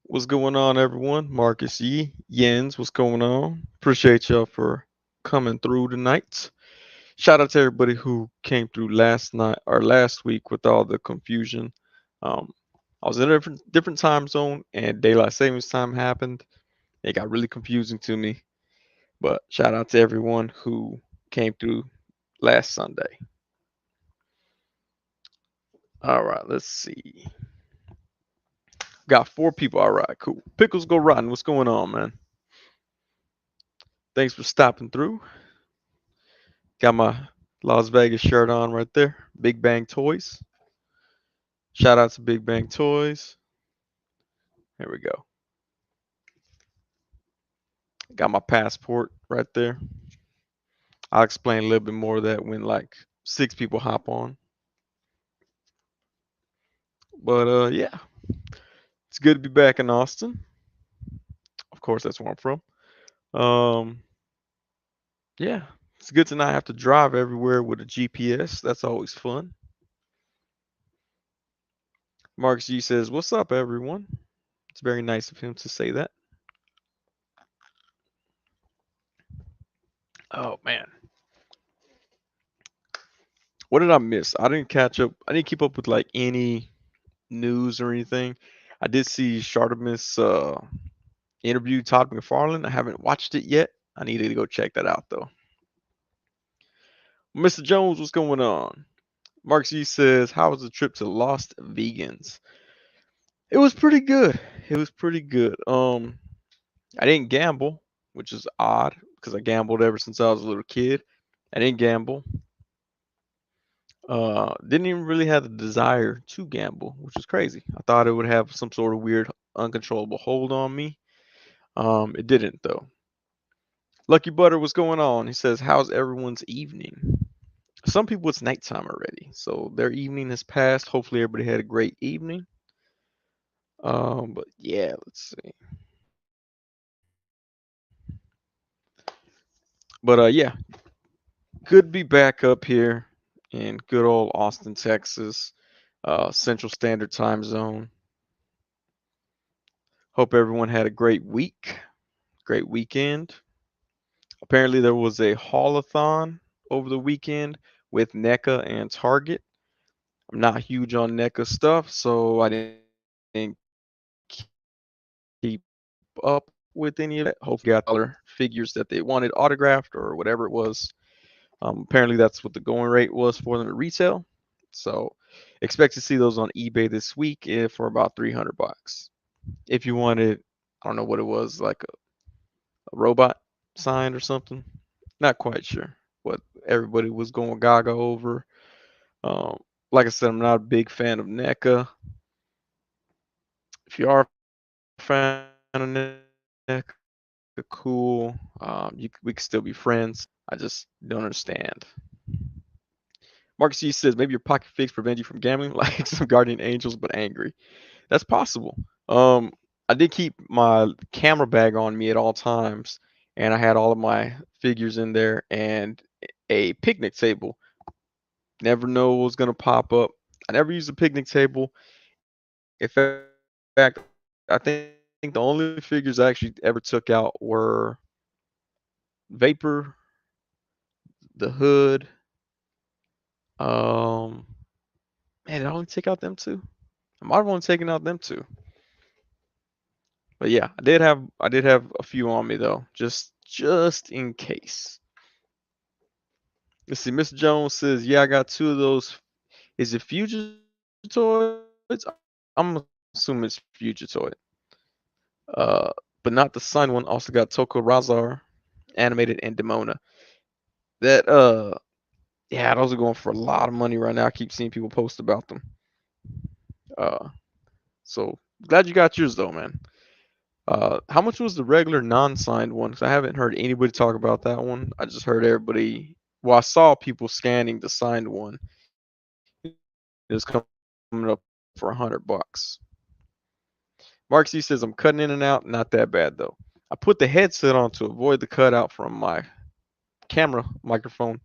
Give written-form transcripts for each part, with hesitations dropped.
What's going on, everyone? Marcus Yee, Yens, what's going on? Appreciate y'all for coming through tonight. Shout out to everybody who came through last night or last week with all the confusion. Um, I was in a different time zone and daylight savings time happened. It got really confusing to me. But shout out to everyone who came through last Sunday. All right, let's see. Got four people. All right, cool. Pickles go rotten. What's going on, man? Thanks for stopping through. Got my Las Vegas shirt on right there. Big Bang Toys. Shout out to Big Bang Toys. There we go. Got my passport right there. I'll explain a little bit more of that when like six people hop on. But yeah, it's good to be back in Austin. Of course, that's where I'm from. Um, yeah, it's good to not have to drive everywhere with a GPS. That's always fun. Marcus G says, "What's up, everyone?" It's very nice of him to say that. Oh man, what did I miss? I didn't catch up. I didn't keep up with like any news or anything. I did see Chartemis interview Todd McFarlane. I haven't watched it yet. I needed to go check that out though. Mr. Jones, what's going on? Mark C says, "How was the trip to Lost Vegans?" It was pretty good. It was pretty good. I didn't gamble, which is odd because I gambled ever since I was a little kid. I didn't gamble. Didn't even really have the desire to gamble, which is crazy. I thought it would have some sort of weird, uncontrollable hold on me. It didn't though. Lucky Butter, what's going on? He says, "How's everyone's evening?" Some people it's nighttime already, so their evening has passed. Hopefully, everybody had a great evening. But yeah, let's see. But yeah, good to be back up here in good old Austin, Texas, Central Standard Time Zone. Hope everyone had a great week, great weekend. Apparently, there was a haulathon over the weekend with NECA and Target. I'm not huge on NECA stuff, so I didn't keep up with any of that. Hopefully, got dollar figures that they wanted autographed or whatever it was. Apparently, that's what the going rate was for them at retail. So, expect to see those on eBay this week for about 300 bucks. If you wanted, I don't know what it was, like a robot sign or something. Not quite sure what everybody was going gaga over. Um, like I said, I'm not a big fan of NECA. If you are a fan of NECA, cool. We can still be friends. I just don't understand. Marcus C says maybe your pocket fix prevent you from gambling like some guardian angels, but angry. That's possible. Um, I did keep my camera bag on me at all times, and I had all of my figures in there and a picnic table. Never know what's gonna pop up. I never used a picnic table. In fact, I think the only figures I actually ever took out were Vapor, the Hood. Um, Man, did I only take out them two? I might have only taken out them two. But yeah, I did have a few on me though, just in case. Let's see. Mr. Jones says, "Yeah, I got two of those. Is it Future Toys? I'm assuming it's Future Toy. But not the signed one. Also got Toko Razar, animated, and Demona. That yeah, those are going for a lot of money right now. I keep seeing people post about them. Uh, so glad you got yours though, man. How much was the regular non-signed one? Because I haven't heard anybody talk about that one. I just heard everybody. Well, I saw people scanning the signed one. It was coming up for $100. Mark C says I'm cutting in and out. Not that bad though. I put the headset on to avoid the cutout from my camera microphone.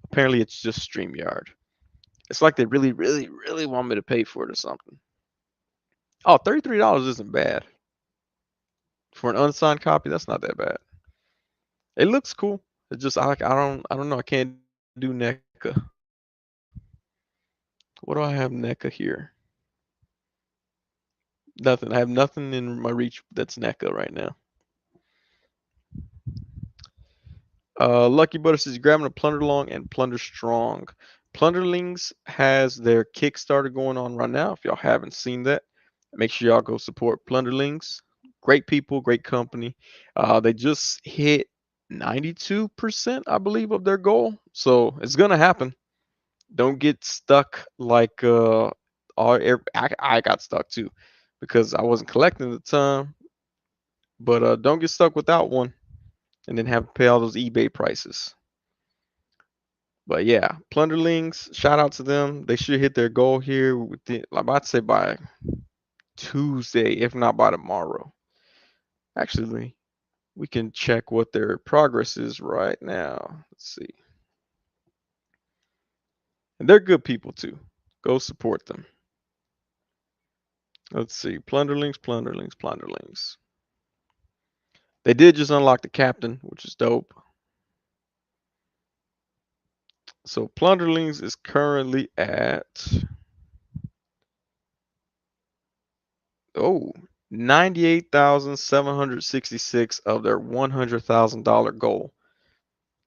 Apparently, it's just StreamYard. It's like they really, really, really want me to pay for it or something. Oh, $33 isn't bad. For an unsigned copy, that's not that bad. It looks cool. It's just I don't know. I can't do NECA. What do I have NECA here? Nothing. I have nothing in my reach that's NECA right now. Lucky Butter says grabbing a Plunderlong and Plunder Strong. Plunderlings has their Kickstarter going on right now. If y'all haven't seen that, make sure y'all go support Plunderlings. Great people, great company. They just hit 92%, I believe, of their goal. So it's gonna happen. Don't get stuck like I got stuck too because I wasn't collecting at the time. But don't get stuck without one and then have to pay all those eBay prices. But yeah, Plunderlings, shout out to them. They should hit their goal here within, I'm about to say by Tuesday, if not by tomorrow. Actually, we can check what their progress is right now. Let's see. And they're good people too. Go support them. Let's see. Plunderlings, Plunderlings, Plunderlings. They did just unlock the captain, which is dope. So Plunderlings is currently at oh 98,766 of their $100,000 goal.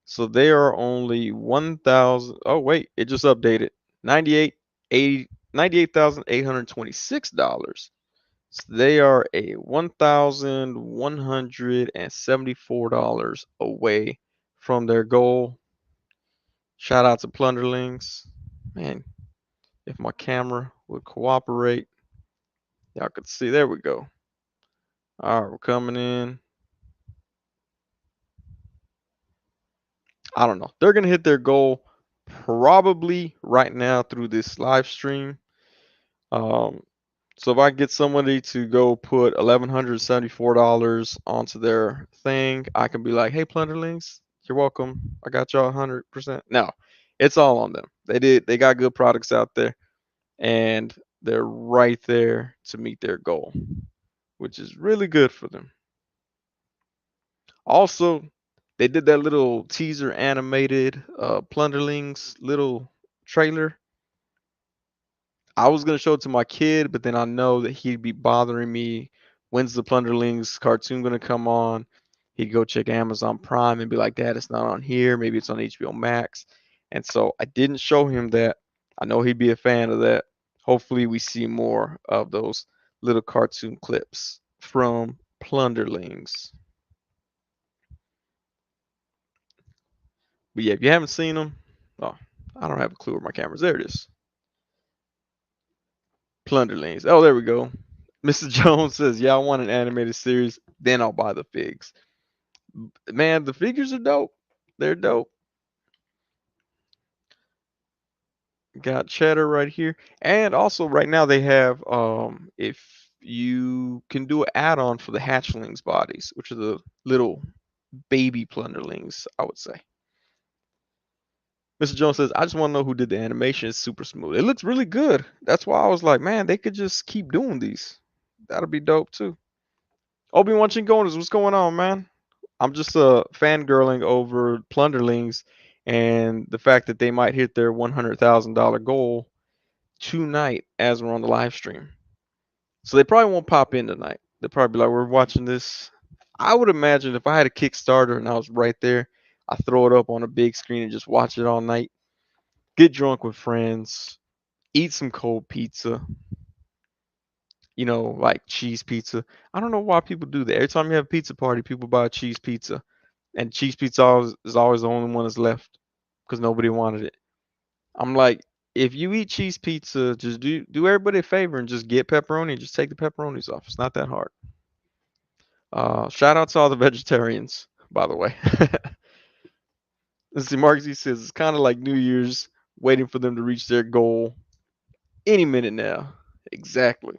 So they are only 1,000. Oh wait, it just updated. 98,826 dollars. So they are a $1,174 away from their goal. Shout out to Plunderlings. Man, if my camera would cooperate, y'all could see. There we go. All right, we're coming in. I don't know. They're gonna hit their goal probably right now through this live stream. Um, so if I get somebody to go put $1,174 onto their thing, I can be like, "Hey, Plunderlings, you're welcome. I got y'all 100%." No, it's all on them. They got good products out there, and they're right there to meet their goal, which is really good for them. Also, they did that little teaser animated Plunderlings little trailer. I was gonna show it to my kid, but then I know that he'd be bothering me. When's the Plunderlings cartoon gonna come on? He'd go check Amazon Prime and be like, "Dad, it's not on here. Maybe it's on HBO Max." And so I didn't show him that. I know he'd be a fan of that. Hopefully, we see more of those little cartoon clips from Plunderlings. But yeah, if you haven't seen them, oh, I don't have a clue where my camera's. There it is. Plunderlings. Oh, there we go. Mr. Jones says, "Yeah, I want an animated series. Then I'll buy the figs." Man, the figures are dope. They're dope. Got cheddar right here, and also right now they have if you can do an add-on for the hatchlings bodies, which are the little baby plunderlings, I would say. Mr. Jones says, "I just want to know who did the animation. It's super smooth. It looks really good. That's why I was like, man, they could just keep doing these. That'll be dope too." Obi-Wan Chingonas, what's going on, man? I'm just fangirling over Plunderlings and the fact that they might hit their $100,000 goal tonight as we're on the live stream. So they probably won't pop in tonight. They'll probably be like, "We're watching this." I would imagine if I had a Kickstarter and I was right there, I throw it up on a big screen and just watch it all night. Get drunk with friends, eat some cold pizza, like cheese pizza. I don't know why people do that. Every time you have a pizza party, people buy cheese pizza. And cheese pizza is always the only one that's left because nobody wanted it. I'm like, if you eat cheese pizza, just do everybody a favor and just get pepperoni. Just take the pepperonis off. It's not that hard. Shout out to all the vegetarians, by the way. Let's see, Mark Z says it's kind of like New Year's, waiting for them to reach their goal any minute now. Exactly.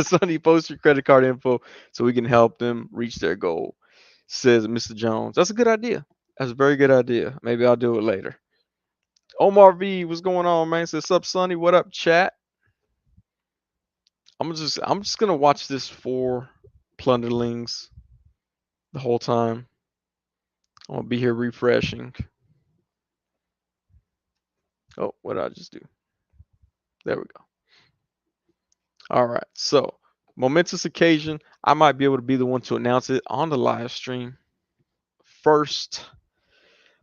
Sonny, post your credit card info so we can help them reach their goal, says Mr. Jones. That's a good idea. That's a very good idea. Maybe I'll do it later. Omar V, what's going on, man? Says, "Sup, Sonny? What up, chat?" I'm just gonna watch this for Plunderlings the whole time. I'm gonna be here refreshing. Oh, what did I just do? There we go. All right. So, momentous occasion. I might be able to be the one to announce it on the live stream first.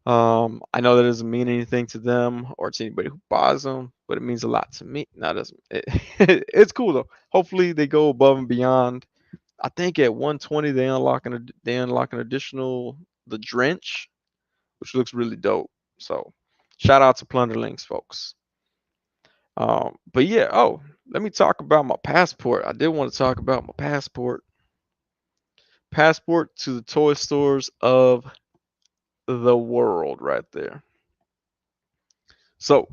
I know that doesn't mean anything to them or to anybody who buys them, but it means a lot to me. No, it doesn't. It's cool though. Hopefully they go above and beyond. I think at 120 they unlock an additional the drench, which looks really dope. So shout out to Plunderlings, folks. But yeah, oh, let me talk about my passport. I did want to talk about my passport. Passport to the toy stores of the world, right there. So,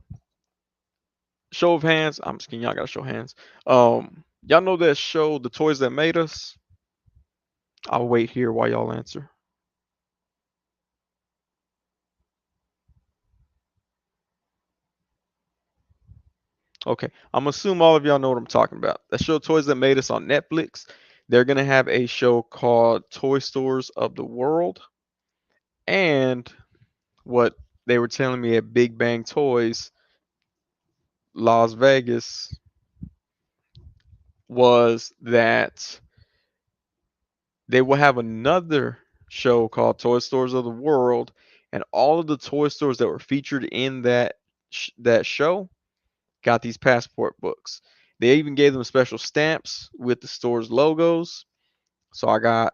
show of hands. I'm just kidding. Y'all gotta show hands. Y'all know that show, The Toys That Made Us? I'll wait here while y'all answer. Okay, I'm assume all of y'all know what I'm talking about. That show, Toys That Made Us, on Netflix. They're gonna have a show called Toy Stores of the World, and what they were telling me at Big Bang Toys, Las Vegas, was that they will have another show called Toy Stores of the World, and all of the toy stores that were featured in that show got these passport books. They even gave them special stamps with the store's logos. So I got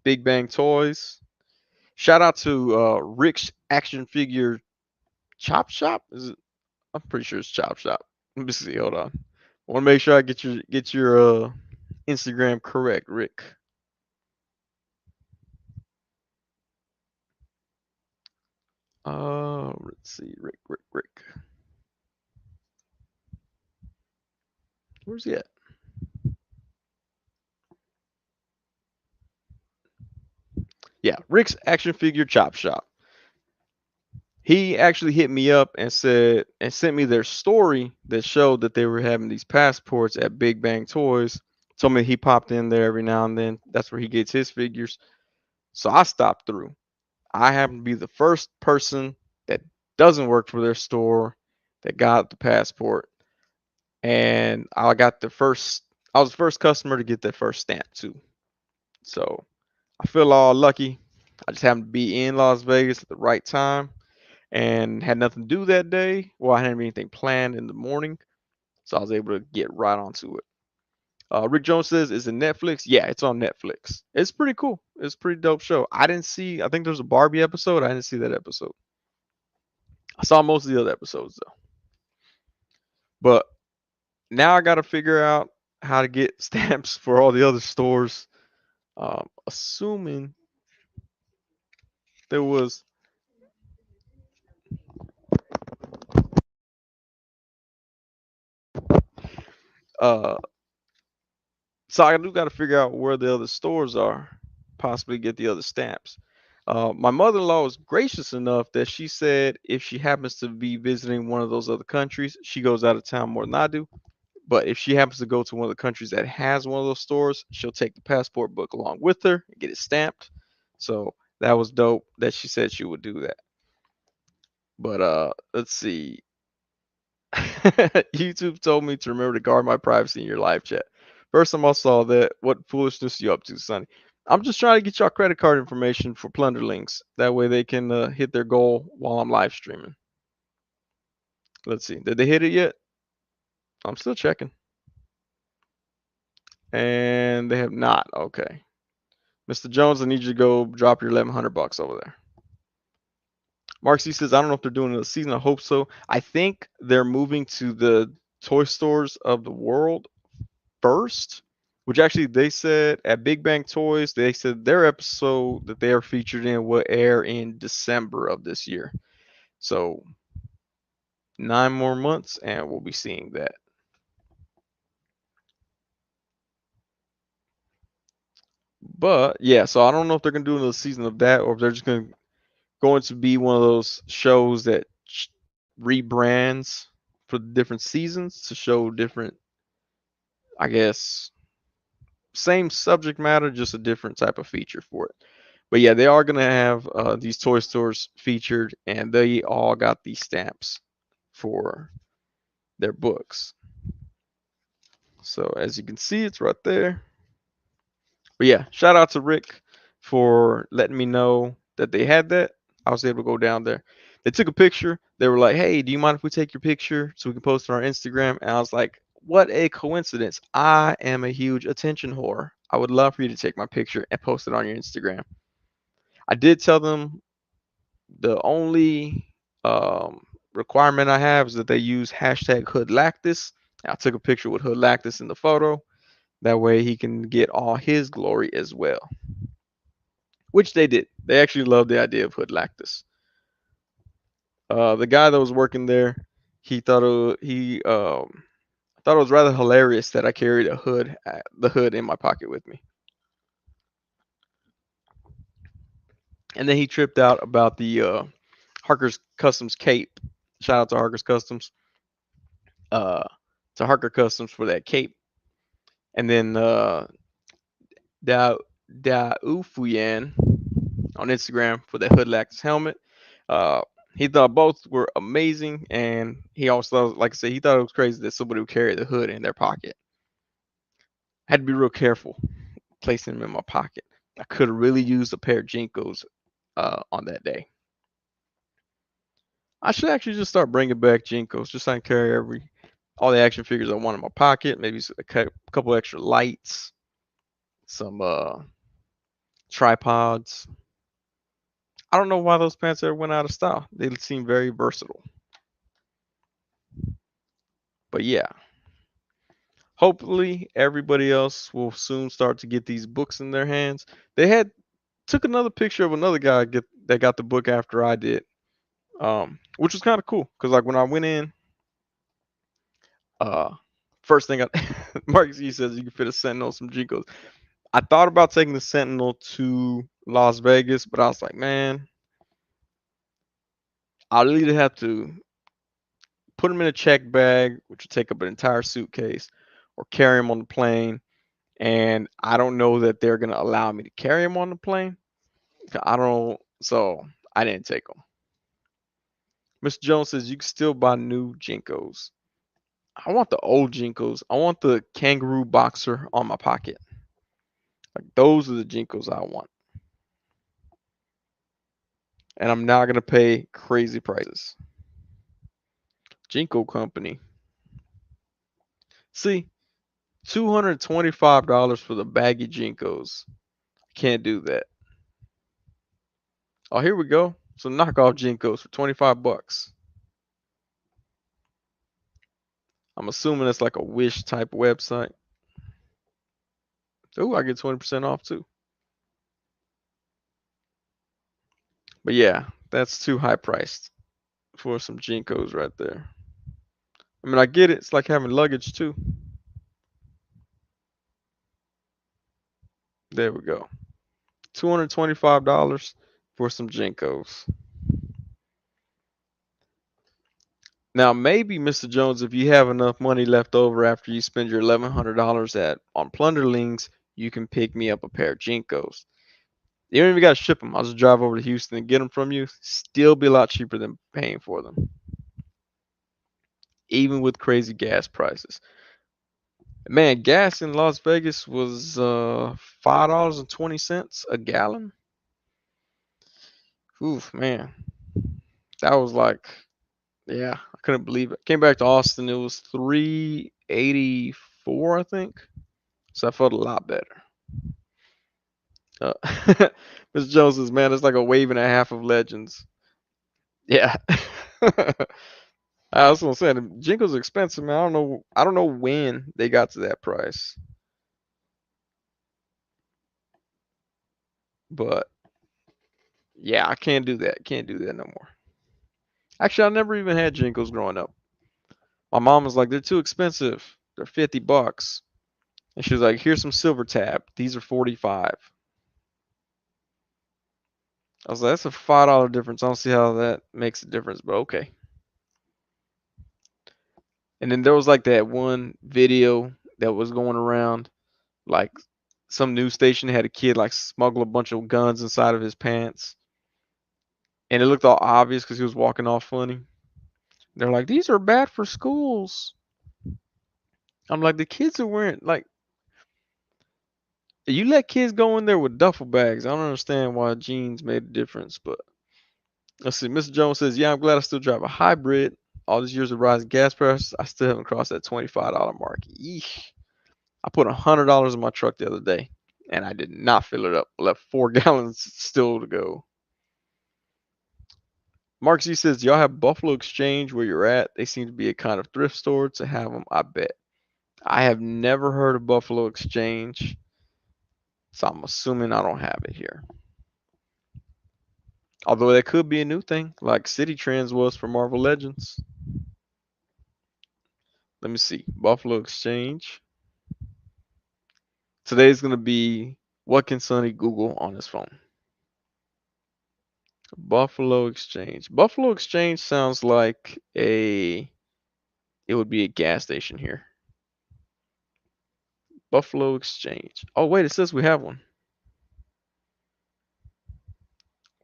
Big Bang Toys. Shout out to Rick's Action Figure Chop Shop. Is it? I'm pretty sure it's Chop Shop. Let me see. Hold on. I want to make sure I get your Instagram correct, Rick. Let's see, Rick. Where's he at? Yeah, Rick's Action Figure Chop Shop. He actually hit me up and said and sent me their story that showed that they were having these passports at Big Bang Toys. Told me he popped in there every now and then. That's where he gets his figures. So I stopped through. I happen to be the first person that doesn't work for their store that got the passport, and I was the first customer to get that first stamp too. So I feel all lucky. I just happened to be in Las Vegas at the right time and had nothing to do that day. Well, I hadn't anything planned in the morning, so I was able to get right onto it. Rick Jones says, "Is it Netflix?" Yeah, it's on Netflix. It's pretty cool. It's a pretty dope show. I didn't see. I think there's a Barbie episode. I didn't see that episode. I saw most of the other episodes though. But now I got to figure out how to get stamps for all the other stores. Assuming there was uh so I do got to figure out where the other stores are, possibly get the other stamps. My mother-in-law was gracious enough that she said if she happens to be visiting one of those other countries, she goes out of town more than I do. But if she happens to go to one of the countries that has one of those stores, she'll take the passport book along with her and get it stamped. So that was dope that she said she would do that. But let's see. YouTube told me to remember to guard my privacy in your live chat. First time I saw that, what foolishness you up to, Sonny? I'm just trying to get y'all credit card information for Plunderlings. That way they can hit their goal while I'm live streaming. Let's see. Did they hit it yet? I'm still checking. And they have not. Okay. Mr. Jones, I need you to go drop your 1,100 bucks over there. Mark C says, I don't know if they're doing a season. I hope so. I think they're moving to the toy stores of the world first, which actually they said at Big Bang Toys, they said their episode that they are featured in will air in December of this year. So 9 more months and we'll be seeing that. But yeah, so I don't know if they're gonna do another season of that or if they're just going to be one of those shows that rebrands for the different seasons to show different I guess same subject matter, just a different type of feature for it. But yeah, they are gonna have these toy stores featured, and they all got these stamps for their books. So as you can see, it's right there. But yeah, shout out to Rick for letting me know that they had that. I was able to go down there. They took a picture. They were like, "Hey, do you mind if we take your picture so we can post it on our Instagram?" And I was like, "What a coincidence! I am a huge attention whore. I would love for you to take my picture and post it on your Instagram." I did tell them the only requirement I have is that they use hashtag HoodLactus. I took a picture with HoodLactus in the photo. That way he can get all his glory as well. Which they did. They actually loved the idea of HoodLactus. The guy that was working there, he thought it was rather hilarious that I carried the hood in my pocket with me. And then he tripped out about the Harker's Customs cape. Shout out to Harker's Customs. Uh, to Harker Customs for that cape. And then Da Da Ufuyan on Instagram for that HoodLactus helmet. Uh, he thought both were amazing, and he also thought, like I said, he thought it was crazy that somebody would carry the hood in their pocket. I had to be real careful placing them in my pocket. I could have really used a pair of Jinkos on that day. I should actually just start bringing back Jinkos, just so I can carry all the action figures I want in my pocket. Maybe a couple extra lights, some tripods. I don't know why those pants ever went out of style. They seem very versatile. But yeah, hopefully everybody else will soon start to get these books in their hands. They had took another picture of another guy that got the book after I did, which was kind of cool because like when I went in, uh, first thing I Marcus E says you can fit a Sentinel some Jinkos. I thought about taking the Sentinel to Las Vegas, but I was like, man, I'll either have to put them in a check bag, which would take up an entire suitcase, or carry them on the plane. And I don't know that they're gonna allow me to carry them on the plane. I don't, so I didn't take them. Mr. Jones says you can still buy new Jinkos. I want the old Jinkos. I want the kangaroo boxer on my pocket. Like those are the Jinkos I want. And I'm not gonna pay crazy prices. Jinko Company. See, $225 for the baggy Jinkos. Can't do that. Oh, here we go. Some knockoff Jinkos for 25 bucks. I'm assuming it's like a Wish type website. Oh, I get 20% off too. But yeah, that's too high priced for some Jinkos right there. I mean, I get it. It's like having luggage too. There we go. $225 for some Jinkos. Now, maybe, Mr. Jones, if you have enough money left over after you spend your $1,100 on Plunderlings, you can pick me up a pair of Jinkos. You don't even got to ship them. I'll just drive over to Houston and get them from you. Still be a lot cheaper than paying for them, even with crazy gas prices. Man, gas in Las Vegas was $5.20 a gallon. Oof, man, that was like, yeah, I couldn't believe it. Came back to Austin, it was 384, I think. So I felt a lot better. Uh, Mr. Jones says, man, it's like a wave and a half of legends. Yeah. I was gonna say the Jinko's expensive, man. I don't know when they got to that price. But yeah, I can't do that. Can't do that no more. Actually, I never even had Jinkos growing up. My mom was like, they're too expensive. They're 50 bucks. And she was like, here's some silver tab. These are 45. I was like, that's a $5 difference. I don't see how that makes a difference, but okay. And then there was like that one video that was going around. Like some news station had a kid like smuggle a bunch of guns inside of his pants, and it looked all obvious because he was walking off funny. They're like, these are bad for schools. I'm like, the kids are wearing like, you let kids go in there with duffel bags. I don't understand why jeans made a difference, but let's see. Mr. Jones says, yeah, I'm glad I still drive a hybrid. All these years of rising gas prices, I still haven't crossed that $25 mark. Yeesh. I put $100 in my truck the other day, and I did not fill it up. I left 4 gallons still to go. Mark Z says, y'all have Buffalo Exchange where you're at? They seem to be a kind of thrift store to have them, I bet. I have never heard of Buffalo Exchange, so I'm assuming I don't have it here. Although that could be a new thing, like City Trends was for Marvel Legends. Let me see. Buffalo Exchange. Today's going to be what can Sonny Google on his phone? Buffalo Exchange. Buffalo Exchange sounds like it would be a gas station here. Buffalo Exchange. Oh, wait, it says we have one.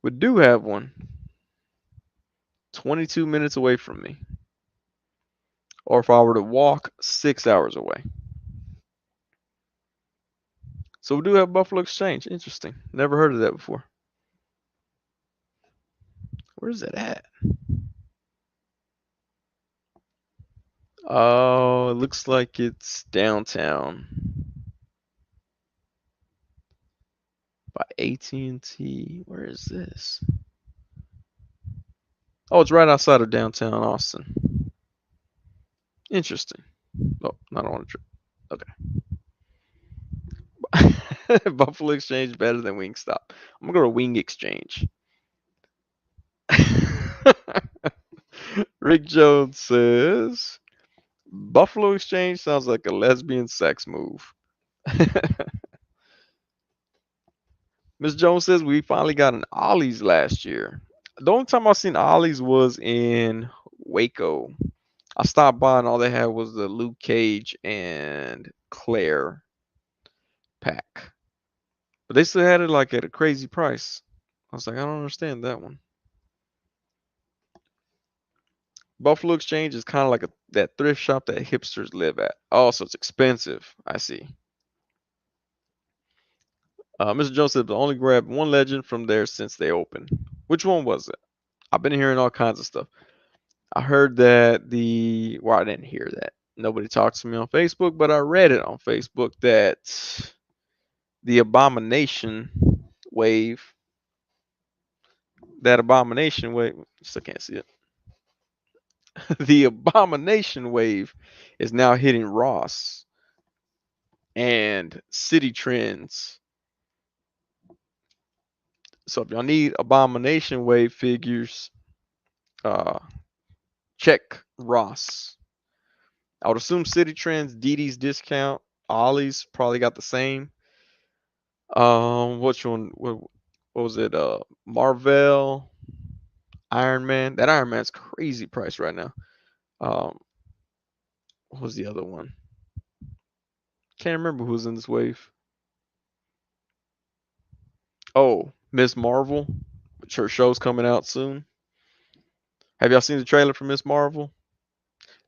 We do have one. 22 minutes away from me. Or if I were to walk, 6 hours away. So we do have Buffalo Exchange. Interesting. Never heard of that before. Where's it at? Oh, it looks like it's downtown by AT&T. Where is this? Oh, it's right outside of downtown Austin. Interesting. Oh, not on a trip. Okay. Buffalo Exchange better than Wingstop. I'm gonna go to Wing Exchange. Rick Jones says Buffalo Exchange sounds like a lesbian sex move. Miss Jones says we finally got an Ollie's last year. The only time I seen Ollie's was in Waco. I stopped by and all they had was the Luke Cage and Claire pack. But they still had it like at a crazy price. I was like, I don't understand that one. Buffalo Exchange is kind of like that thrift shop that hipsters live at. Oh, so it's expensive. I see. Mr. Jones said, but only grabbed one legend from there since they opened. Which one was it? I've been hearing all kinds of stuff. I heard that well, I didn't hear that. Nobody talks to me on Facebook, but I read it on Facebook that the Abomination wave, still can't see it. The Abomination wave is now hitting Ross and City Trends. So if y'all need Abomination wave figures, check Ross. I would assume City Trends, DD's discount, Ollie's probably got the same. Which one? What was it? Marvel, Iron Man. That Iron Man's crazy price right now. What was the other one? Can't remember who was in this wave. Oh, Miss Marvel, which her show's coming out soon. Have y'all seen the trailer for Miss Marvel?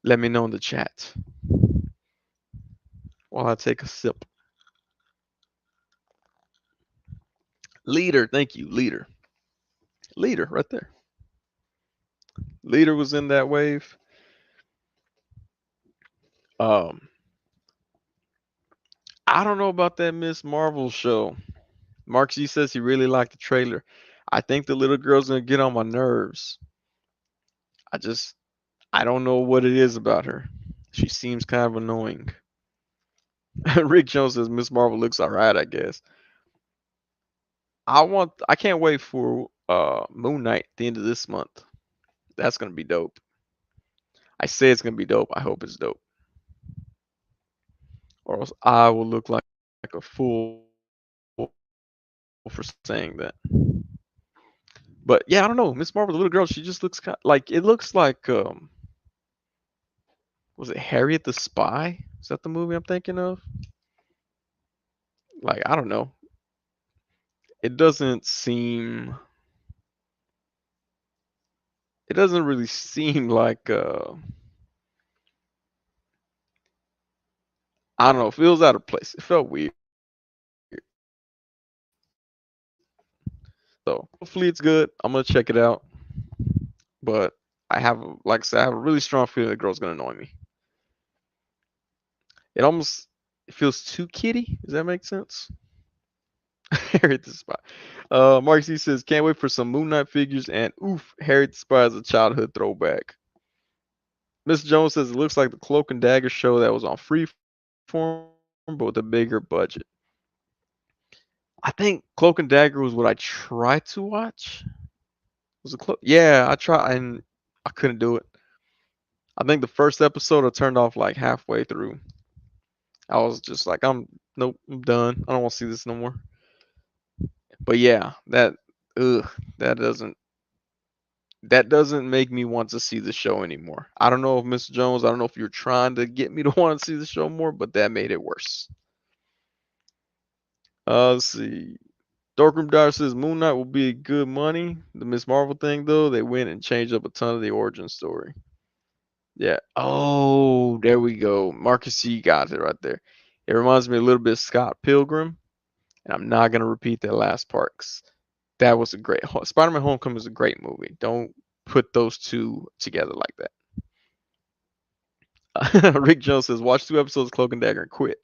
Let me know in the chat while I take a sip. Leader, thank you, Leader. Leader, right there. Leader was in that wave. I don't know about that Miss Marvel show. Mark G says he really liked the trailer. I think the little girl's gonna get on my nerves. I don't know what it is about her. She seems kind of annoying. Rick Jones says Miss Marvel looks alright, I guess. I can't wait for Moon Knight at the end of this month. That's gonna be dope. I say it's gonna be dope. I hope it's dope. Or else I will look like a fool for saying that. But yeah, I don't know. Miss Marvel, the little girl, she just looks like it looks like was it Harriet the Spy? Is that the movie I'm thinking of? Like, I don't know. It doesn't seem. It doesn't really seem like. I don't know. It feels out of place. It felt weird. So hopefully it's good. I'm gonna check it out. But I have, like I said, I have a really strong feeling the girl's gonna annoy me. It almost it feels too kiddie. Does that make sense? Harriet the Spy. Mark C says, can't wait for some Moon Knight figures and oof, Harriet the Spy is a childhood throwback. Miss Jones says it looks like the Cloak and Dagger show that was on Freeform, but with a bigger budget. I think Cloak and Dagger was what I tried to watch. Was it Cloak? Yeah, I tried and I couldn't do it. I think the first episode I turned off like halfway through. I was just like, nope, I'm done. I don't want to see this no more. But yeah, ugh, that doesn't that doesn't make me want to see the show anymore. I don't know if Mr. Jones, I don't know if you're trying to get me to want to see the show more, but that made it worse. Let's see. Darkroom Dyer says Moon Knight will be good money. The Miss Marvel thing though, they went and changed up a ton of the origin story. Yeah. Oh, there we go. Marcus C got it right there. It reminds me a little bit of Scott Pilgrim, and I'm not gonna repeat that last part 'cause that was a great. Spider-Man: Homecoming is a great movie. Don't put those two together like that. Rick Jones says, watch 2 episodes of Cloak and Dagger and quit.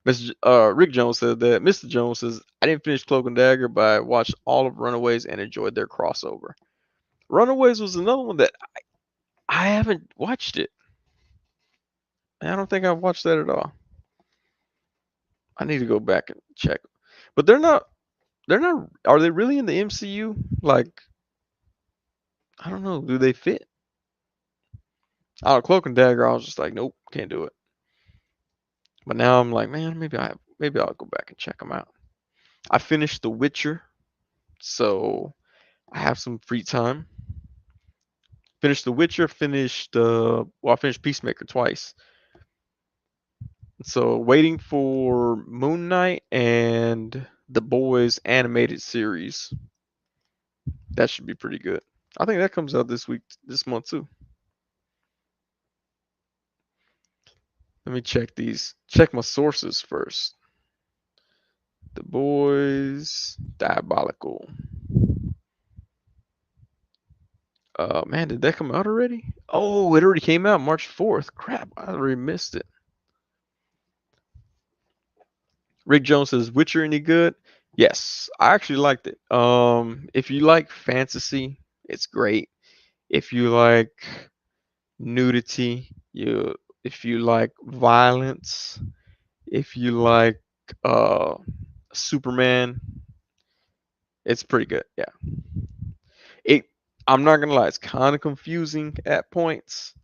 Rick Jones said that Mr. Jones says, I didn't finish Cloak and Dagger, but I watched all of Runaways and enjoyed their crossover. Runaways was another one that I haven't watched it. I don't think I've watched that at all. I need to go back and check. But they're not are they really in the MCU? Like, I don't know, do they fit? Cloak and Dagger, I was just like, nope, can't do it. But now I'm like, man, maybe I'll go back and check them out. I finished The Witcher, so I have some free time. Finished The Witcher, I finished Peacemaker twice. So waiting for Moon Knight and The Boys animated series. That should be pretty good. I think that comes out this month too. Let me check my sources first. The Boys, Diabolical. Man, did that come out already? Oh, it already came out March 4th. Crap, I already missed it. Rick Jones says, Witcher any good? Yes, I actually liked it. If you like fantasy, it's great. If you like nudity, if you like violence, if you like uh Superman, it's pretty good. Yeah. It I'm not gonna lie, it's kind of confusing at points,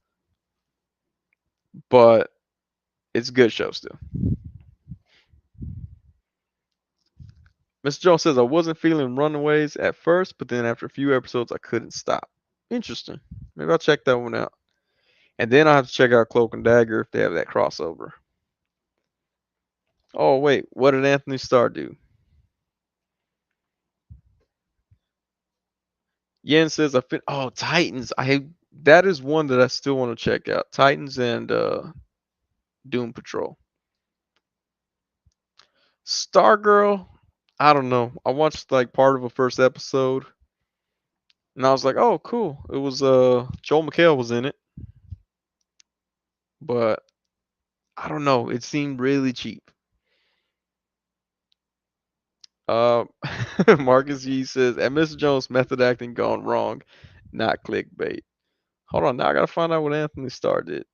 but it's a good show still. Mr. Jones says I wasn't feeling Runaways at first, but then after a few episodes I couldn't stop. Interesting. Maybe I'll check that one out. And then I have to check out Cloak and Dagger if they have that crossover. Oh wait, what did Anthony Starr do? Yen says Titans. That is one that I still want to check out. Titans and Doom Patrol. Stargirl, I don't know. I watched like part of a first episode and I was like, "Oh, cool." It was Joel McHale was in it, but I don't know. It seemed really cheap. Uh, Marcus Yee says, "And Mr. Jones' method acting gone wrong, not clickbait." Hold on, now I gotta find out what Anthony Starr did.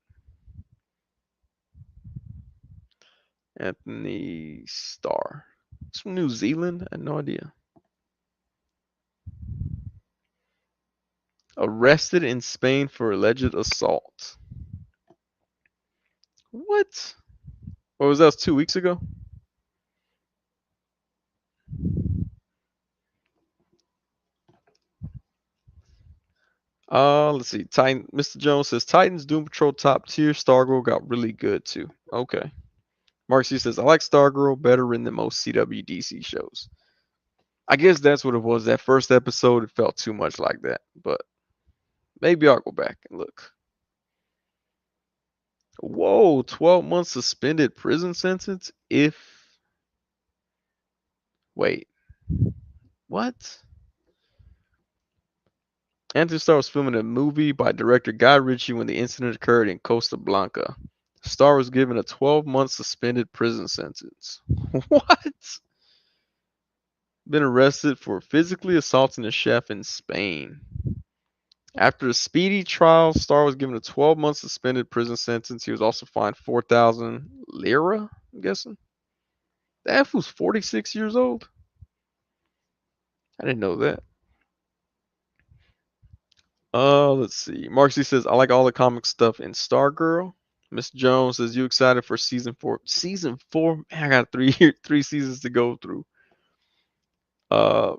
Anthony Starr. It's from New Zealand? I had no idea. Arrested in Spain for alleged assault. What? What was that? 2 weeks ago? Let's see. Titan. Mr. Jones says Titans, Doom Patrol top tier. Stargirl got really good too. Okay. Mark C says I like Stargirl better than most CWDC shows. I guess that's what it was. That first episode, it felt too much like that. But maybe I'll go back and look. Whoa, 12 months suspended prison sentence if. Wait, what? Anthony Starr was filming a movie by director Guy Ritchie when the incident occurred in Costa Blanca. Starr was given a 12-month suspended prison sentence. What? Been arrested for physically assaulting a chef in Spain. After a speedy trial, Starr was given a 12-month suspended prison sentence. He was also fined 4,000 lira, I'm guessing. That was 46 years old. I didn't know that. Let's see. Marcy says, I like all the comic stuff in Stargirl. Miss Jones says, you excited for season 4? Season 4? Man, I got three seasons to go through.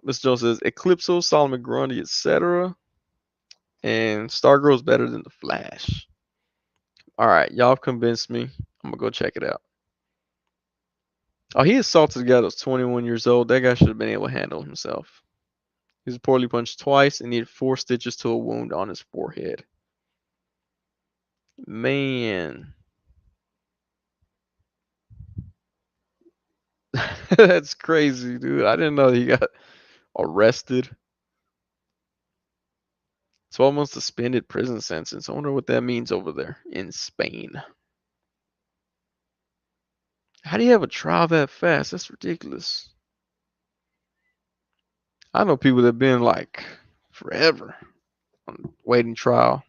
Miss Jones says, Eclipso, Solomon Grundy, etc. And Stargirl's better than The Flash. All right, y'all have convinced me. I'm gonna go check it out. Oh, he assaulted a guy that was 21 years old. That guy should have been able to handle himself. He was poorly punched twice and needed 4 stitches to a wound on his forehead. Man. That's crazy, dude. I didn't know he got arrested. 12 months suspended prison sentence. I wonder what that means over there in Spain. How do you have a trial that fast? That's ridiculous. I know people that have been like forever on waiting trial.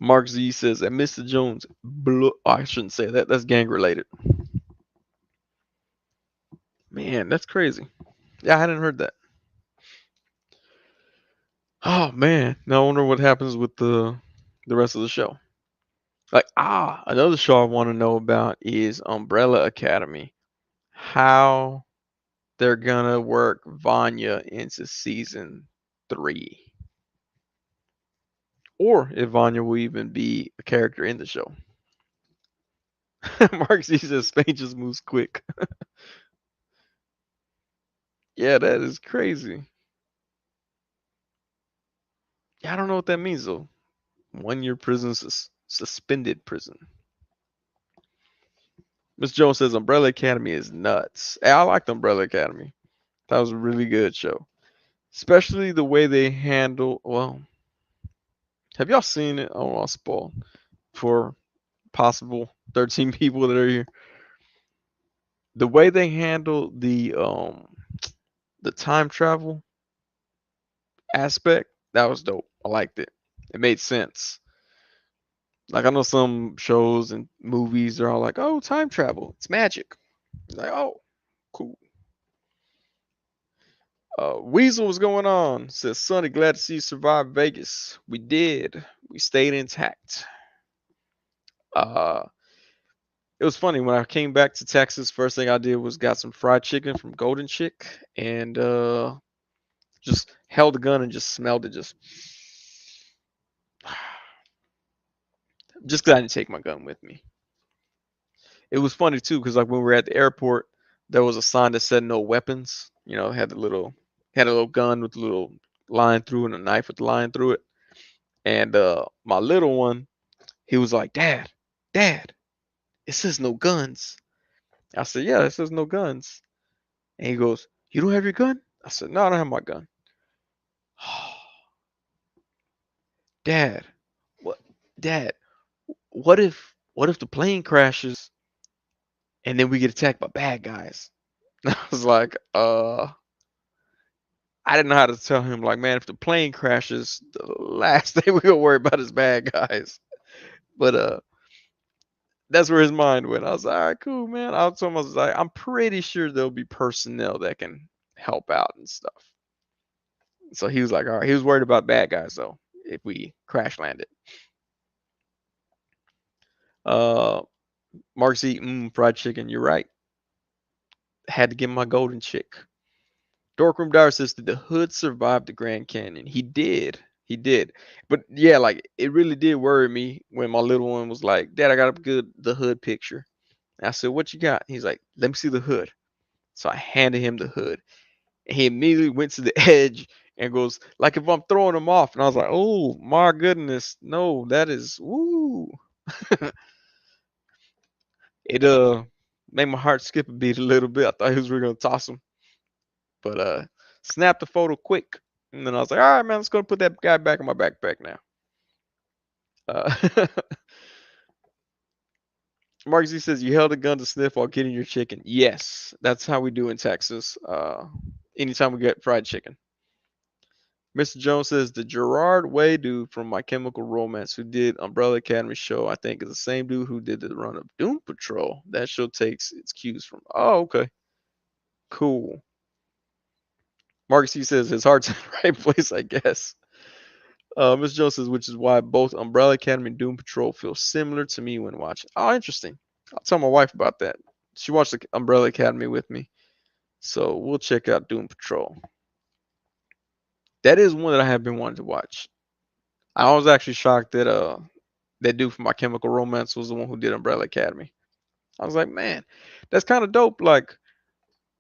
Mark Z says that Mr. Jones blew. Oh, I shouldn't say that. That's gang related. Man, that's crazy. Yeah, I hadn't heard that. Oh man, now I wonder what happens with the rest of the show. Like another show I want to know about is Umbrella Academy. How they're gonna work Vanya into season 3, or if Vanya will even be a character in the show. Mark Z says Spain just moves quick. Yeah, that is crazy. Yeah, I don't know what that means though. 1 year prison, suspended prison. Miss Jones says Umbrella Academy is nuts. Hey, I liked Umbrella Academy. That was a really good show, especially the way they handle. Well, have y'all seen it? I don't want to spoil for possible 13 people that are here. The way they handle the time travel aspect, that was dope. I liked it. It made sense. Like I know some shows and movies are all like, "Oh, time travel, it's magic." Like, oh, cool. Weasel, what's going on? Says Sonny, glad to see you survive Vegas. We did. We stayed intact. Uh, it was funny when I came back to Texas. First thing I did was got some fried chicken from Golden Chick and just held the gun and just smelled it. Just 'cause I didn't take my gun with me. It was funny too because like when we were at the airport, there was a sign that said no weapons. You know, had a little gun with a little line through it and a knife with the line through it. And my little one, he was like, Dad, it says no guns. I said, yeah, it says no guns. And he goes, you don't have your gun? I said, no, I don't have my gun. Dad, what? Dad, what if the plane crashes and then we get attacked by bad guys? I was like, I didn't know how to tell him, like, man, if the plane crashes, the last thing we're gonna worry about is bad guys. But that's where his mind went. I was like, all right, cool, man. I told him, I was like, I'm pretty sure there'll be personnel that can help out and stuff. So he was like, all right, he was worried about bad guys though, if we crash landed. Uh Mark's eating fried chicken, you're right. Had to get my golden chick. Dorkroom Dyer says, did the hood survive the Grand Canyon? He did. He did. But yeah, like it really did worry me when my little one was like, Dad, I got a good the hood picture. And I said, what you got? He's like, let me see the hood. So I handed him the hood. And he immediately went to the edge and goes, like if I'm throwing him off. And I was like, oh my goodness. No, that is woo. It made my heart skip a beat a little bit. I thought he was really gonna toss him. But snapped the photo quick. And then I was like, all right, man, let's go put that guy back in my backpack now. Uh, Mark Z says, you held a gun to sniff while getting your chicken. Yes, that's how we do in Texas. Anytime we get fried chicken. Mr. Jones says, the Gerard Way dude from My Chemical Romance who did Umbrella Academy show, I think is the same dude who did the run of Doom Patrol. That show takes its cues from. Oh, okay. Cool. Marcus C says, his heart's in the right place, I guess. Mr. Jones says, which is why both Umbrella Academy and Doom Patrol feel similar to me when watching. Oh, interesting. I'll tell my wife about that. She watched the Umbrella Academy with me. So we'll check out Doom Patrol. That is one that I have been wanting to watch. I was actually shocked that that dude from My Chemical Romance was the one who did Umbrella Academy. I was like, man, that's kind of dope. Like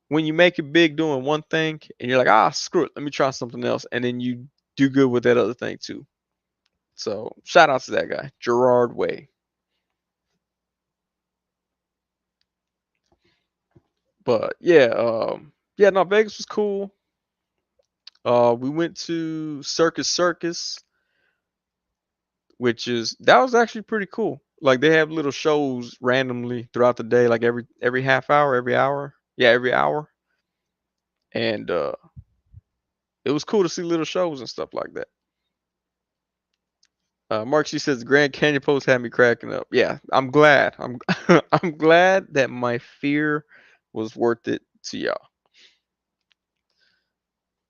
when you make it big doing one thing and you're like, ah, screw it, let me try something else, and then you do good with that other thing too. So shout out to that guy, Gerard Way. But yeah, yeah, no, Vegas was cool. We went to Circus, which is that was actually pretty cool. Like they have little shows randomly throughout the day, like every half hour, every hour. Yeah, every hour. And it was cool to see little shows and stuff like that. Mark, she says Grand Canyon post had me cracking up. Yeah, I'm glad. I'm glad that my fear was worth it to y'all.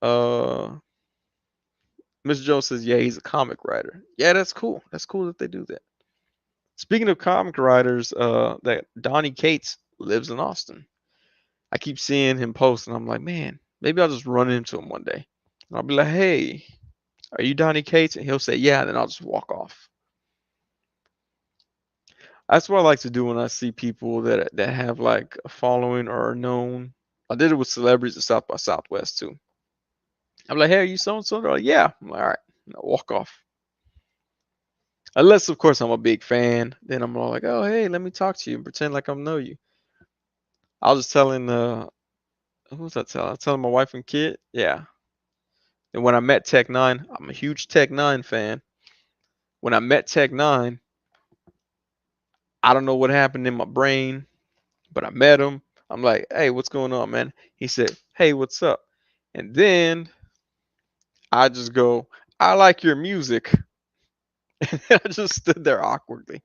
Uh, Mr. Jones says, yeah, he's a comic writer. Yeah, that's cool. That's cool that they do that. Speaking of comic writers, that Donnie Cates lives in Austin. I keep seeing him post, and I'm like, man, maybe I'll just run into him one day. And I'll be like, hey, are you Donnie Cates? And he'll say, yeah, and then I'll just walk off. That's what I like to do when I see people that have like a following or are known. I did it with celebrities at South by Southwest too. I'm like, hey, are you so and so? They're like, yeah. I'm like, all right. And I walk off. Unless, of course, I'm a big fan. Then I'm all like, oh, hey, let me talk to you and pretend like I know you. I was just telling, who was I telling? I was telling my wife and kid. Yeah. And when I met Tech Nine, I'm a huge Tech Nine fan. When I met Tech Nine, I don't know what happened in my brain, but I met him. I'm like, hey, what's going on, man? He said, hey, what's up? And then I just go, I like your music. And I just stood there awkwardly,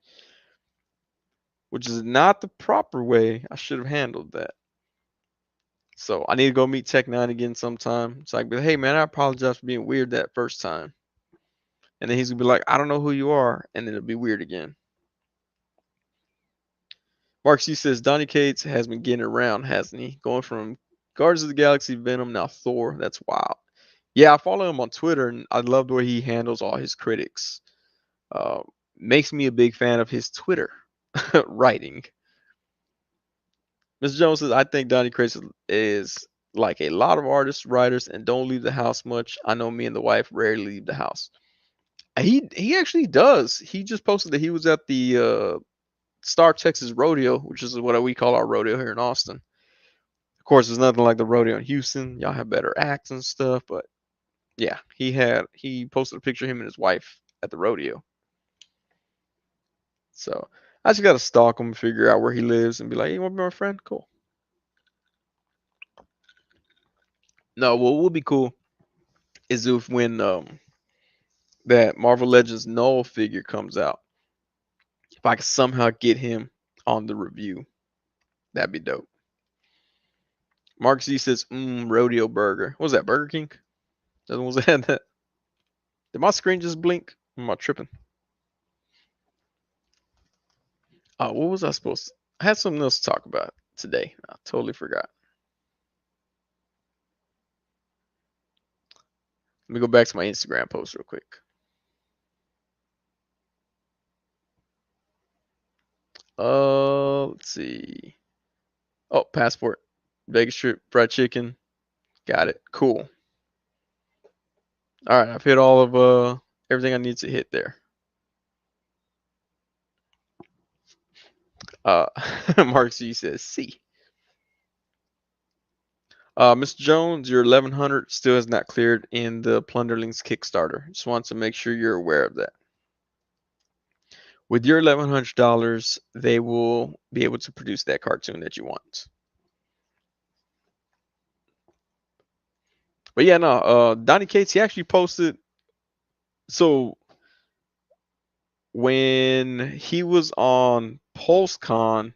which is not the proper way I should have handled that. So I need to go meet Tech Nine again sometime. So I can be like, hey man, I apologize for being weird that first time. And then he's gonna be like, I don't know who you are, and then it'll be weird again. Mark C says Donny Cates has been getting around, hasn't he? Going from Guardians of the Galaxy, Venom, now Thor. That's wild. Yeah, I follow him on Twitter, and I love the way he handles all his critics. Uh, Makes me a big fan of his Twitter writing. Mr. Jones says, I think Donny Cates is like a lot of artists, writers, and don't leave the house much. I know me and the wife rarely leave the house. He actually does. He just posted that he was at the Star Texas Rodeo, which is what we call our rodeo here in Austin. Of course, there's nothing like the rodeo in Houston. Y'all have better acts and stuff, but yeah, he posted a picture of him and his wife at the rodeo. So I just gotta stalk him, figure out where he lives, and be like, "Hey, you want to be my friend? Cool." No, what would be cool is if when that Marvel Legends Null figure comes out, if I could somehow get him on the review, that'd be dope. Mark Z says, rodeo burger. What was that, Burger King? That was that. Did my screen just blink? Am I tripping? Oh, what was I supposed to? I had something else to talk about today. I totally forgot. Let me go back to my Instagram post real quick. Let's see. Oh, passport, Vegas trip, fried chicken. Got it. Cool. All right, I've hit all of everything I need to hit there. Uh, Mark C says C. Mr. Jones, your 1100 still has not cleared in the Plunderlings Kickstarter. Just want to make sure you're aware of that. With your $1,100, they will be able to produce that cartoon that you want. But yeah, no, Donnie Cates, he actually posted. So when he was on PulseCon,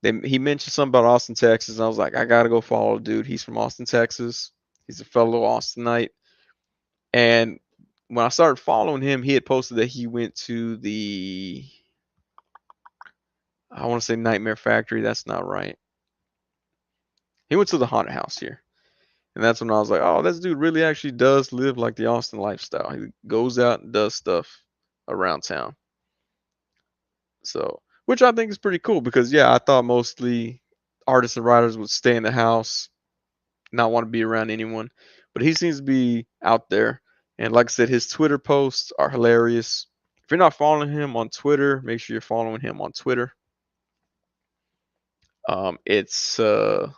he mentioned something about Austin, Texas. And I was like, I gotta go follow the dude. He's from Austin, Texas. He's a fellow Austinite. And when I started following him, he had posted that he went to the, I want to say Nightmare Factory. That's not right. He went to the haunted house here. And that's when I was like, oh, this dude really actually does live like the Austin lifestyle. He goes out and does stuff around town. So, which I think is pretty cool because, yeah, I thought mostly artists and writers would stay in the house, not want to be around anyone. But he seems to be out there. And like I said, his Twitter posts are hilarious. If you're not following him on Twitter, make sure you're following him on Twitter. It's it'd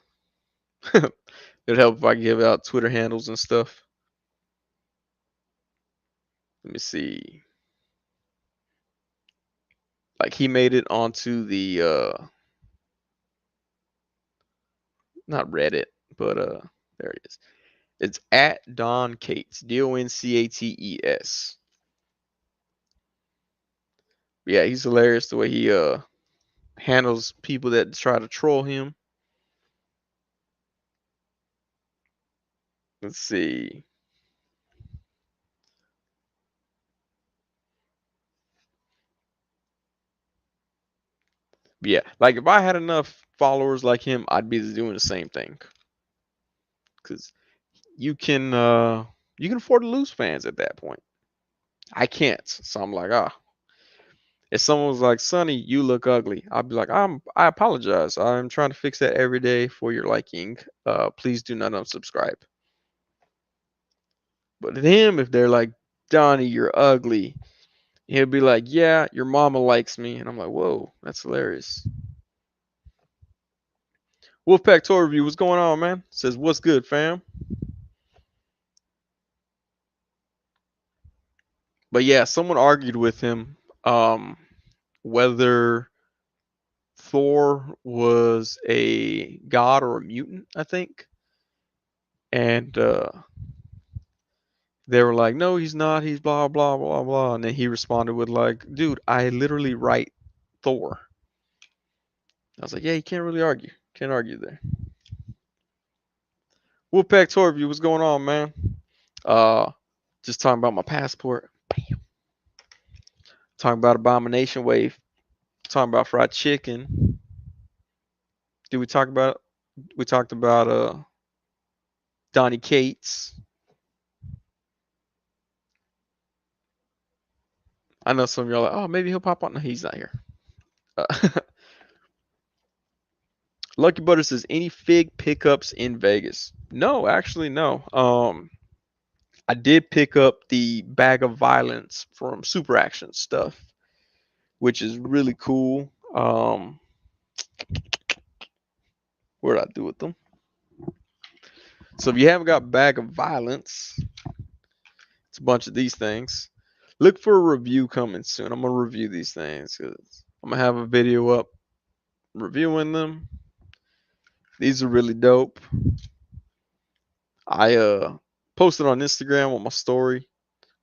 help if I give out Twitter handles and stuff. Let me see. Like he made it onto the not Reddit, but there it is. It's at Don Cates, DonCates. Yeah, he's hilarious the way he handles people that try to troll him. Let's see. But yeah, like if I had enough followers like him, I'd be doing the same thing. Cause you can afford to lose fans at that point. I can't. So I'm like, if someone was like, Sonny, you look ugly, I'd be like, I apologize. I'm trying to fix that every day for your liking. Please do not unsubscribe. But him, if they're like, Donnie, you're ugly, he'll be like, yeah, your mama likes me. And I'm like, whoa, that's hilarious. Wolfpack Toy Review, what's going on, man? Says, what's good, fam? But yeah, someone argued with him whether Thor was a god or a mutant, I think. And they were like, no, he's not. He's blah, blah, blah, blah. And then he responded with, like, dude, I literally write Thor. I was like, yeah, you can't really argue. Can't argue there. Wolfpack Toy Review, what's going on, man? Just talking about my passport. Bam. Talking about Abomination Wave. Talking about fried chicken. Did we talk about? We talked about Donnie Cates. I know some of y'all are like, oh, maybe he'll pop on. No, he's not here. Lucky Butter says, any fig pickups in Vegas? No, actually, no. I did pick up the Bag of Violence from Super Action stuff, which is really cool. What did I do with them? So if you haven't got Bag of Violence, it's a bunch of these things. Look for a review coming soon. I'm gonna review these things because I'm gonna have a video up reviewing them. These are really dope. I posted on Instagram on my story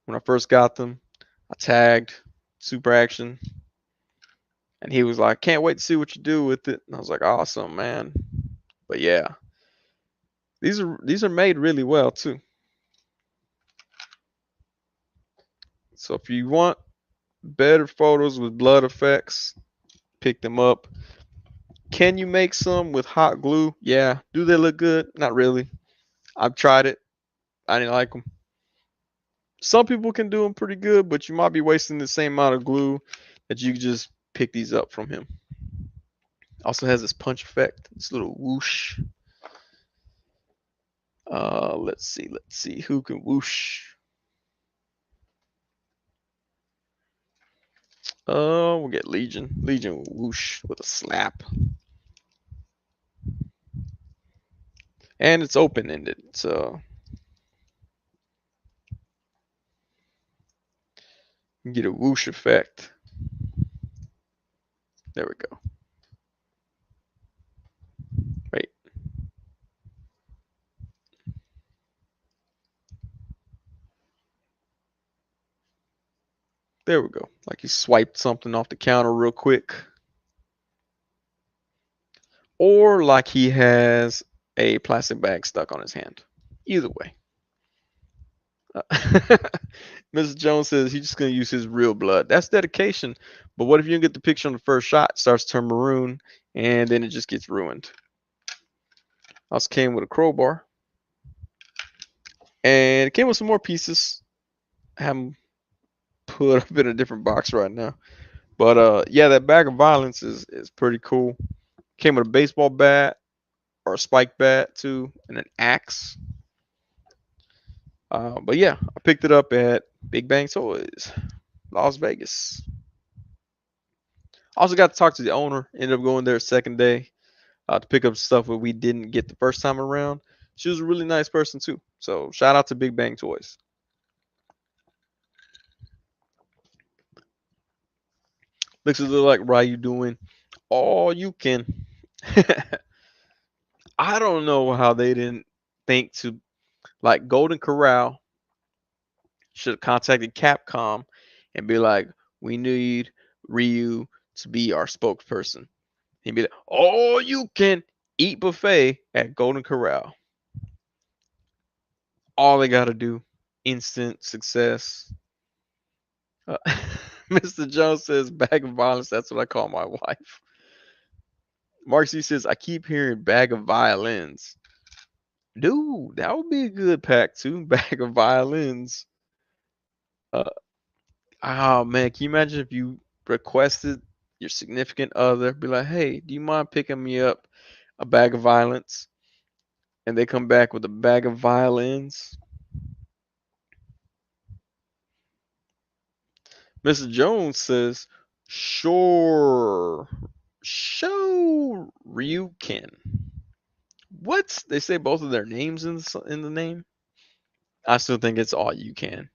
when I first got them. I tagged Super Action, and he was like, "Can't wait to see what you do with it." And I was like, "Awesome, man!" But yeah, these are made really well too. So if you want better photos with blood effects, pick them up. Can you make some with hot glue? Yeah. Do they look good? Not really. I've tried it. I didn't like them. Some people can do them pretty good, but you might be wasting the same amount of glue that you could just pick these up from him. Also has this punch effect, this little whoosh. Let's see who can whoosh. We'll get Legion. Legion will whoosh with a slap. And it's open-ended, so you get a whoosh effect. There we go. Wait. There we go. Like he swiped something off the counter real quick. Or like he has a plastic bag stuck on his hand. Either way. Mr. Jones says he's just going to use his real blood. That's dedication. But what if you don't get the picture on the first shot? It starts to turn maroon, and then it just gets ruined. Also came with a crowbar. And it came with some more pieces. I have them put up in a different box right now. But yeah, that bag of violence is pretty cool. Came with a baseball bat or a spike bat too, and an axe. But yeah, I picked it up at Big Bang Toys, Las Vegas. Also got to talk to the owner. Ended up going there second day to pick up stuff that we didn't get the first time around. She was a really nice person too. So shout out to Big Bang Toys. Looks a little like Ryu doing all you can. I don't know how they didn't think to like Golden Corral should have contacted Capcom and be like, we need Ryu to be our spokesperson. He'd be like, oh, you can eat buffet at Golden Corral. All they got to do, instant success. Uh, Mr. Jones says, bag of violence. That's what I call my wife. Mark C says, I keep hearing bag of violins. Dude, that would be a good pack too. Bag of violins. Uh, oh man, can you imagine if you requested your significant other, be like, hey, do you mind picking me up a bag of violence? And they come back with a bag of violins. Mr. Jones says, sure. Show Ryukin. What? They say both of their names in the name? I still think it's all you can.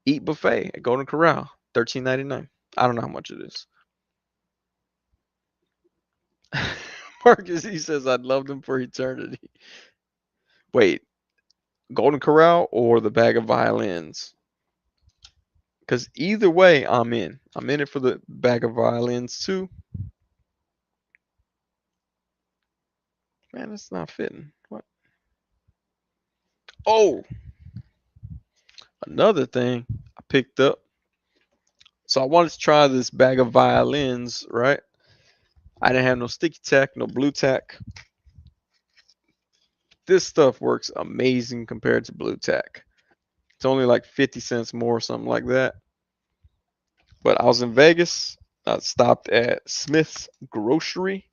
Eat buffet at Golden Corral, $13.99. I don't know how much it is. Marcus, he says, I'd love them for eternity. Wait, Golden Corral or the bag of violins? Because either way, I'm in. I'm in it for the bag of violins too. Man, it's not fitting. What? Oh, another thing I picked up. So I wanted to try this bag of violins, right? I didn't have no sticky tack, no blue tack. This stuff works amazing compared to blue tack. It's only like 50 cents more, something like that. But I was in Vegas. I stopped at Smith's Grocery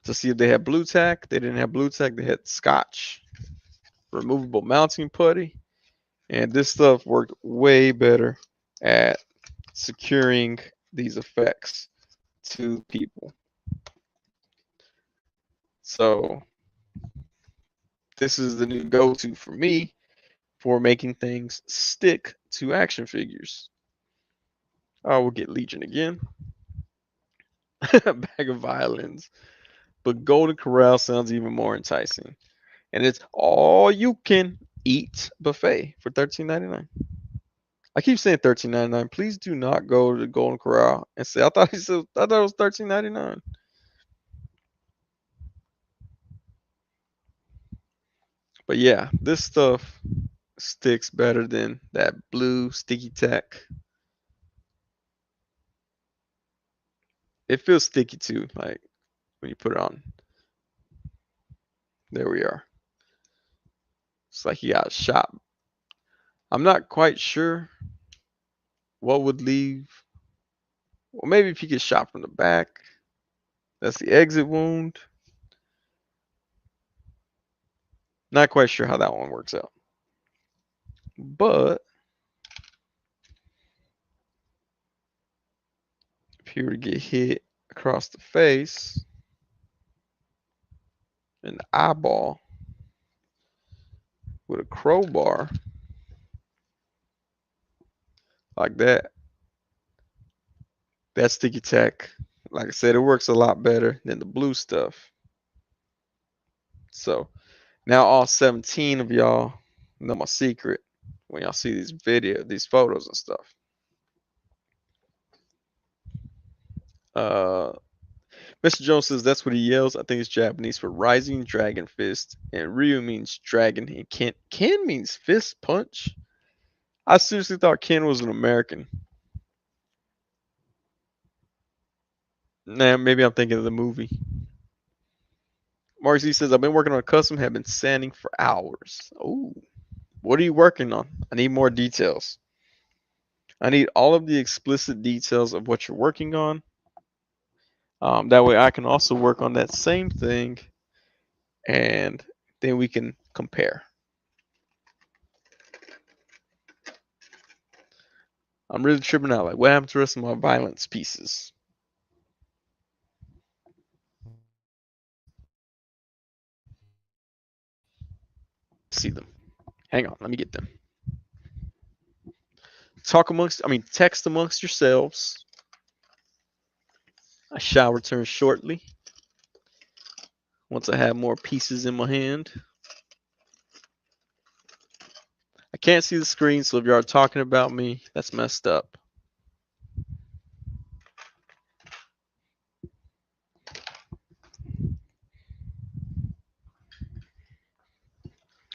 to see if they had blue tack. They didn't have blue tack. They had Scotch, removable mounting putty. And this stuff worked way better at securing these effects to people. So this is the new go-to for me for making things stick to action figures. I will get Legion again. A bag of violins. But Golden Corral sounds even more enticing. And it's all you can eat buffet for $13.99. I keep saying $13.99. Please do not go to the Golden Corral and say I thought it was $13.99. But yeah, this stuff sticks better than that blue sticky tack. It feels sticky too, like when you put it on. There we are. It's like you got shot I'm not quite sure what would leave. Well, maybe if he gets shot from the back, that's the exit wound. Not quite sure how that one works out. But if he were to get hit across the face, an eyeball with a crowbar like that, that sticky tack, like I said, it works a lot better than the blue stuff. So now all 17 of y'all know my secret when y'all see these photos and stuff. Uh, Mr. Jones says that's what he yells. I think it's Japanese for rising dragon fist, and Ryu means dragon, and Ken means fist punch. I seriously thought Ken was an American. Nah, maybe I'm thinking of the movie. Mark Z says I've been working on a custom, have been sanding for hours. Oh, what are you working on? I need more details. I need all of the explicit details of what you're working on. That way I can also work on that same thing, and then we can compare. I'm really tripping out. Like, what happened to the rest of my violence pieces? See them. Hang on, let me get them. Text amongst yourselves. I shall return shortly once I have more pieces in my hand. I can't see the screen, so if you are talking about me, that's messed up.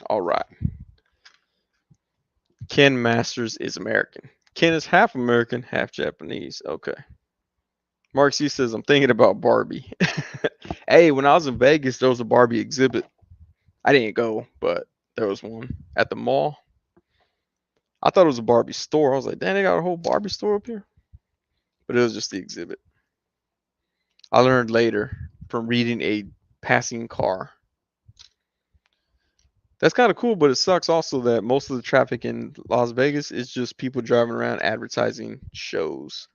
All right. Ken Masters is American. Ken is half American, half Japanese. Okay. Mark C says, I'm thinking about Barbie. Hey, when I was in Vegas, there was a Barbie exhibit. I didn't go, but there was one at the mall. I thought it was a Barbie store. I was like, damn, they got a whole Barbie store up here. But it was just the exhibit. I learned later from reading a passing car. That's kind of cool, but it sucks also that most of the traffic in Las Vegas is just people driving around advertising shows.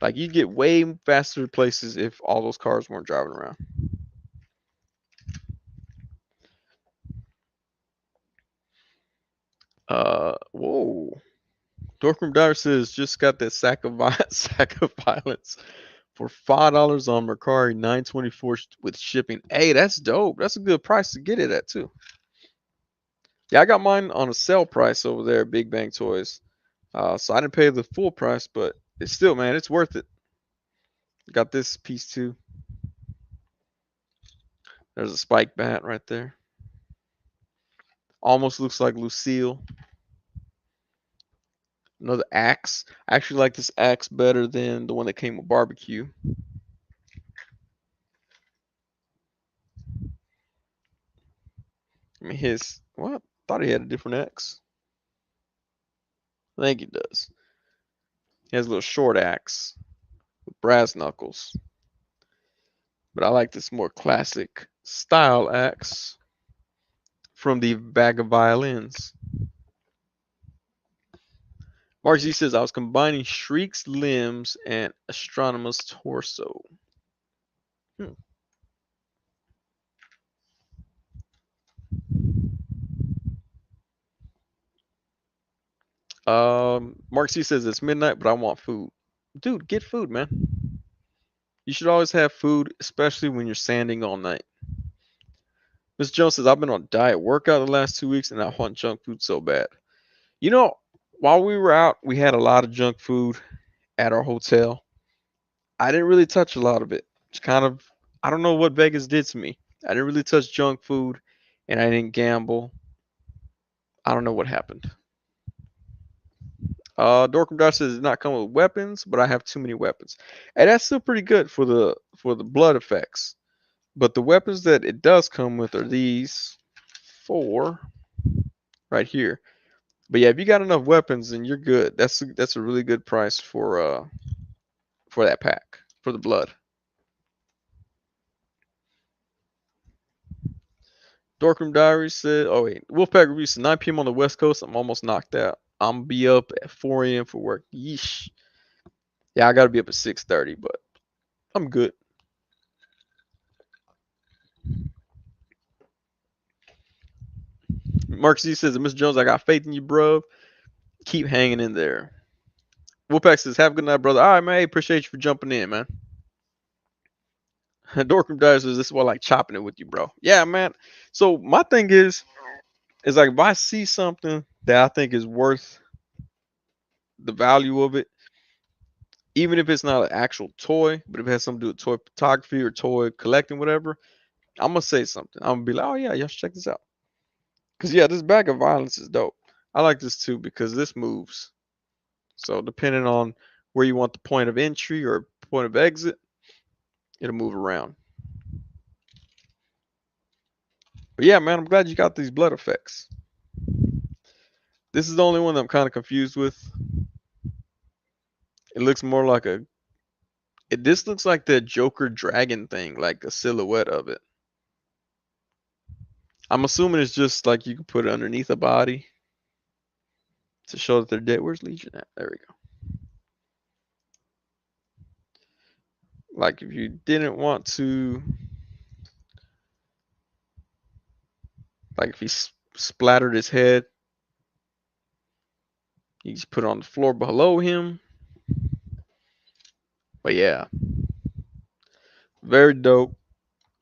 Like you'd get way faster places if all those cars weren't driving around. Whoa. Dorkroom Diver says just got that sack of violence for $5 on Mercari 924 with shipping. Hey, that's dope. That's a good price to get it at too. Yeah, I got mine on a sale price over there at Big Bang Toys. So I didn't pay the full price, but it's still, man, it's worth it. Got this piece too. There's a spike bat right there. Almost looks like Lucille. Another axe. I actually like this axe better than the one that came with barbecue. I mean, what? Thought he had a different axe. I think he does. He has a little short axe with brass knuckles. But I like this more classic style axe from the bag of violins. Mark Z says I was combining Shriek's limbs and Astronomer's torso. Mark C says it's midnight, but I want food. Dude, get food, man. You should always have food, especially when you're sanding all night. Mr. Jones says I've been on diet workout the last 2 weeks, and I want junk food so bad. You know, while we were out, we had a lot of junk food at our hotel. I didn't really touch a lot of it. It's kind of, I don't know what Vegas did to me. I didn't really touch junk food, and I didn't gamble. I don't know what happened. Dorkum Dodge says it did not come with weapons, but I have too many weapons. And that's still pretty good for the blood effects. But the weapons that it does come with are these four. right here. But yeah, if you got enough weapons, then you're good. That's a really good price for that pack for the blood. Dorkroom Diaries said, "Oh wait, Wolfpack reviews 9 p.m. on the West Coast. I'm almost knocked out. I'm be up at 4 a.m. for work. Yeesh. Yeah, I gotta be up at 6:30, but I'm good." Mark Z says, "Mr. Jones, I got faith in you, bro. Keep hanging in there." Wolfpack says, "Have a good night, brother." All right, man. Hey, appreciate you for jumping in, man. Dorkroom Diaries says, "This is why I like chopping it with you, bro." Yeah, man. So my thing is like if I see something that I think is worth the value of it, even if it's not an actual toy, but if it has something to do with toy photography or toy collecting, whatever, I'm gonna say something. I'm gonna be like, "Oh yeah, y'all should check this out." Cause yeah, this bag of violence is dope. I like this too because this moves. So depending on where you want the point of entry or point of exit, it'll move around. But yeah, man, I'm glad you got these blood effects. This is the only one that I'm kind of confused with. It looks more like this looks like the Joker dragon thing, like a silhouette of it. I'm assuming it's just like you can put it underneath a body to show that they're dead. Where's Legion at? There we go. Like if you didn't want to, like if he splattered his head, you just put it on the floor below him. But yeah, very dope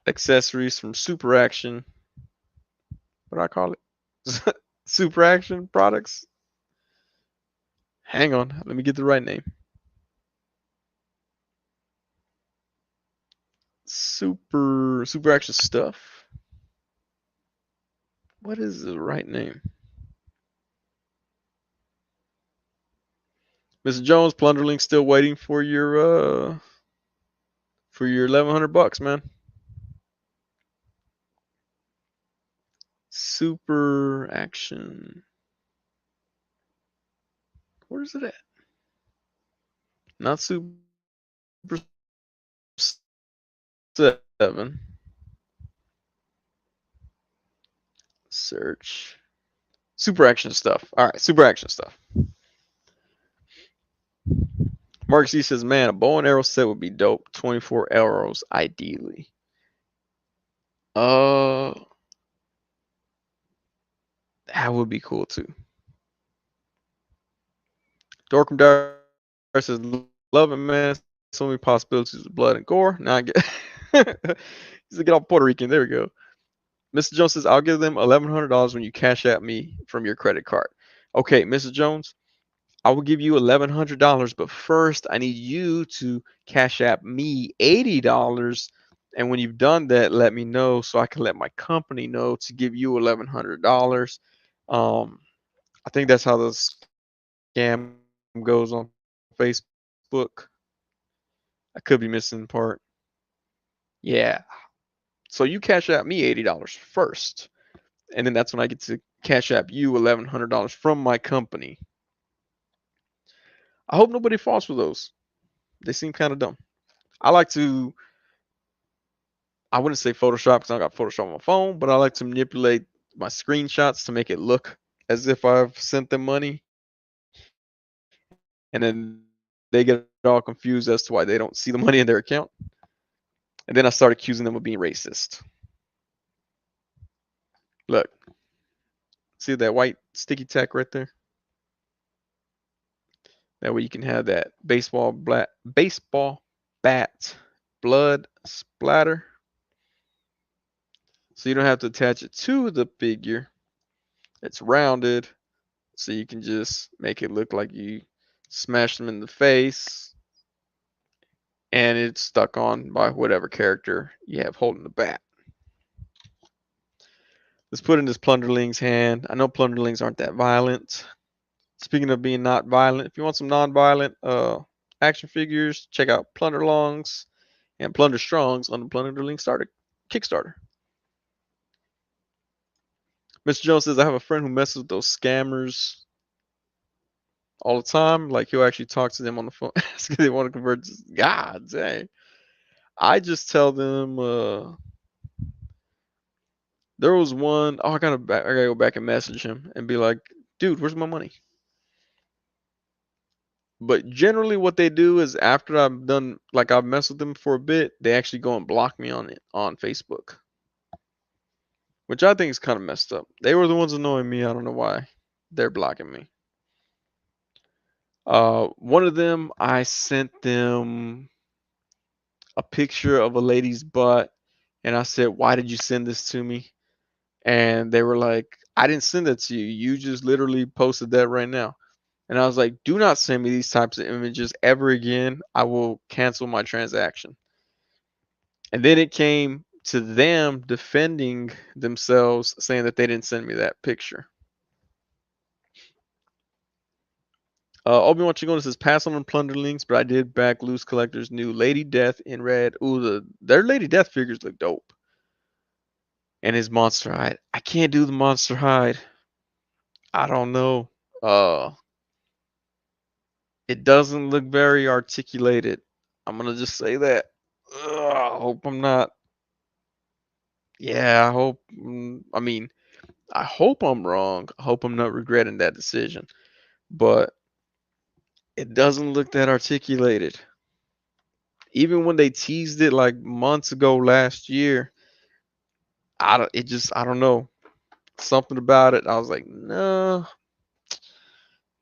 accessories from Super Action. What do I call it? Super Action products. Hang on, let me get the right name. Super Action stuff. What is the right name? Mr. Jones, Plunderling still waiting for your $1,100, man. Super Action. Where is it at? Not Super 7. Search. Super Action stuff. All right, Super Action stuff. Mark C says, "Man, a bow and arrow set would be dope. 24 arrows, ideally." Uh, that would be cool too. Dorkham Dyer says, "Love it, man. So many possibilities of blood and gore." Now I get. He's like, "Get off Puerto Rican." There we go. Mr. Jones says, "I'll give them $1,100 when you cash at me from your credit card." Okay, Mr. Jones, I will give you $1,100, but first I need you to cash app me $80. And when you've done that, let me know so I can let my company know to give you $1,100. I think that's how the scam goes on Facebook. I could be missing the part. Yeah. So you cash app me $80 first, and then that's when I get to cash app you $1,100 from my company. I hope nobody falls for those. They seem kind of dumb. I like to I wouldn't say Photoshop because I got Photoshop on my phone, but I like to manipulate my screenshots to make it look as if I've sent them money, and then they get all confused as to why they don't see the money in their account. And then I start accusing them of being racist. Look, see that white sticky tack right there? That way you can have that baseball bat blood splatter. So you don't have to attach it to the figure. It's rounded, so you can just make it look like you smashed them in the face, and it's stuck on by whatever character you have holding the bat. Let's put it in this Plunderling's hand. I know Plunderlings aren't that violent. Speaking of being not violent, if you want some non-violent action figures, check out Plunderlongs and Plunder Strongs on the Plunderling Starter Kickstarter. Mr. Jones says I have a friend who messes with those scammers all the time. Like he'll actually talk to them on the phone because they want to convert. God dang. I just tell them. There was one. Oh, I gotta go back and message him and be like, dude, where's my money? But generally, what they do is after I've done, like I've messed with them for a bit, they actually go and block me on it on Facebook, which I think is kind of messed up. They were the ones annoying me. I don't know why they're blocking me. One of them, I sent them a picture of a lady's butt, and I said, "Why did you send this to me?" And they were like, "I didn't send that to you. You just literally posted that right now." And I was like, "Do not send me these types of images ever again. I will cancel my transaction." And then it came to them defending themselves, saying that they didn't send me that picture. Obi-Wan Chigona says, pass on plunder links, but I did back Loose Collector's new Lady Death in red. Ooh, their Lady Death figures look dope. And his Monster Hide. I can't do the Monster Hide. I don't know. Uh, it doesn't look very articulated. I'm gonna just say that. I hope I'm not. Yeah, I hope. I mean, I hope I'm wrong. I hope I'm not regretting that decision. But it doesn't look that articulated. Even when they teased it like months ago last year, I don't know. Something about it. I was like, no,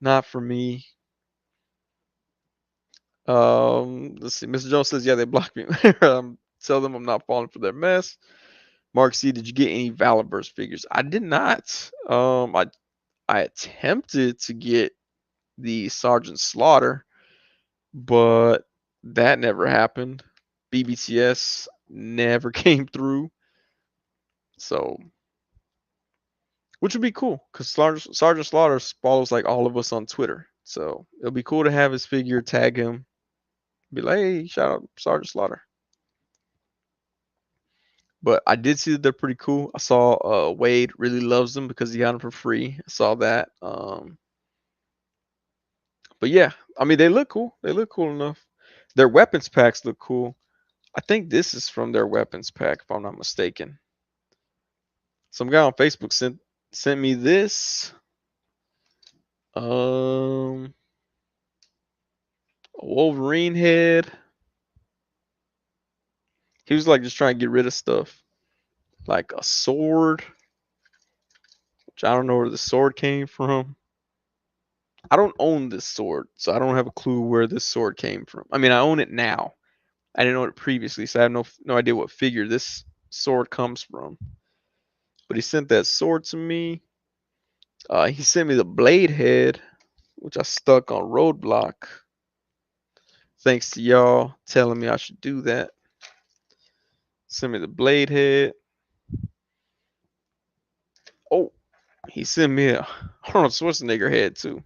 not for me. Let's see. Mr. Jones says, yeah, they blocked me. Tell them I'm not falling for their mess. Mark C, did you get any Valorverse figures? I did not. I attempted to get the Sergeant Slaughter, but that never happened. BBTS never came through. So, which would be cool because Sergeant Slaughter follows like all of us on Twitter. So it'll be cool to have his figure, tag him, be like, hey, shout out Sergeant Slaughter. But I did see that they're pretty cool. I saw Wade really loves them because he got them for free. I saw that. But yeah, I mean they look cool. They look cool enough. Their weapons packs look cool. I think this is from their weapons pack, if I'm not mistaken. Some guy on Facebook sent me this. A Wolverine head. He was like just trying to get rid of stuff. Like a sword, which I don't know where the sword came from. I don't own this sword, so I don't have a clue where this sword came from. I mean, I own it now. I didn't own it previously, so I have no idea what figure this sword comes from. But he sent that sword to me. He sent me the blade head, which I stuck on Roadblock. Thanks to y'all telling me I should do that. Send me the blade head. Oh, he sent me a Arnold Schwarzenegger head too,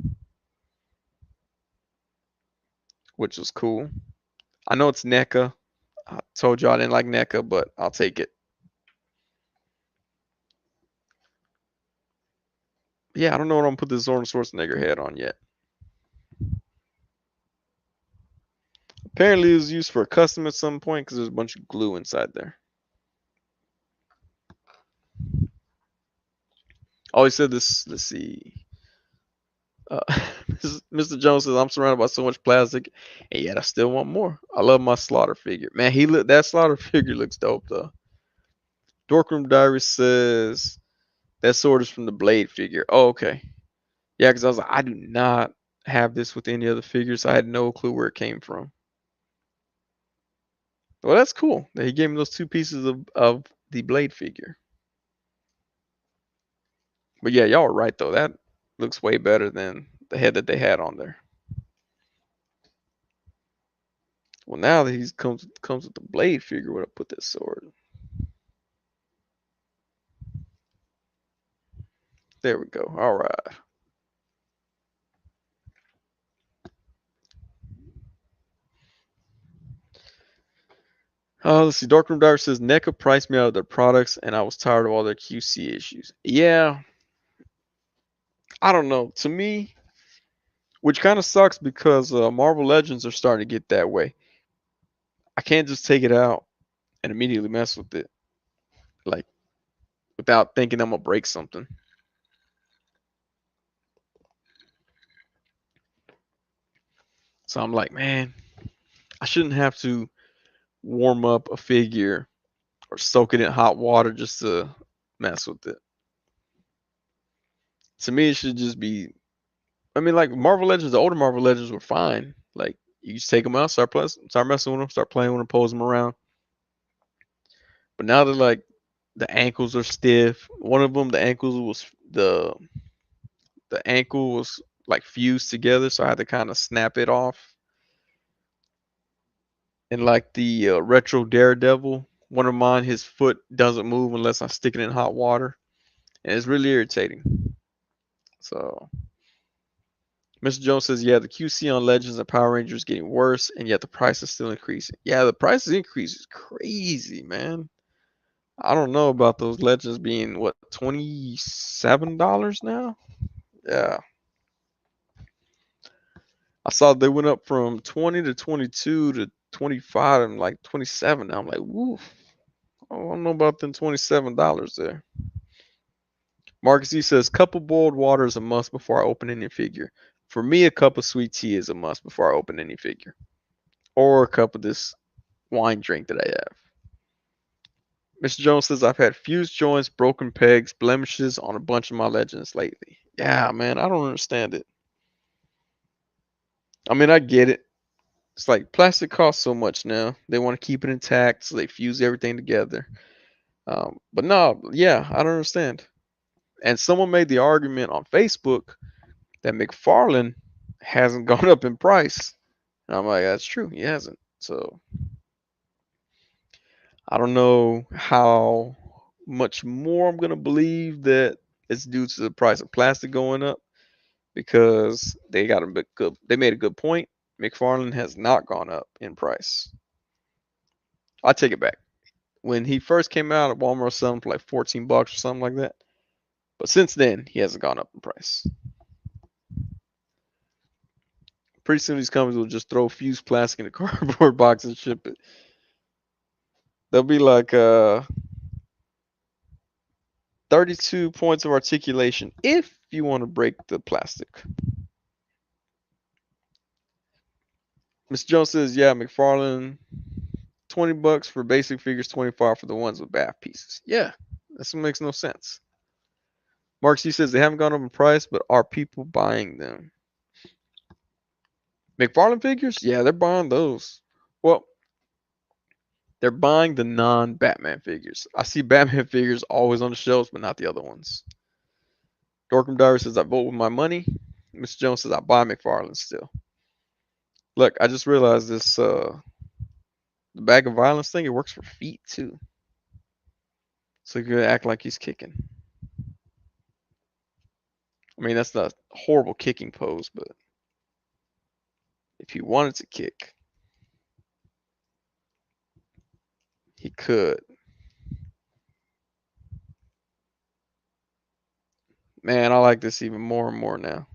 which was cool. I know it's NECA. I told you I didn't like NECA, but I'll take it. Yeah, I don't know what I'm gonna put this Arnold Schwarzenegger head on yet. Apparently, it was used for a custom at some point because there's a bunch of glue inside there. Oh, he said this. Let's see. Uh, Mr. Jones says I'm surrounded by so much plastic, and yet I still want more. I love my Slaughter figure. Man, that Slaughter figure looks dope though. Dorkroom Diary says that sword is from the Blade figure. Oh, okay. Yeah, because I was like, I do not have this with any other figures. I had no clue where it came from. Well, that's cool that he gave me those two pieces of the Blade figure. But yeah, y'all are right though. That looks way better than the head that they had on there. Well, now that he comes with the Blade figure, where I put that sword? There we go. All right. Let's see. Darkroom Diver says NECA priced me out of their products, and I was tired of all their QC issues. Yeah, I don't know. To me, which kind of sucks because Marvel Legends are starting to get that way. I can't just take it out and immediately mess with it, like without thinking I'm gonna break something. So I'm like, man, I shouldn't have to warm up a figure or soak it in hot water just to mess with it. To me, it should just be. I mean, like Marvel Legends, the older Marvel Legends were fine. Like you just take them out, start messing with them, start playing with them, pose them around. But now they're like the ankles are stiff. One of them, the ankle was like fused together, so I had to kind of snap it off. And like the retro Daredevil, one of mine, his foot doesn't move unless I stick it in hot water, and it's really irritating. So Mr. Jones says, yeah, the QC on Legends and Power Rangers is getting worse, and yet the price is still increasing. Yeah, the price increase is crazy, man. I don't know about those Legends being what $27 now. Yeah, I saw they went up from 20 to 22 to 25 and like 27. Now I'm like, woof. I don't know about them $27 there. Marcus E says, cup of boiled water is a must before I open any figure. For me, a cup of sweet tea is a must before I open any figure, or a cup of this wine drink that I have. Mr. Jones says, I've had fused joints, broken pegs, blemishes on a bunch of my Legends lately. Yeah, man, I don't understand it. I mean, I get it. It's like plastic costs so much now. They want to keep it intact, so they fuse everything together. But no, yeah, I don't understand. And someone made the argument on Facebook that McFarlane hasn't gone up in price. And I'm like, that's true. He hasn't. So I don't know how much more I'm going to believe that it's due to the price of plastic going up because they made a good point. McFarlane has not gone up in price. I take it back. When he first came out at Walmart, selling for like $14 or something like that. But since then, he hasn't gone up in price. Pretty soon, these companies will just throw fused plastic in a cardboard box and ship it. They'll be like 32 points of articulation if you want to break the plastic. Mr. Jones says, yeah, McFarlane, $20 for basic figures, 25 for the ones with bath pieces. Yeah, this makes no sense. Mark C says they haven't gone up in price, but are people buying them? McFarlane figures? Yeah, they're buying those. Well, they're buying the non-Batman figures. I see Batman figures always on the shelves, but not the other ones. Dorkham Diary says I vote with my money. Mr. Jones says I buy McFarlane still. Look, I just realized this the bag of violence thing, it works for feet too. So you're gonna act like he's kicking. I mean that's not a horrible kicking pose, but if he wanted to kick, he could. Man, I like this even more and more now.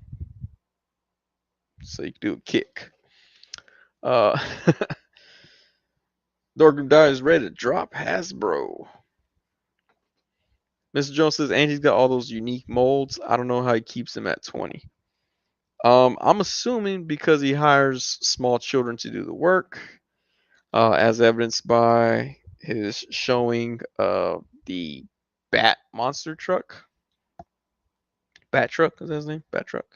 So you can do a kick. Uh Dorkham Diary is ready to drop Hasbro. Mr. Jones says Angie's got all those unique molds. I don't know how he keeps them at 20. I'm assuming because he hires small children to do the work, as evidenced by his showing the Bat monster truck. Bat truck is that his name? Bat truck.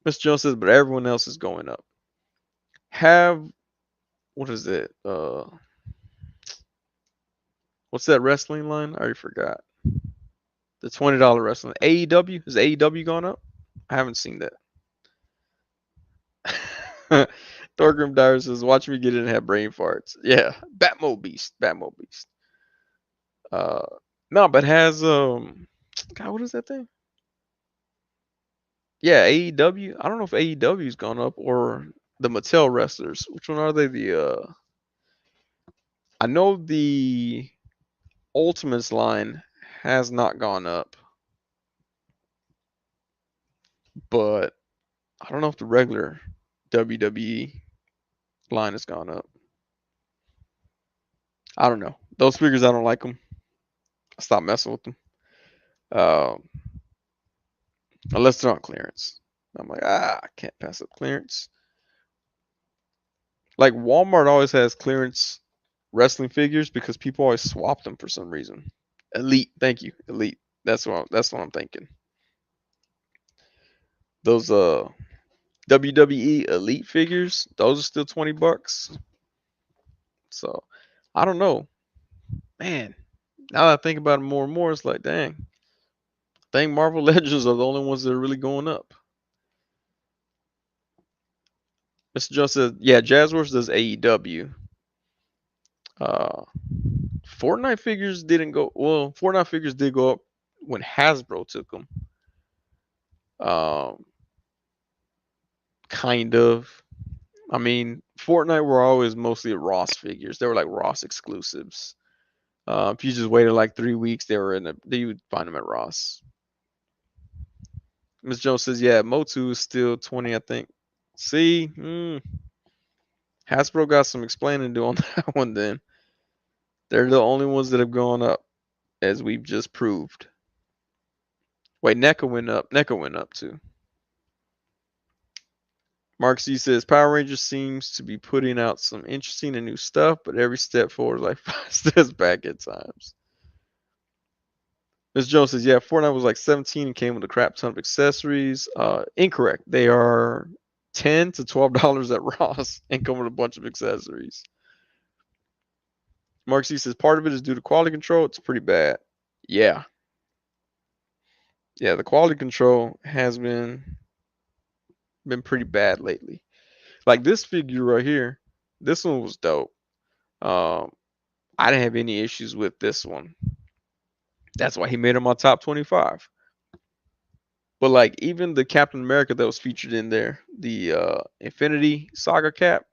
Mr. Jones says, but everyone else is going up. Have what is it? What's that wrestling line? I already forgot. The $20 wrestling. AEW? Is AEW going up? I haven't seen that. Thorgrim Dyer says, watch me get in and have brain farts. Yeah. Batmo Beast. Batmo Beast. Uh no, but has God, what is that thing? Yeah, AEW. I don't know if AEW's gone up or the Mattel wrestlers. Which one are they? I know the Ultimates line has not gone up. but I don't know if the regular WWE line has gone up. I don't know. Those figures, I don't like them. I stopped messing with them. Um, unless they're on clearance. I'm like, I can't pass up clearance. Like Walmart always has clearance wrestling figures because people always swap them for some reason. Elite, thank you, Elite. That's what I'm thinking. Those WWE Elite figures, those are still $20. So I don't know, man. Now that I think about it more and more, it's like, dang, I think Marvel Legends are the only ones that are really going up. Mr. Joe says, yeah, Jazzworks does AEW. Uh, Fortnite figures didn't go well. Fortnite figures did go up when Hasbro took them. Um, kind of. I mean, Fortnite were always mostly Ross figures. They were like Ross exclusives. If you just waited like 3 weeks, they were you would find them at Ross. Miss Jones says, yeah, Motu is still 20, I think. See, Hasbro got some explaining to do on that one. Then they're the only ones that have gone up, as we've just proved. Wait, NECA went up. NECA went up too. Mark C says Power Rangers seems to be putting out some interesting and new stuff, but every step forward is like 5 steps back at times. Ms. Jones says, yeah, Fortnite was like 17 and came with a crap ton of accessories. Incorrect. They are $10 to $12 at Ross and come with a bunch of accessories. Mark C says part of it is due to quality control. It's pretty bad. Yeah. Yeah, the quality control has been pretty bad lately. Like this figure right here, this one was dope. Um, I didn't have any issues with this one. That's why he made him my top 25. But like even the Captain America that was featured in there, the Infinity Saga cap,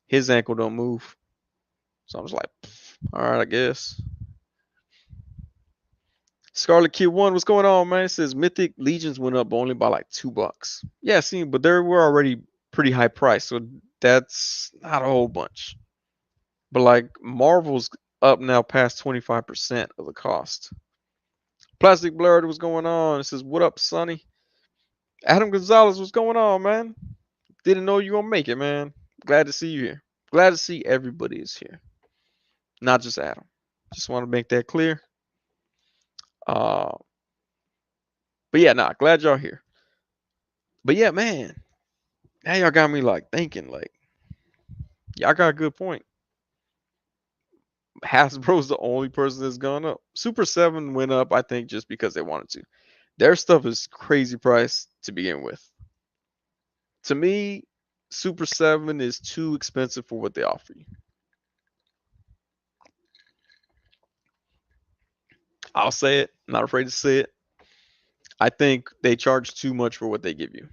his ankle don't move. So I was like, all right, I guess. Scarlet Kid One, what's going on, man? It says Mythic Legions went up only by like $2. Yeah, see, but they were already pretty high price, so that's not a whole bunch. But like Marvel's up now past 25% of the cost. Plastic Blurred, what's going on? It says, what up, Sonny? Adam Gonzalez, what's going on, man? Didn't know you gonna make it, man. Glad to see you here. Glad to see everybody is here, not just Adam. Just want to make that clear. Uh, but yeah, nah, glad y'all here. But yeah, man, now y'all got me like thinking, like y'all got a good point. Hasbro's the only person that's gone up. Super 7 went up, I think, just because they wanted to. Their stuff is crazy price to begin with. To me, Super 7 is too expensive for what they offer you. I'll say it. I'm not afraid to say it. I think they charge too much for what they give you.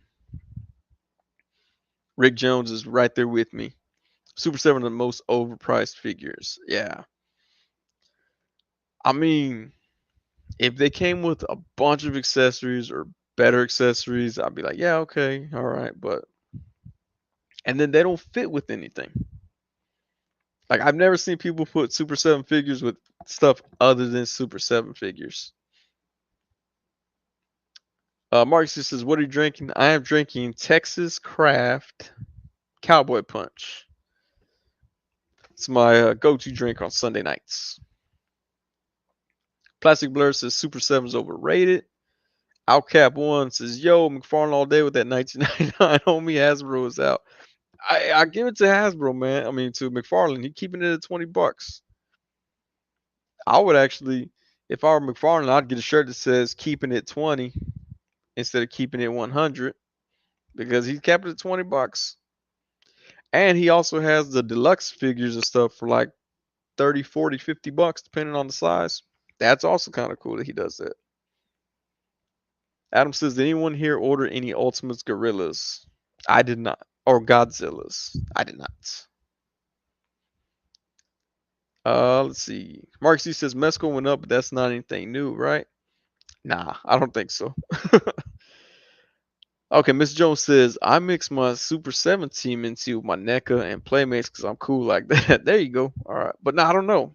Rick Jones is right there with me. Super 7 are the most overpriced figures. Yeah. I mean, if they came with a bunch of accessories or better accessories, I'd be like, yeah, okay, all right. But, and then they don't fit with anything. Like, I've never seen people put Super 7 figures with stuff other than Super 7 figures. Marcus says, what are you drinking? I am drinking Texas Craft Cowboy Punch. It's my go-to drink on Sunday nights. Plastic Blur says Super 7 is overrated. Outcap 1 says, yo, McFarlane all day with that 1999 homie. Hasbro is out. I give it to Hasbro, man. I mean, to McFarlane. He's keeping it at $20. I would actually, if I were McFarlane, I'd get a shirt that says keeping it 20 instead of keeping it 100 because he kept it at $20. And he also has the deluxe figures and stuff for like 30, 40, $50 depending on the size. That's also kind of cool that he does that. Adam says, did anyone here order any Ultimates Gorillas? I did not. Or Godzillas. I did not. Let's see. Mark C says Mesco went up, but that's not anything new, right? Nah, I don't think so. Okay, Miss Jones says I mix my Super 7 team into my NECA and Playmates because I'm cool like that. There you go. All right, but no, I don't know.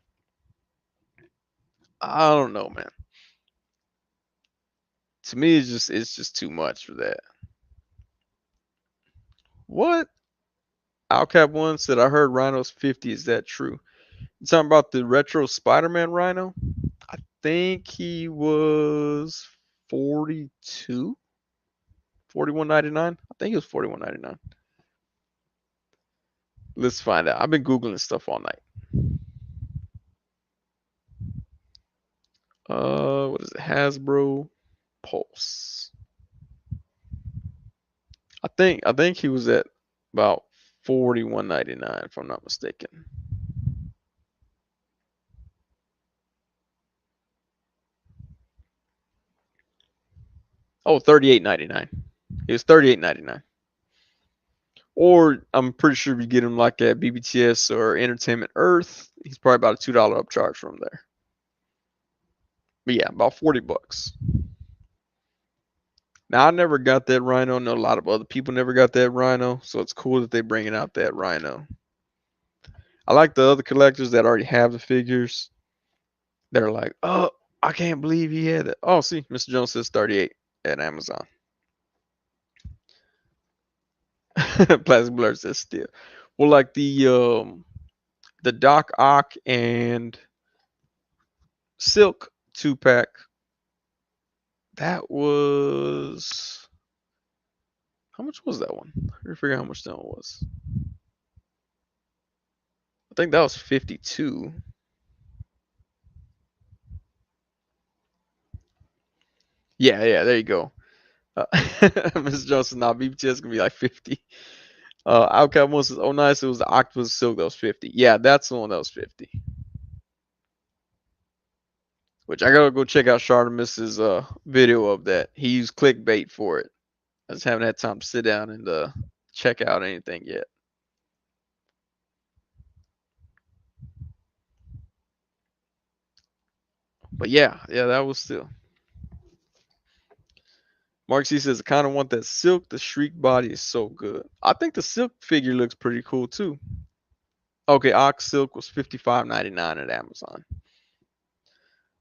I don't know, man. To me, it's just too much for that. What? Alcap one said I heard Rhino's 50. Is that true? You talking about the retro Spider-Man Rhino? I think he was 42, 41.99. I think he was 41.99. Let's find out. I've been googling stuff all night. What is it? Hasbro Pulse. I think he was at about 41.99 if I'm not mistaken. Oh, 38.99. He was 38.99. Or I'm pretty sure if you get him like at BBTS or Entertainment Earth, he's probably about a $2 upcharge from there. But yeah, about $40. Now I never got that Rhino. I know a lot of other people never got that Rhino, so it's cool that they bringing out that Rhino. I like the other collectors that already have the figures. They're like, oh, I can't believe he had it. Oh, see, Mr. Jones says 38 at Amazon. Plastic Blur says still. Well, like the Doc Ock and Silk 2-pack, that was how much was that one? I forget how much that one was. I think that was 52. Yeah, yeah, there you go. Mr. Johnson, now BBTS gonna be like 50. Outcast one says, oh nice, it was the Octopus Silk that was 50. Yeah, that's the one that was 50. Which I gotta go check out Shartimus's video of that. He used clickbait for it. I just haven't had time to sit down and check out anything yet. But yeah, yeah, that was still. Mark C says, I kind of want that Silk. The Shriek body is so good. I think the Silk figure looks pretty cool too. Okay, Ox Silk was 55.99 at Amazon.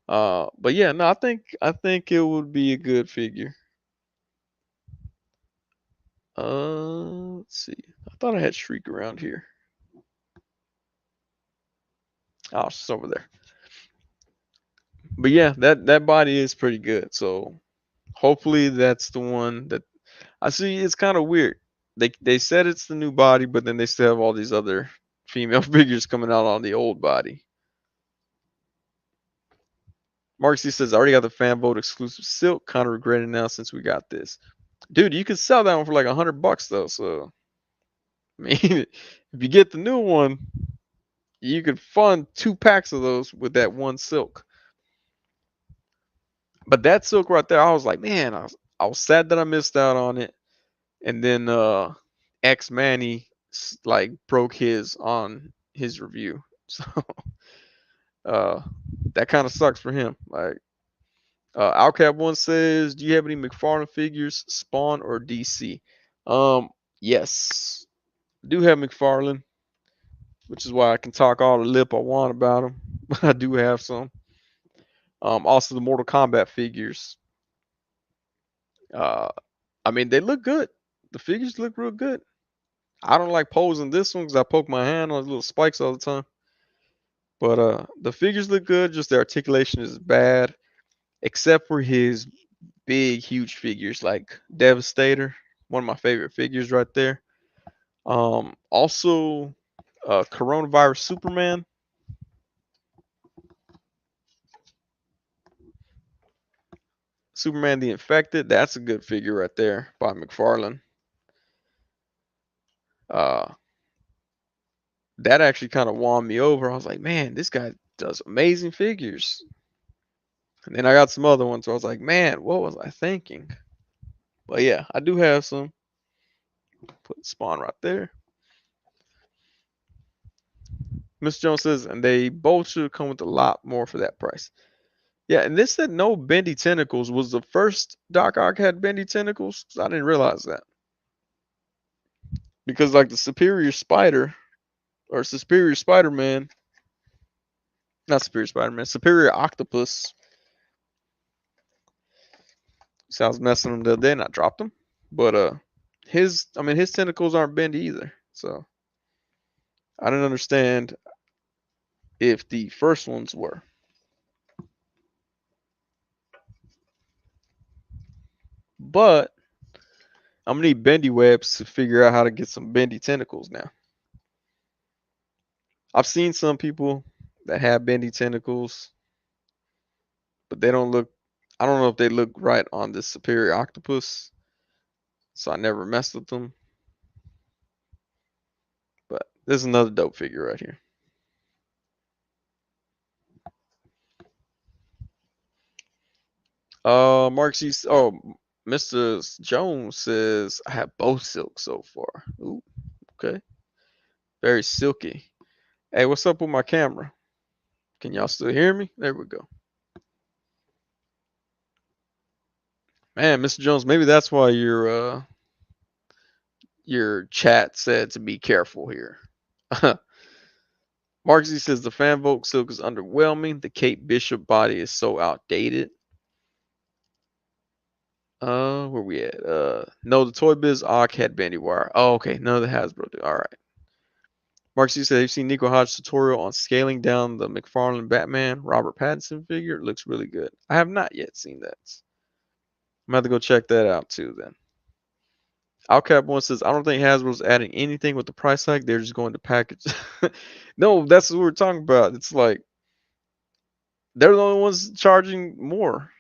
But yeah, no, I think it would be a good figure. Let's see. I thought I had Shriek around here. Oh, it's just over there. But yeah, that body is pretty good. So hopefully that's the one that I see. It's kind of weird. They said it's the new body, but then they still have all these other female figures coming out on the old body. Mark C says, I already got the fan vote exclusive Silk. Kind of regret it now since we got this. Dude, you can sell that one for like $100 though. So I mean, if you get the new one, you could fund 2 packs of those with that one Silk. But that Silk right there, I was like, man, I was sad that I missed out on it. And then X Manny like broke his on his review. So uh that kind of sucks for him. Like Outcap one says, do you have any McFarlane figures, Spawn or DC? Yes. I do have McFarlane, which is why I can talk all the lip I want about him. But I do have some. Also the Mortal Kombat figures. Uh I mean they look good. The figures look real good. I don't like posing this one because I poke my hand on little spikes all the time. But the figures look good, just the articulation is bad, except for his big, huge figures like Devastator, one of my favorite figures right there. Also, Coronavirus Superman. Superman the Infected, that's a good figure right there by McFarlane. Uh, that actually kind of won me over. I was like, man, this guy does amazing figures. And then I got some other ones, so I was like, man, what was I thinking? But yeah, I do have some. Put Spawn right there. Miss Jones says, and they both should come with a lot more for that price. Yeah, and this said no bendy tentacles. Was the first Doc Ock had bendy tentacles? 'Cause I didn't realize that. Because like the Superior Spider or Superior Spider-Man, not Superior Spider-Man, Superior Octopus. So I was messing them the other day and I dropped them. But his tentacles aren't bendy either. So I didn't understand if the first ones were. But I'm gonna need bendy webs to figure out how to get some bendy tentacles now. I've seen some people that have bendy tentacles, but they don't look. I don't know if they look right on this Superior Octopus, so I never messed with them. But there's another dope figure right here. Mark C. Oh, Mr. Jones says I have both silks so far. Ooh, okay, very silky. Hey, what's up with my camera? Can y'all still hear me? There we go. Man, Mr. Jones, maybe that's why your chat said to be careful here. Marksy says the fan vote silk is underwhelming. The Kate Bishop body is so outdated. Where we at? No, the Toy Biz Ock had bandy wire. Oh, okay. None of the Hasbro do. All right. Marksy said, "You've seen Nico Hodge tutorial on scaling down the McFarlane Batman Robert Pattinson figure. It looks really good. I have not yet seen that. I'm gonna have to go check that out too. Then Outcap one says, I don't think Hasbro's adding anything with the price hike. They're just going to package. No, that's what we're talking about. It's like they're the only ones charging more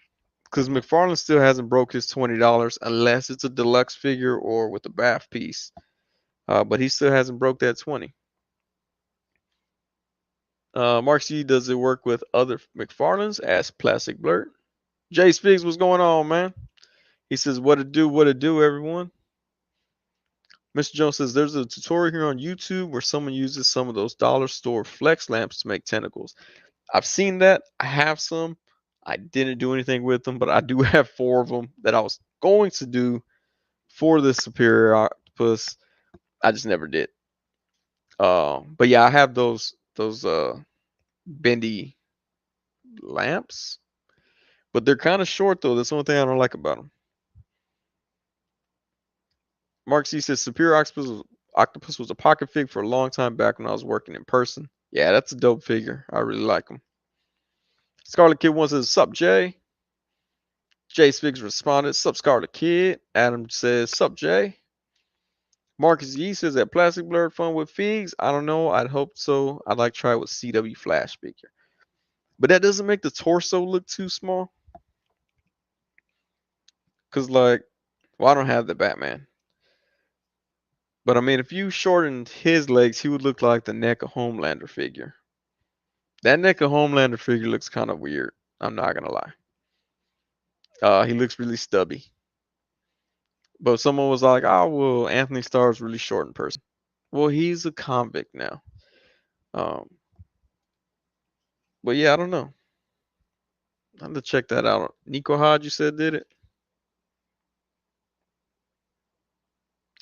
because McFarlane still hasn't broke his $20 unless it's a deluxe figure or with a bath piece. But he still hasn't broke that 20. Mark C, does it work with other McFarlanes? Asked Plastic Blurt. Jay Spigs, what's going on, man? He says, what it do, everyone? Mr. Jones says, there's a tutorial here on YouTube where someone uses some of those dollar store flex lamps to make tentacles. I've seen that. I have some. I didn't do anything with them, but I do have 4 of them that I was going to do for the Superior Octopus. I just never did. But yeah, I have those bendy lamps, but they're kind of short though. That's the only thing I don't like about them. Mark C says Superior Octopus was a pocket fig for a long time back when I was working in person. Yeah, that's a dope figure. I really like them. Scarlet Kid One says, "Sup, Jay?" Jay Spigs responded, "Sup, Scarlet Kid?" Adam says, "Sup, Jay?" Marcus Yee says that Plastic Blurred fun with figs. I don't know. I'd hope so. I'd like to try it with CW Flash figure. But that doesn't make the torso look too small. Cause like, well, I don't have the Batman. But I mean, if you shortened his legs, he would look like the neck of Homelander figure. That neck of Homelander figure looks kind of weird. I'm not gonna lie. He looks really stubby. But someone was like, "Oh, well, Anthony Starr is really short in person." Well, he's a convict now. Um, but yeah, I don't know. I have to check that out. Nico Hodge, you said did it.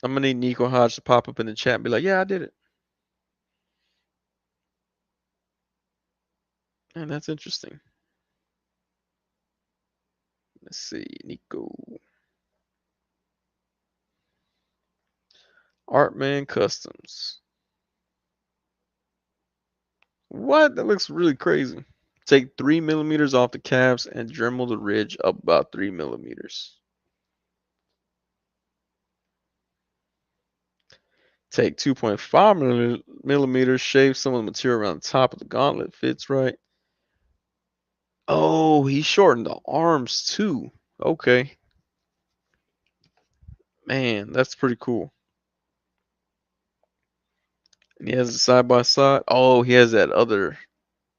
I'm gonna need Nico Hodge to pop up in the chat and be like, "Yeah, I did it." And that's interesting. Let's see, Nico. Artman Customs. What? That looks really crazy. Take 3 millimeters off the calves and Dremel the ridge up about 3 millimeters. Take 2.5 millimeters, shave some of the material around the top of the gauntlet. Fits right. Oh, he shortened the arms too. Okay. Man, that's pretty cool. And he has a side by side. Oh, he has that other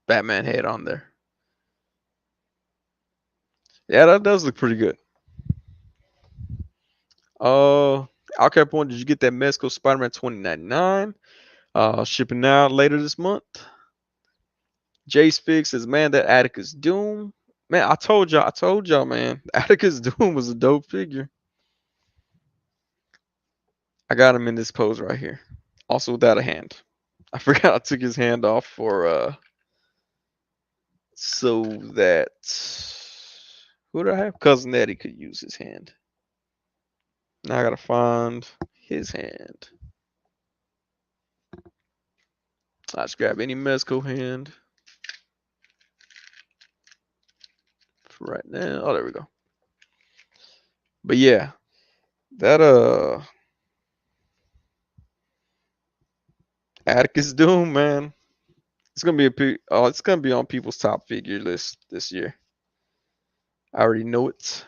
Batman head on there. Yeah, that does look pretty good. Al Capone, did you get that Mezco Spider-Man 2099? Shipping out later this month. Jace Fix says, man, that Atticus Doom. Man, I told y'all, man. Atticus Doom was a dope figure. I got him in this pose right here. Also without a hand. I forgot I took his hand off for so that who did I have? Cousin Eddie could use his hand. Now I gotta find his hand. I just grab any Mezco hand for right now. Oh, there we go. But yeah, that Atticus Doom, man. It's gonna be it's gonna be on people's top figure list this year. I already know it.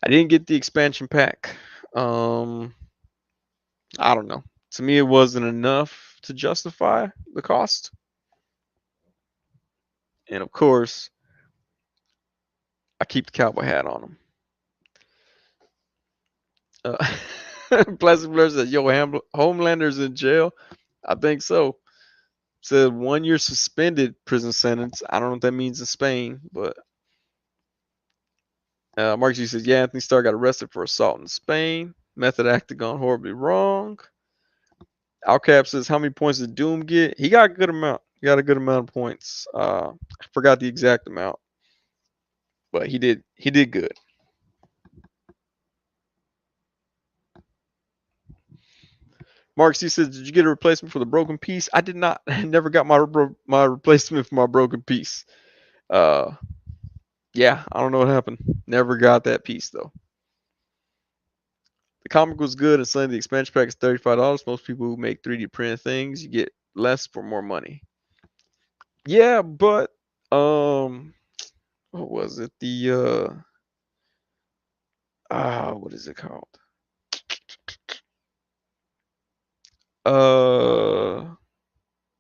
I didn't get the expansion pack. Um, I don't know. To me, it wasn't enough to justify the cost. And of course, I keep the cowboy hat on him. Plastic Blur said, "Yo, Homelander's in jail." I think so. Said 1 year suspended prison sentence. I don't know what that means in Spain, but Mark G says, "Yeah, Anthony Starr got arrested for assault in Spain. Method acting gone horribly wrong." Alcap says, "How many points did Doom get?" He got a good amount. He got a good amount of points. I forgot the exact amount, but he did. He did good. Mark C says, "Did you get a replacement for the broken piece?" I did not. I never got my replacement for my broken piece. Uh, yeah, I don't know what happened. Never got that piece though. The comic was good, and suddenly the expansion pack is $35. Most people who make 3D printed things, you get less for more money. Yeah, but what was it? What is it called? Uh,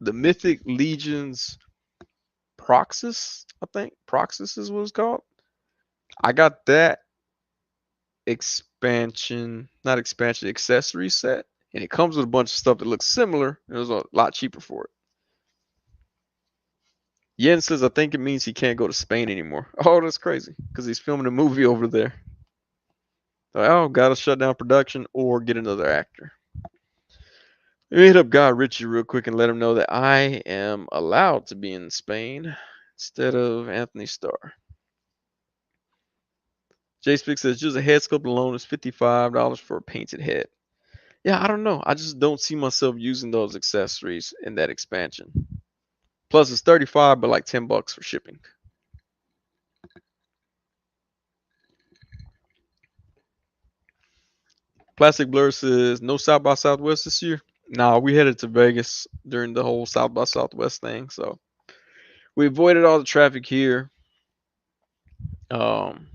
the Mythic Legions Proxys, I think. Proxys is what it's called. I got that not expansion, accessory set, and it comes with a bunch of stuff that looks similar. It was a lot cheaper for it. Yen says, "I think it means he can't go to Spain anymore." Oh, that's crazy, because he's filming a movie over there. Oh, gotta shut down production or get another actor. Let me hit up Guy Ritchie real quick and let him know that I am allowed to be in Spain instead of Anthony Starr. Jay Spick says, "Just a head sculpt alone is $55 for a painted head." Yeah, I don't know. I just don't see myself using those accessories in that expansion. Plus, it's 35, but like $10 for shipping. Plastic Blur says, "No South by Southwest this year." Nah, we headed to Vegas during the whole South by Southwest thing, so we avoided all the traffic here. Um,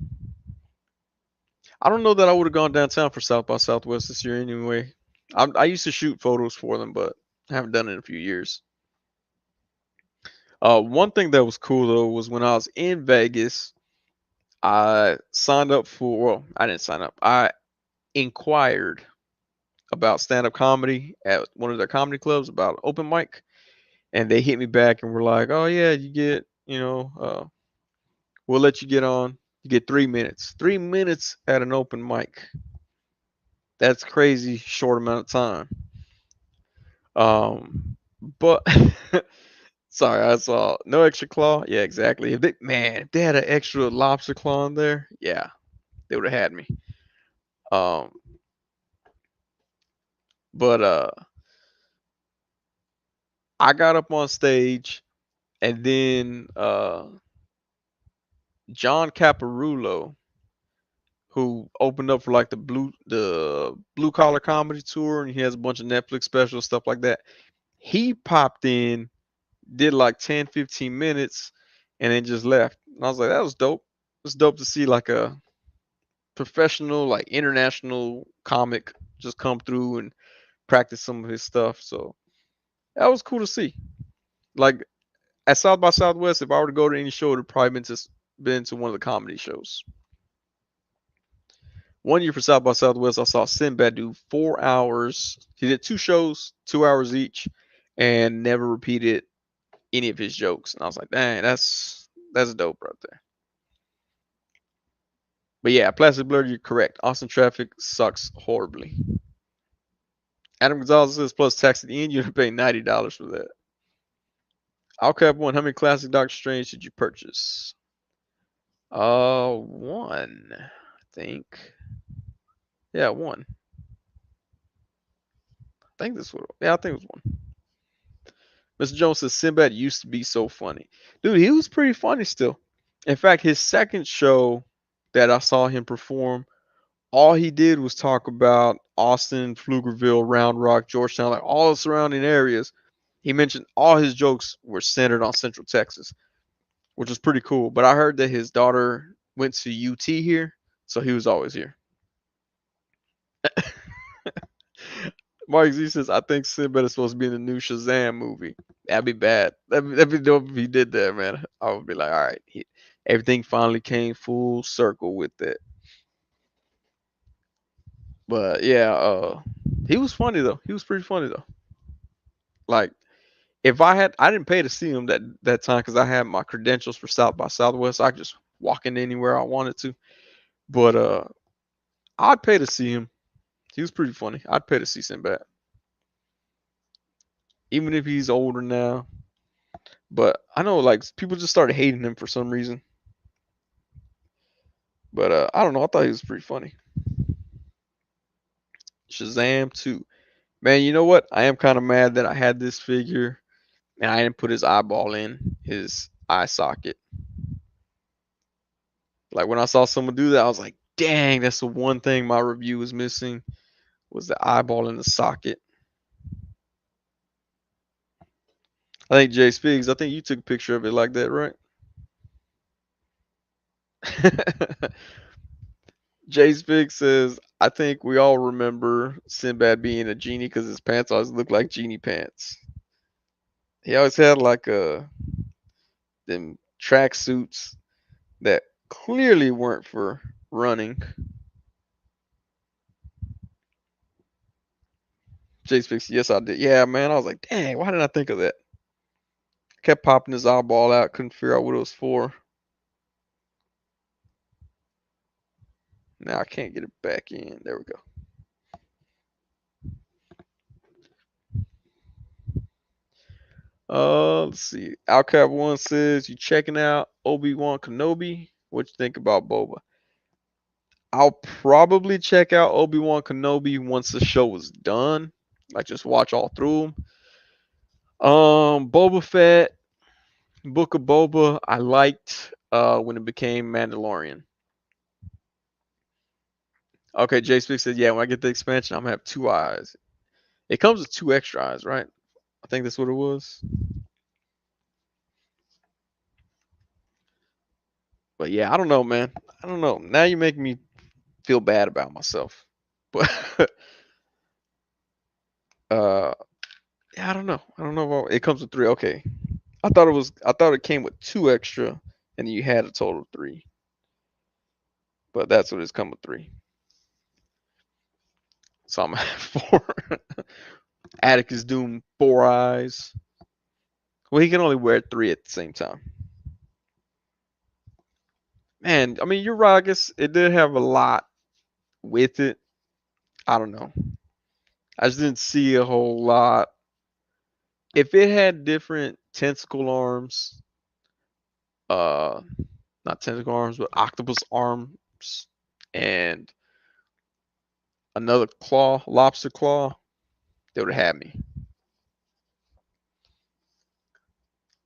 I don't know that I would have gone downtown for South by Southwest this year anyway. I used to shoot photos for them, but I haven't done it in a few years. One thing that was cool though was when I was in Vegas, I signed up for. Well, I didn't sign up. I inquired about stand-up comedy at one of their comedy clubs about open mic, and they hit me back and were like, "Oh yeah, you get, we'll let you get on. You get 3 minutes. 3 minutes at an open mic. That's crazy short amount of time." But sorry, I saw no extra claw. Yeah, exactly. If they had an extra lobster claw in there, yeah, they would have had me. Um, but I got up on stage, and then John Caparulo, who opened up for like the blue collar comedy tour, and he has a bunch of Netflix specials, stuff like that. He popped in, did like 10, 15 minutes, and then just left. And I was like, that was dope. It's dope to see like a professional, like international comic just come through and practice some of his stuff. So that was cool to see. Like at South by Southwest, if I were to go to any show, it'd probably been to one of the comedy shows. 1 year for South by Southwest, I saw Sinbad do 4 hours. He did two shows, 2 hours each, and never repeated any of his jokes. And I was like, dang, That's dope right there. But yeah, Plastic Blur, you're correct. Austin traffic sucks horribly. Adam Gonzalez says plus tax at the end, you're gonna pay $90 for that. Alcap one, how many classic Doctor Strange did you purchase? One, I think. Yeah, one. I think this was. Yeah, I think it was one. Mr. Jones says Sinbad used to be so funny. Dude, he was pretty funny still. In fact, his second show that I saw him perform, all he did was talk about Austin, Pflugerville, Round Rock, Georgetown, like all the surrounding areas. He mentioned all his jokes were centered on Central Texas, which was pretty cool. But I heard that his daughter went to UT here, so he was always here. Mark Z says, I think Sinbad is supposed to be in the new Shazam movie. That'd be bad. That'd be dope if he did that, man. I would be like, all right, everything finally came full circle with that. But yeah, he was funny though. He was pretty funny though. Like if I didn't pay to see him that time because I had my credentials for South by Southwest. I could just walk in anywhere I wanted to. But I'd pay to see him. He was pretty funny. I'd pay to see Sinbad, even if he's older now. But I know like people just started hating him for some reason. But I don't know. I thought he was pretty funny. Shazam 2. Man, you know what? I am kind of mad that I had this figure and I didn't put his eyeball in his eye socket. Like when I saw someone do that, I was like, dang, that's the one thing my review was missing was the eyeball in the socket. I think Jay Spiggs, I think you took a picture of it like that, right? Jay Spiggs says, I think we all remember Sinbad being a genie because his pants always looked like genie pants. He always had like them track suits that clearly weren't for running. Jay Spiggs, yes, I did. Yeah, man. I was like, dang, why didn't I think of that? Kept popping his eyeball out, couldn't figure out what it was for. Now I can't get it back in. There we go. Let's see. Alcab one says you checking out Obi-Wan Kenobi. What you think about Boba? I'll probably check out Obi-Wan Kenobi once the show is done. Like just watch all through them. Boba Fett, Book of Boba, I liked when it became Mandalorian. Okay, Jay Speak said, yeah, when I get the expansion, I'm gonna have two eyes. It comes with two extra eyes, right? I think that's what it was. But yeah, I don't know, man. I don't know. Now you make me feel bad about myself. But uh yeah, I don't know. I don't know about it comes with three. Okay. I thought it came with two extra and you had a total of three. But that's what it's come with three. So I'm gonna have four. Atticus Doom, four eyes. Well, he can only wear three at the same time. Man, I mean, you're right. I guess it did have a lot with it. I don't know. I just didn't see a whole lot. If it had different tentacle arms, uh, not tentacle arms, but octopus arms, and another claw, lobster claw, they would have had me.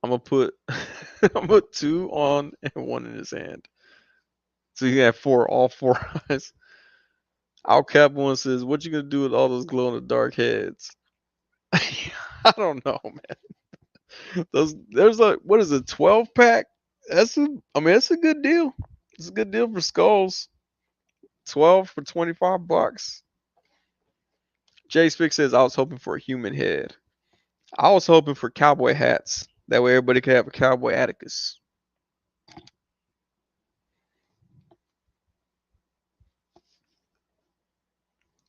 I'm gonna put I'm gonna put two on and one in his hand. So you have four, all four eyes. Al Cap one says, "What you gonna do with all those glow in the dark heads?" I don't know, man. Those there's a what is it, 12 pack? I mean that's a good deal. It's a good deal for skulls. 12 for $25. Jay Spick says I was hoping for a human head. I was hoping for cowboy hats. That way everybody could have a cowboy Atticus.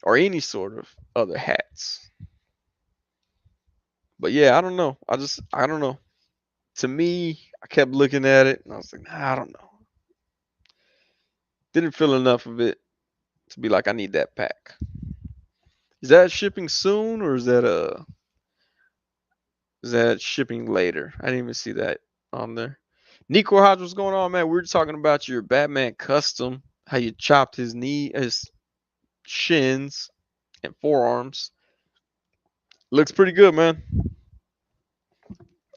Or any sort of other hats. But yeah, I don't know. I don't know. to me, I kept looking at it and I was like, nah, I don't know. Didn't feel enough of it to be like, I need that pack. Is that shipping soon or is that shipping later? I didn't even see that on there. Nico Hodge, what's going on, man? We were talking about your Batman custom, how you chopped his shins and forearms. Looks pretty good, man.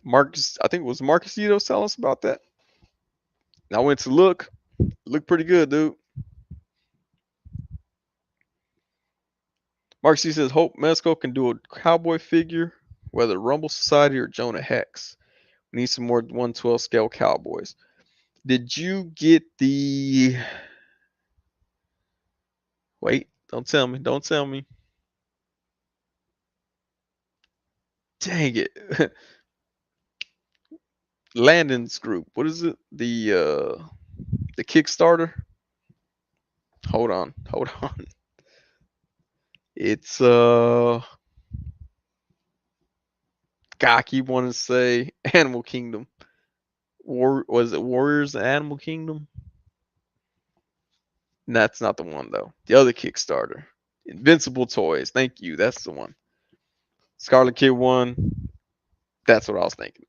Marcus, I think it was Marcus Ito telling us about that. And I went to look pretty good, dude. Marcus says Hope Mesco can do a cowboy figure, whether Rumble Society or Jonah Hex. We need some more 112 scale cowboys. Did you get the? Wait, don't tell me. Don't tell me. Dang it. Landon's group. What is it? The Kickstarter? Hold on. Hold on. It's God, I keep wanting to say Animal Kingdom. Was it Warriors of Animal Kingdom? That's not the one though. The other Kickstarter. Invincible Toys. Thank you. That's the one. Scarlet Kid one. That's what I was thinking.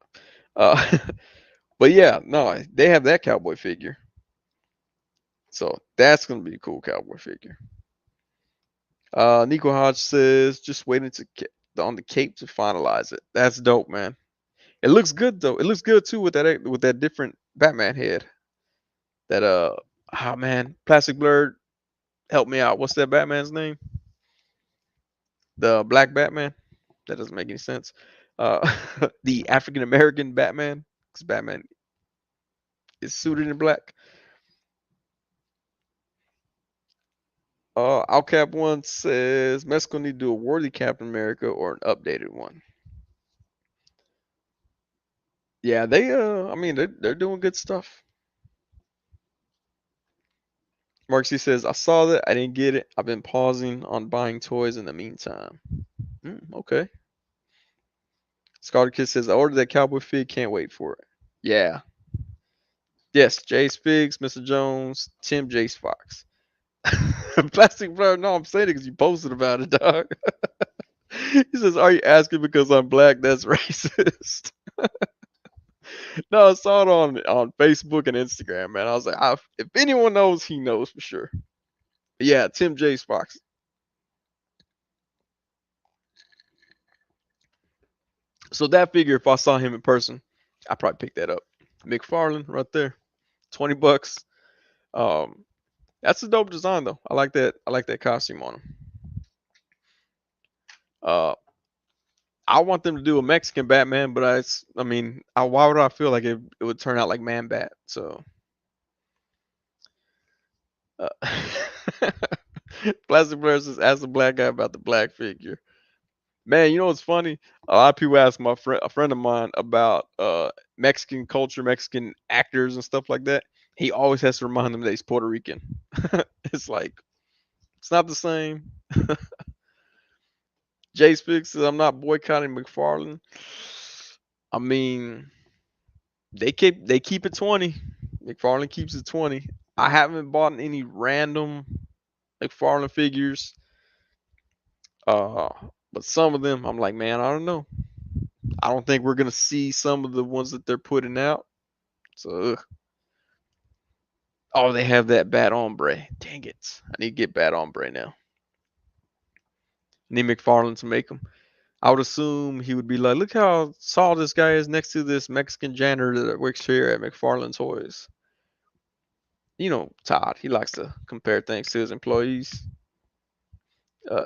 But yeah, no, they have that cowboy figure. So that's gonna be a cool cowboy figure. Nico Hodge says just waiting on the cape to finalize it. That's dope, man. It looks good though. It looks good too with that different Batman head. That oh man, Plastic Blurred, help me out. What's that Batman's name? The Black Batman. That doesn't make any sense. Uh, the African American Batman, because Batman is suited in black. Outcap one says Mexico need to do a worthy Captain America or an updated one. Yeah, I mean they're doing good stuff. Marcy says I saw that, I didn't get it. I've been pausing on buying toys in the meantime. Okay. Scarlet Kid says I ordered that cowboy fig, can't wait for it. Yeah. Yes, Jace Figs, Mr. Jones, Tim Jace Fox. Plastic Blur, no, I'm saying it because you posted about it, dog. He says, "Are you asking because I'm black? That's racist." No, I saw it on Facebook and Instagram, man. I was like, if anyone knows, he knows for sure. But yeah, Tim J. Fox. So that figure, if I saw him in person, I'd probably pick that up. McFarlane, right there, $20. Um, that's a dope design though. I like that. I like that costume on him. Uh, I want them to do a Mexican Batman, but I mean, why would I feel like it would turn out like Man Bat? So, uh, Plastic versus ask the black guy about the black figure. Man, you know what's funny? A lot of people ask a friend of mine about Mexican culture, Mexican actors and stuff like that. He always has to remind them that he's Puerto Rican. It's like it's not the same. Jay Speaks says I'm not boycotting McFarlane. I mean, they keep it 20. McFarlane keeps it 20. I haven't bought any random McFarlane figures. Uh, but some of them I'm like, man, I don't know. I don't think we're gonna see some of the ones that they're putting out. So, oh, they have that Bad Ombre. Dang it! I need to get Bad Ombre now. Need McFarlane to make them. I would assume he would be like, look how tall this guy is next to this Mexican janitor that works here at McFarlane Toys. You know, Todd. He likes to compare things to his employees. Uh,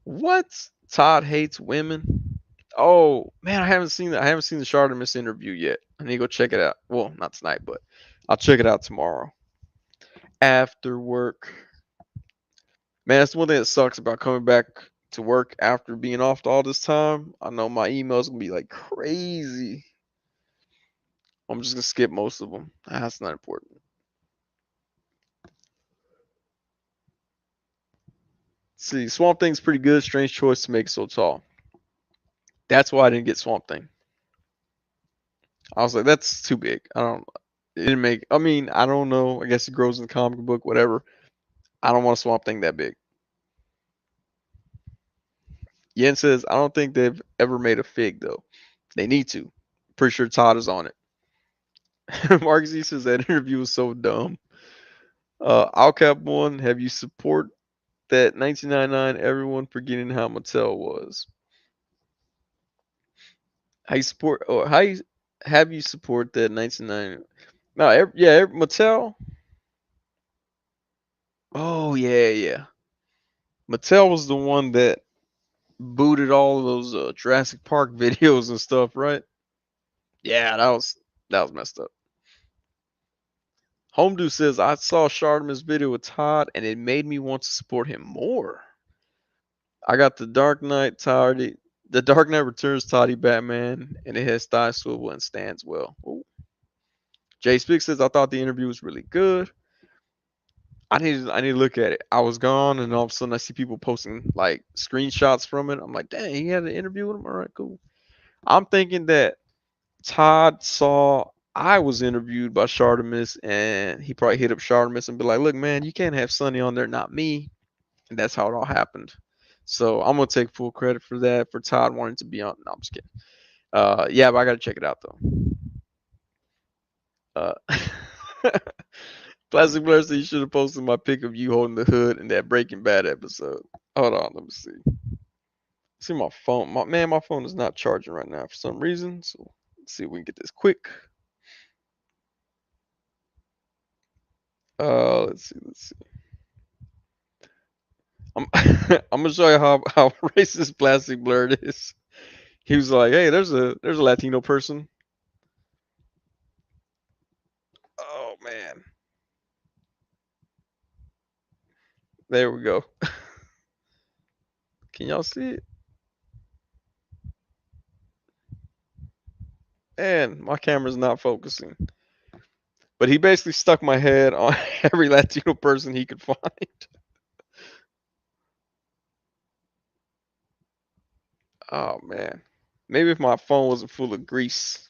what? Todd hates women. Oh man, I haven't seen the Charlemagne interview yet. I need to go check it out. Well, not tonight, but I'll check it out tomorrow after work. Man, that's one thing that sucks about coming back to work after being off all this time. I know my emails gonna be like crazy. I'm just gonna skip most of them. That's not important. See, Swamp Thing's pretty good. Strange choice to make so tall. That's why I didn't get Swamp Thing. I was like, that's too big. I don't. It didn't make. I mean, I don't know. I guess it grows in the comic book, whatever. I don't want a Swamp Thing that big. Yen says, I don't think they've ever made a fig though. They need to. Pretty sure Todd is on it. Mark Z says that interview was so dumb. Alcap one, have you support that 1999? Everyone forgetting how Mattel was. How you support? Or how you have you support that 1999? No, Mattel. Oh yeah, yeah. Mattel was the one that booted all of those Jurassic Park videos and stuff, right? Yeah, that was messed up. Homedew says I saw Shardaman's video with Todd and it made me want to support him more. I got the Dark Knight Returns Toddy Batman, and it has thigh swivel and stands well. Ooh. Jay Speak says I thought the interview was really good. I need to look at it. I was gone, and all of a sudden I see people posting like screenshots from it. I'm like, dang, he had an interview with him. All right, cool. I'm thinking that Todd saw I was interviewed by Shardamus, and he probably hit up Shardamus and be like, "Look, man, you can't have Sonny on there, not me." And that's how it all happened. So I'm gonna take full credit for that for Todd wanting to be on. No, I'm just kidding. Yeah, but I gotta check it out though. Uh, Plastic Blur said you should have posted my pic of you holding the hood in that Breaking Bad episode. Hold on, let me see. See my phone. My phone is not charging right now for some reason. So let's see if we can get this quick. Let's see. I'm I'm gonna show you how racist Plastic Blur is. He was like, "Hey, there's a Latino person." Oh man, there we go. Can y'all see it? And my camera's not focusing. But he basically stuck my head on every Latino person he could find. Oh man. Maybe if my phone wasn't full of grease.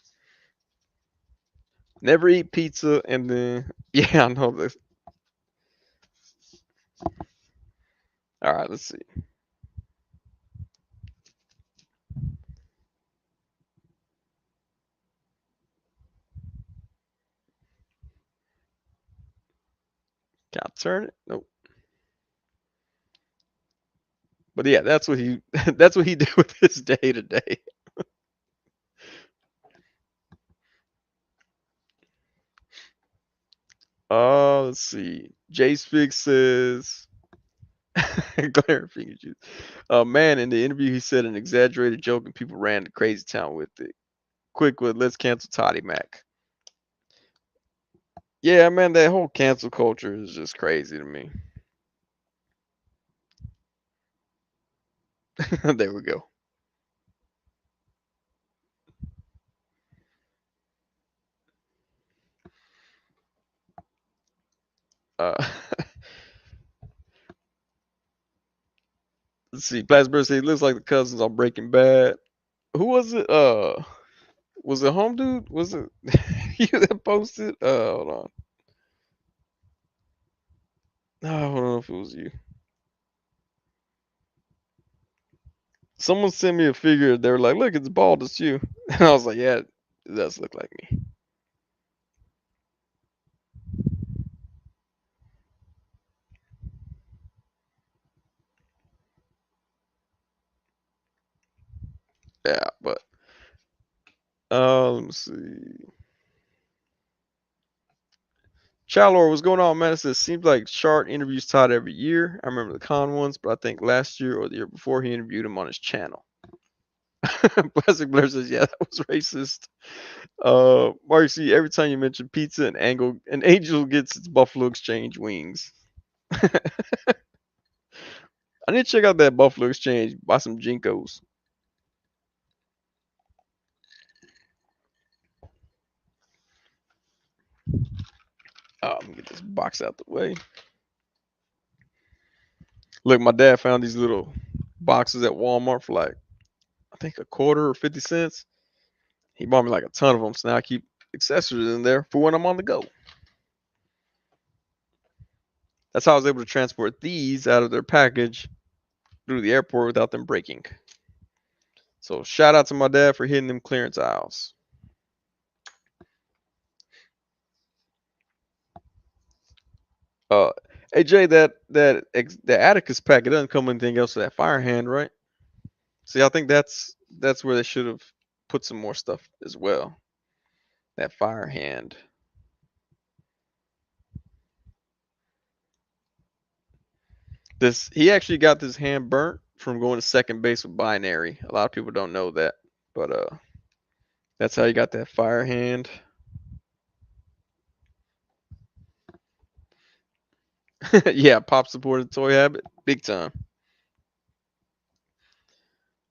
Never eat pizza and then yeah, I know this. All right, let's see. Can I turn it? Nope. But yeah, that's what he that's what he did with his day to day. Let's see. Jace Fix says Glare finger juice. Man, in the interview he said an exaggerated joke and people ran to crazy town with it. Quick with let's cancel Toddy Mac. Yeah, man, that whole cancel culture is just crazy to me. There we go. Uh, let's see. Plattsburgh said, looks like the cousins on Breaking Bad. Who was it? Was it Home Dude? Was it you that posted? Hold on. No, I don't know if it was you. Someone sent me a figure. They were like, look, it's bald. It's you. And I was like, yeah, it does look like me. Yeah, but let me see. Chalor, what's going on, man? It says, seems like Shart interviews Todd every year. I remember the con ones, but I think last year or the year before he interviewed him on his channel. Plastic Blair says, yeah, that was racist. Marcy, every time you mention pizza and Angel gets its Buffalo Exchange wings. I need to check out that Buffalo Exchange, buy some Jinkos. Let me get this box out the way. Look, my dad found these little boxes at Walmart for like, I think a quarter or 50 cents. He bought me like a ton of them, so now I keep accessories in there for when I'm on the go. That's how I was able to transport these out of their package through the airport without them breaking. So shout out to my dad for hitting them clearance aisles. Uh, hey Jay, the Atticus pack, it doesn't come with anything else to that fire hand, right? See, I think that's where they should have put some more stuff as well. That fire hand. This he actually got this hand burnt from going to second base with binary. A lot of people don't know that, but that's how he got that fire hand. Yeah, Pop supported Toy Habit big time.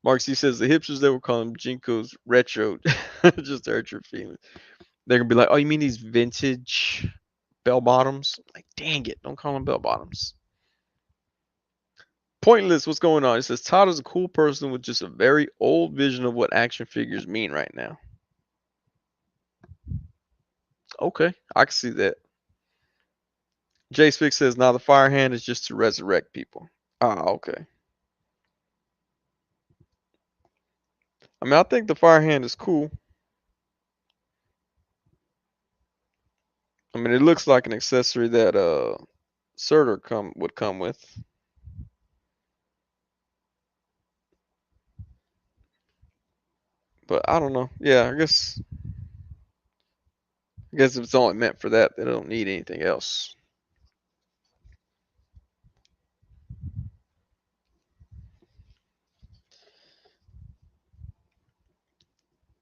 Mark C says the hipsters that were calling Jinkos retro just hurt your feelings. They're gonna be like, "Oh, you mean these vintage bell bottoms?" Like, dang it, don't call them bell bottoms. Pointless, what's going on? It says Todd is a cool person with just a very old vision of what action figures mean right now. Okay, I can see that. Jay Spick says now the fire hand is just to resurrect people. Ah, okay. I mean, I think the fire hand is cool. I mean, it looks like an accessory that Surtur would come with. But I don't know. Yeah, I guess if it's only meant for that, they don't need anything else.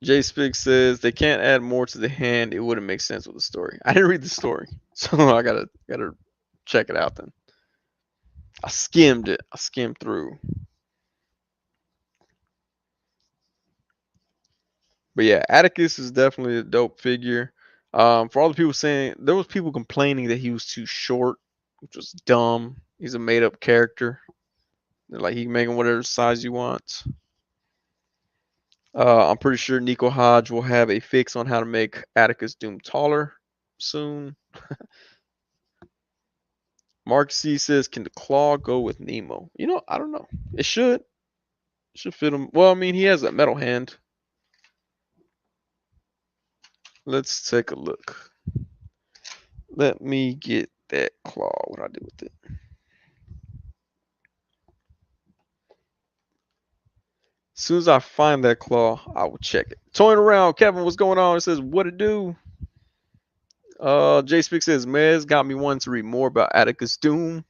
Jay Spig says they can't add more to the hand. It wouldn't make sense with the story. I didn't read the story, so I gotta check it out then. I skimmed it. I skimmed through. But yeah, Atticus is definitely a dope figure. For all the people saying there was people complaining that he was too short, which was dumb. He's a made up character. They're like he can make him whatever size you want. I'm pretty sure Nico Hodge will have a fix on how to make Atticus Doom taller soon. Mark C says, "Can the claw go with Nemo?" I don't know. It should. It should fit him. Well, I mean, he has a metal hand. Let's take a look. Let me get that claw. What I do with it? As soon as I find that claw, I will check it. Toying around, Kevin, what's going on? It says, "What it do?" J Speak says, "Mez got me wanting to read more about Atticus Doom."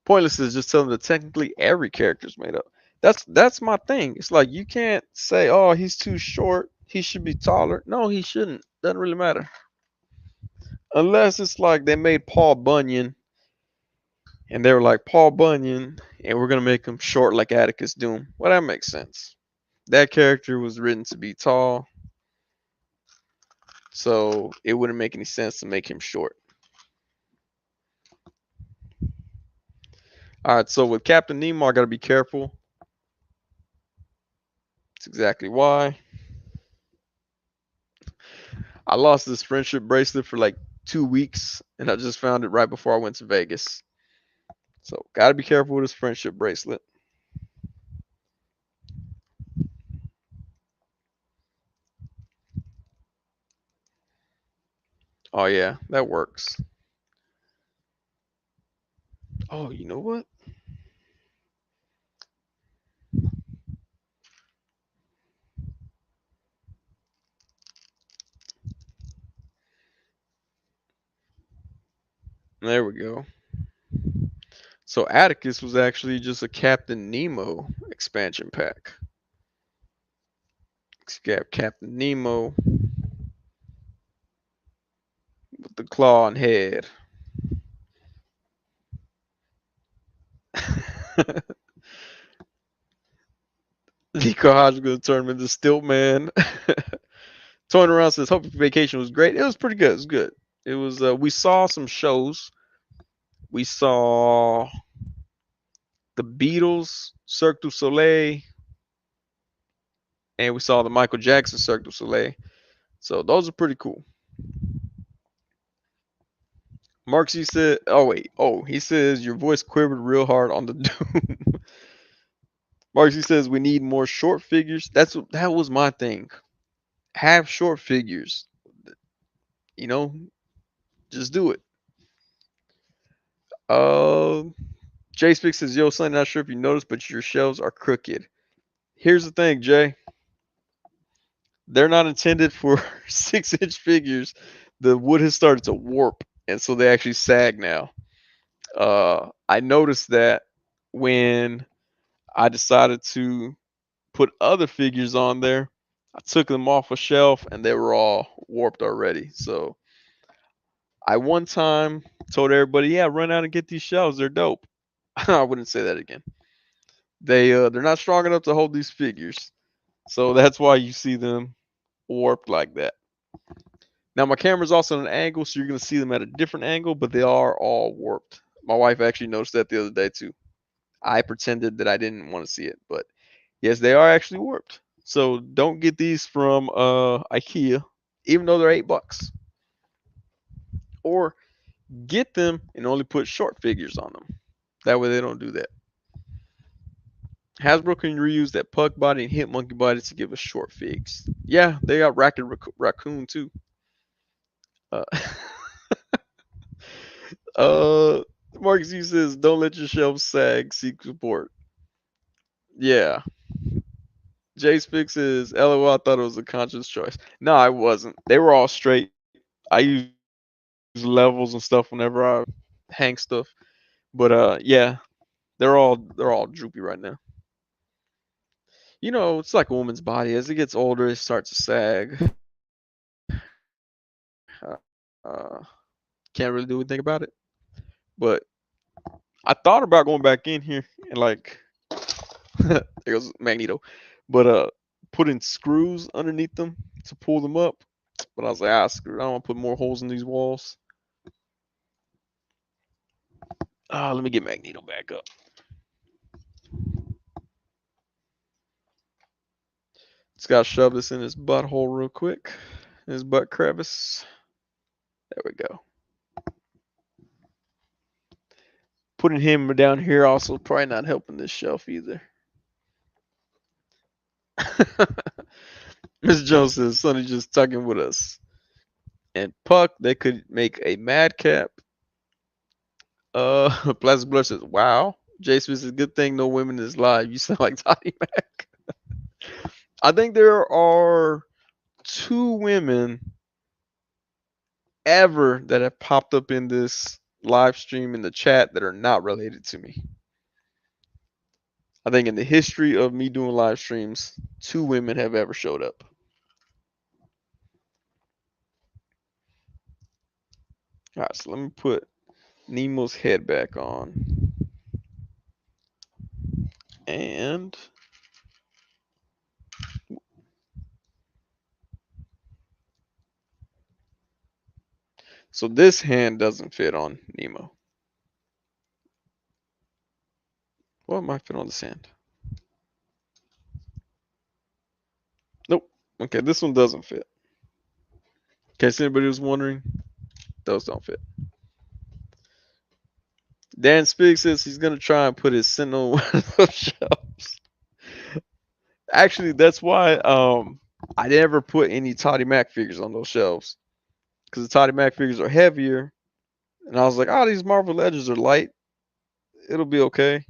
Pointless is just telling them that technically every character is made up. That's my thing. It's like you can't say, "Oh, he's too short. He should be taller." No, he shouldn't. Doesn't really matter. Unless it's like they made Paul Bunyan and they were like Paul Bunyan and we're gonna make him short like Atticus Doom. Well, that makes sense. That character was written to be tall, so it wouldn't make any sense to make him short. All right, so with Captain Nemo, I gotta be careful. That's exactly why. I lost this friendship bracelet for like 2 weeks, and I just found it right before I went to Vegas. So gotta be careful with this friendship bracelet. Oh yeah, that works. Oh, you know what? There we go. So Atticus was actually just a Captain Nemo expansion pack. You got Captain Nemo with the claw and head. Nico Hodge gonna turn him into Stilt Man. Toying around says, "Hope your vacation was great." It was pretty good. It was good. It was. We saw some shows. We saw the Beatles, Cirque du Soleil, and we saw the Michael Jackson Cirque du Soleil. So those are pretty cool. Mark C said, "Oh wait, oh he says your voice quivered real hard on the Doom." Mark C says we need more short figures. That was my thing. Have short figures. You know, just do it. Uh, Jay Spick says, "Yo, son, not sure if you noticed, but your shelves are crooked." Here's the thing, Jay. They're not intended for 6-inch figures. The wood has started to warp, and so they actually sag now. I noticed that when I decided to put other figures on there. I took them off a shelf and they were all warped already. So I one time told everybody, "Yeah, run out and get these shelves. They're dope." I wouldn't say that again. They're not strong enough to hold these figures. So that's why you see them warped like that. Now my camera's also at an angle, so you're gonna see them at a different angle, but they are all warped. My wife actually noticed that the other day too. I pretended that I didn't want to see it, but yes, they are actually warped. So don't get these from IKEA, even though they're $8. Or get them and only put short figures on them. That way they don't do that. Hasbro can reuse that Puck body and Hit Monkey body to give us short figs. Yeah, they got Racket Raccoon too. Uh, uh Marcus U says, "Don't let your shelves sag. Seek support." Yeah. Jay Spix says, "LOL, I thought it was a conscious choice." No, I wasn't. They were all straight. I use levels and stuff whenever I hang stuff. But yeah, they're all droopy right now. You know, it's like a woman's body. As it gets older, it starts to sag. Can't really do anything about it. But I thought about going back in here and like there goes Magneto. But putting screws underneath them to pull them up. But I was like, screw it. I don't want to put more holes in these walls. Let me get Magneto back up. Just gotta shove this in his butthole real quick. His butt crevice. There we go. Putting him down here also probably not helping this shelf either. Miss Jones says Sonny just tucking with us. And Puck, they could make a madcap. Plastic Blush says, "Wow." Jay Smith says, "Good thing no women is live. You sound like Toddy Mac." I think there are 2 women ever that have popped up in this live stream in the chat that are not related to me. I think in the history of me doing live streams, 2 women have ever showed up. All right, so let me put Nemo's head back on. And so this hand doesn't fit on Nemo. What might fit on this hand? Nope. Okay, this one doesn't fit. In case anybody was wondering, those don't fit. Dan Spig says he's gonna try and put his Sentinel on one of those shelves. Actually, that's why I never put any Toddy Mac figures on those shelves. Because the Toddy Mac figures are heavier. And I was like, oh, these Marvel Legends are light. It'll be okay.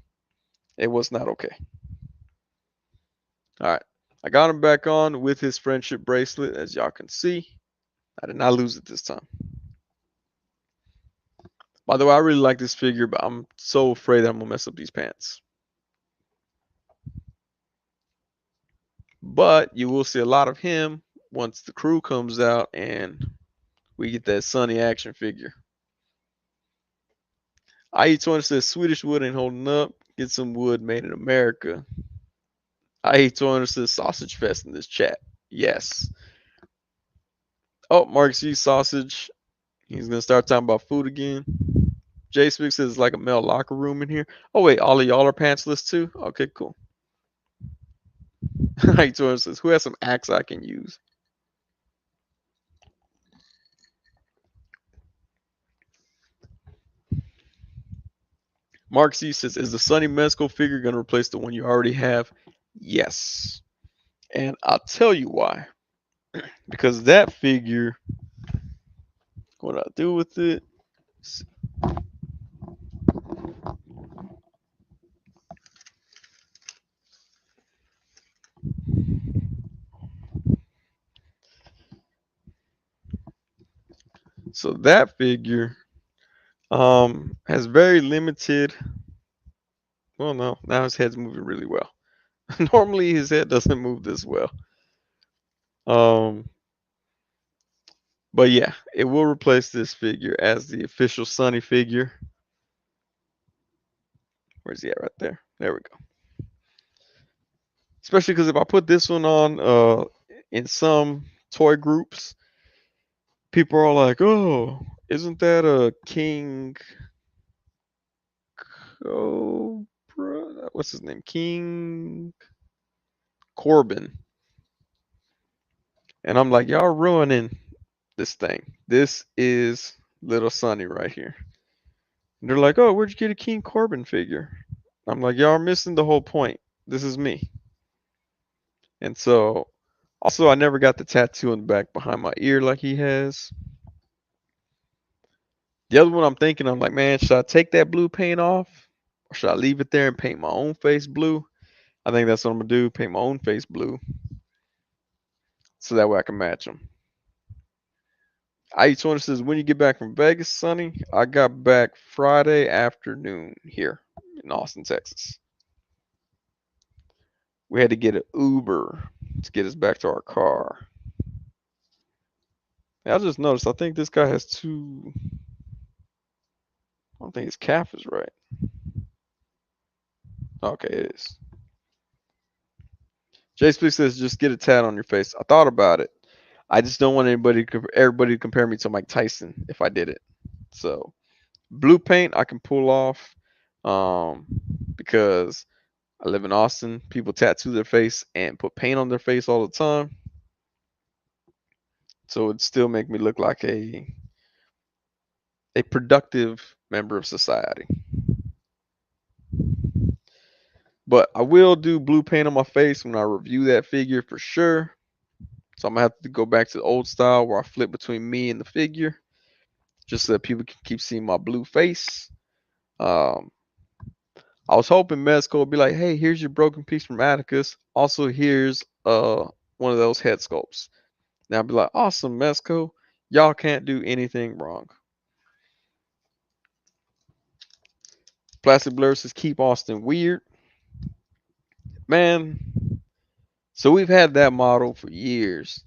It was not okay. All right. I got him back on with his friendship bracelet, as y'all can see. I did not lose it this time. By the way, I really like this figure, but I'm so afraid I'm going to mess up these pants. But you will see a lot of him once the crew comes out and we get that Sonny action figure. IE20 says Swedish wood ain't holding up. Get some wood made in America. IE20 says sausage fest in this chat. Yes. Oh, Mark C. Sausage. He's going to start talking about food again. Jay Smith says it's like a male locker room in here. Oh, wait. All of y'all are pantsless too? Okay, cool. Like Jordan says, who has some acts I can use? Mark C says, is the Sonny Mesco figure going to replace the one you already have? Yes. And I'll tell you why. Because that figure, what I do with it, so that figure has very limited. Well, no, now his head's moving really well. Normally his head doesn't move this well. Um, but yeah, it will replace this figure as the official Sonny figure. Where's he at? Right there. There we go. Especially because if I put this one on in some toy groups, people are like, "Oh, isn't that a King Cobra? What's his name? King Corbin." And I'm like, "Y'all ruining this thing. This is little Sonny right here." And they're like, "Oh, where'd you get a King Corbin figure?" I'm like, "Y'all are missing the whole point. This is me." And so, also, I never got the tattoo on the back behind my ear like he has. The other one I'm thinking, I'm like, man, should I take that blue paint off? Or should I leave it there and paint my own face blue? I think that's what I'm gonna do, paint my own face blue. So that way I can match them. IE20 says, when you get back from Vegas, Sonny? I got back Friday afternoon here in Austin, Texas. We had to get an Uber to get us back to our car. And I just noticed, I think this guy has two. I don't think his calf is right. Okay, it is. Jay Speak says, just get a tat on your face. I thought about it. I just don't want everybody to compare me to Mike Tyson if I did it. So blue paint I can pull off because I live in Austin. People tattoo their face and put paint on their face all the time. So it'd still make me look like a productive member of society. But I will do blue paint on my face when I review that figure for sure. So I'm gonna have to go back to the old style where I flip between me and the figure, just so that people can keep seeing my blue face. Um, I was hoping Mezco would be like, "Hey, here's your broken piece from Atticus. Also, here's one of those head sculpts." Now I'd be like, "Awesome, Mezco. Y'all can't do anything wrong." Plastic Blur says, "Keep Austin weird, man." So we've had that model for years.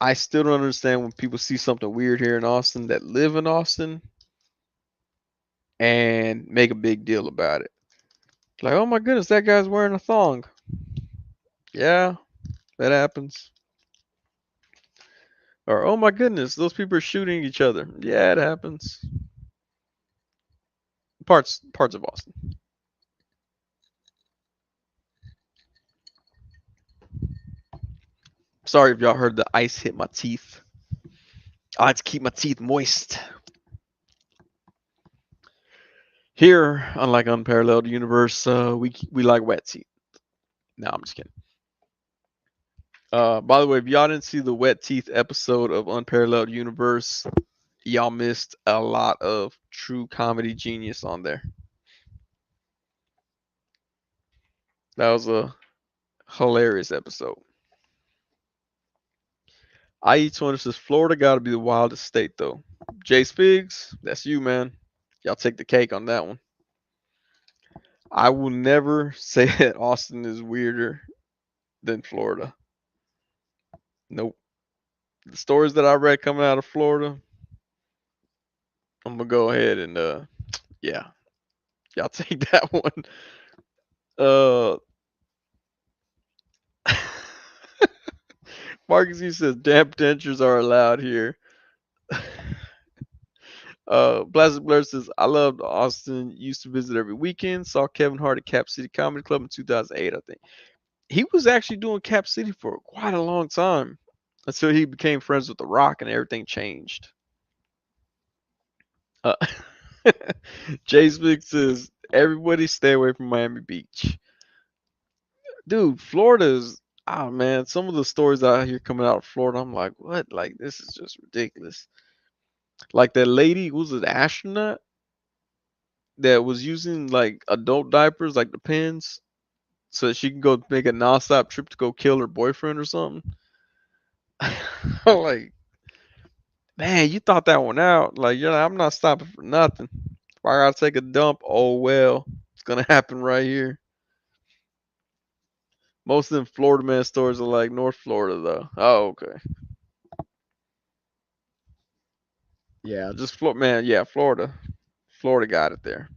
I still don't understand when people see something weird here in Austin that live in Austin and make a big deal about it. Like, oh my goodness, that guy's wearing a thong. Yeah, that happens. Or oh my goodness, those people are shooting each other. Yeah, it happens. Parts of Austin. Sorry if y'all heard the ice hit my teeth. I like to keep my teeth moist. Here, unlike Unparalleled Universe, we like wet teeth. No, I'm just kidding. By the way, if y'all didn't see the wet teeth episode of Unparalleled Universe, y'all missed a lot of true comedy genius on there. That was a hilarious episode. IE20 says Florida got to be the wildest state though. Jay Spigs, that's you, man. Y'all take the cake on that one. I will never say that Austin is weirder than Florida. Nope. The stories that I read coming out of Florida, I'm gonna go ahead and yeah, y'all take that one. Uh Marcus, he says damp dentures are allowed here. Plastic Blur says I loved Austin. Used to visit every weekend. Saw Kevin Hart at Cap City Comedy Club in 2008, I think. He was actually doing Cap City for quite a long time until he became friends with The Rock and everything changed. Uh, Jay Smith says everybody stay away from Miami Beach. Dude, Florida's oh man, some of the stories I hear coming out of Florida, I'm like, what? Like this is just ridiculous. Like that lady who was an astronaut that was using like adult diapers, like the pins, so that she can go make a nonstop trip to go kill her boyfriend or something. I'm like, man, you thought that one out. Like, you're like, I'm not stopping for nothing. If I gotta take a dump, oh well, it's gonna happen right here. Most of them Florida man stories are like North Florida though. Oh, okay. Yeah, just Florida man. Yeah, Florida. Florida got it there.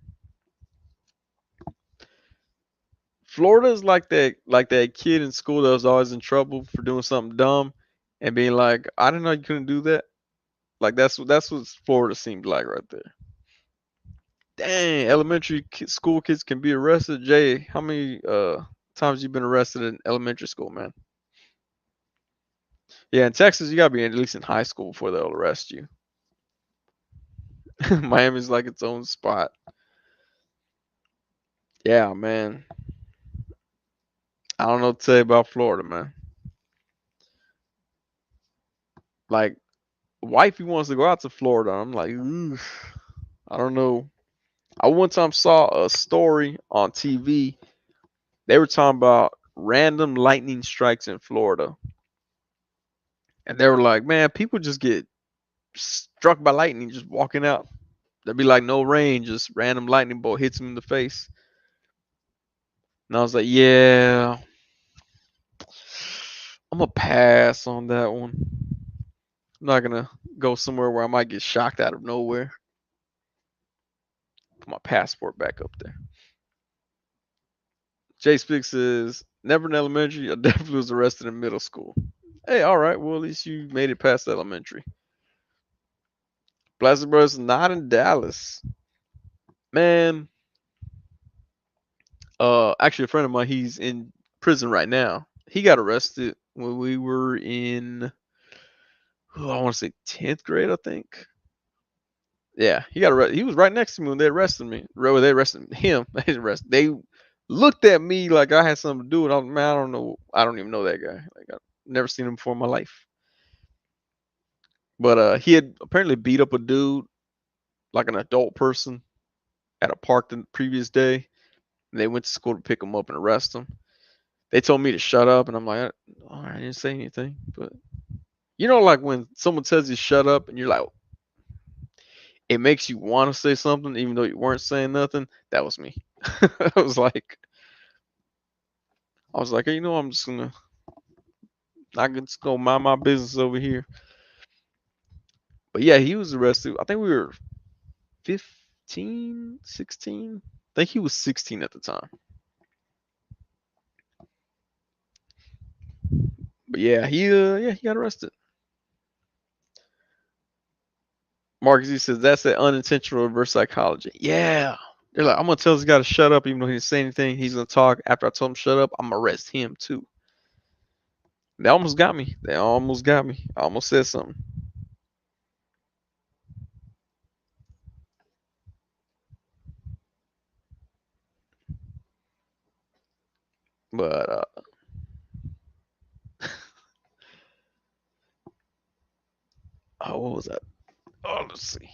Florida is like that kid in school that was always in trouble for doing something dumb and being like, I didn't know you couldn't do that. Like that's what Florida seemed like right there. Dang, school kids can be arrested. Jay, how many times you been arrested in elementary school, man? Yeah, in Texas you gotta be at least in high school before they'll arrest you. Miami's like its own spot. Yeah, man. I don't know what to say about Florida, man. Like, wifey wants to go out to Florida. I'm like, ooh, I don't know. I one time saw a story on TV. They were talking about random lightning strikes in Florida. And they were like, man, people just get struck by lightning just walking out. There'd be like no rain, just random lightning bolt hits them in the face. And I was like, yeah, I'm gonna pass on that one. I'm not gonna go somewhere where I might get shocked out of nowhere. Put my passport back up there. Jay Speaks says, never in elementary. I definitely was arrested in middle school. Hey, all right. Well, at least you made it past elementary. Blasted Brothers not in Dallas. Man, actually, a friend of mine, he's in prison right now. He got arrested when we were in, oh, I want to say 10th grade, I think. Yeah, he got arrested. He was right next to me when they arrested me. They arrested him. They didn't arrest. They looked at me like I had something to do with it. Man, I don't know. I don't even know that guy. Like I've never seen him before in my life. But he had apparently beat up a dude, like an adult person, at a park the previous day. And they went to school to pick him up and arrest him. They told me to shut up, and I'm like, all right, I didn't say anything. But you know, like when someone tells you shut up, and you're like, it makes you want to say something, even though you weren't saying nothing. That was me. I was like, hey, you know, I can just go mind my business over here. But yeah, he was arrested. I think we were 15, 16. I think he was 16 at the time. But yeah, he got arrested. Marcus, he says that's that unintentional reverse psychology. Yeah. They're like, I'm gonna tell this guy to shut up, even though he didn't say anything. He's gonna talk. After I told him shut up, I'm gonna arrest him too. They almost got me. They almost got me. I almost said something. But oh, what was that? Oh, let's see.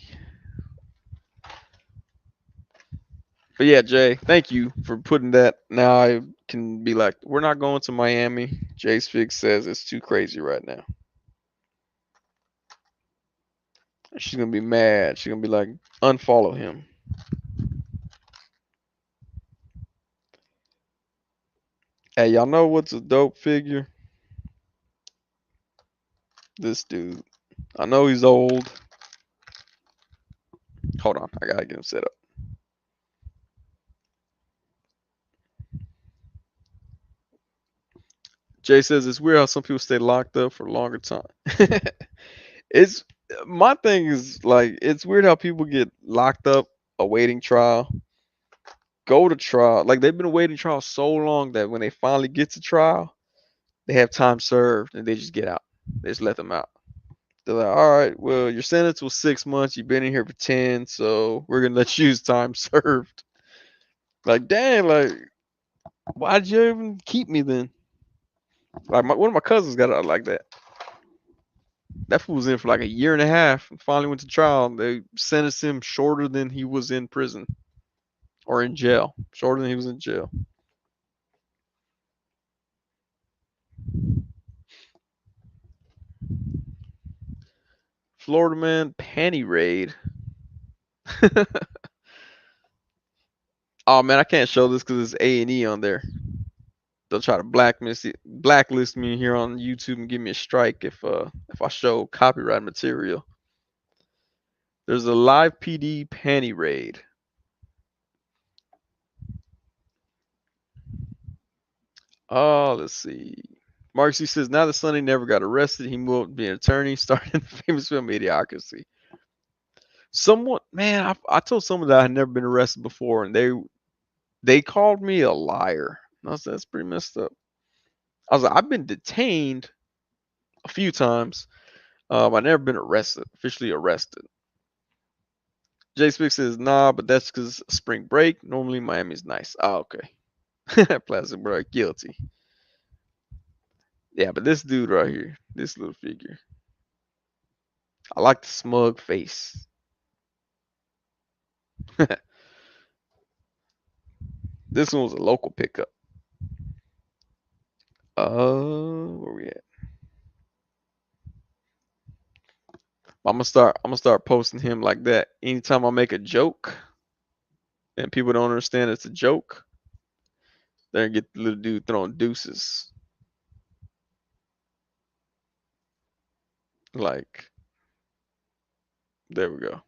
But yeah, Jay, thank you for putting that. Now I can be like, we're not going to Miami. Jay Fix says it's too crazy right now. She's gonna be mad. She's gonna be like, unfollow him. Hey, y'all know what's a dope figure? This dude. I know he's old. Hold on, I gotta get him set up. Jay says it's weird how some people stay locked up for a longer time. It's my thing is like it's weird how people get locked up awaiting trial go to trial. Like they've been waiting trial so long that when they finally get to trial, they have time served and they just get out. They just let them out. They're like, all right, well, your sentence was 6 months. You've been in here for 10, so we're gonna let you use time served. Like, dang, like, why'd you even keep me then? Like, one of my cousins got out like that. That fool was in for like a year and a half and finally went to trial. They sentenced him shorter than he was in prison or in jail. Shorter than he was in jail. Florida man panty raid. Oh man, I can't show this because it's A&E on there. They'll try to blacklist me here on YouTube and give me a strike if I show copyright material. There's a live PD panty raid. Oh, let's see. Mark C says now that Sonny never got arrested, he will be an attorney, starring in the famous film Idiocracy. Someone, man, I told someone that I had never been arrested before, and they called me a liar. I was like, that's pretty messed up. I was like, I've been detained a few times. I've never been arrested, officially arrested. Jay Spick says, nah, but that's because spring break. Normally Miami's nice. Oh, okay. Plastic bro, guilty. Yeah, but this dude right here, this little figure, I like the smug face. This one was a local pickup. Where we at? I'm gonna start posting him like that. Anytime I make a joke and people don't understand it's a joke, they're gonna get the little dude throwing deuces. Like, there we go.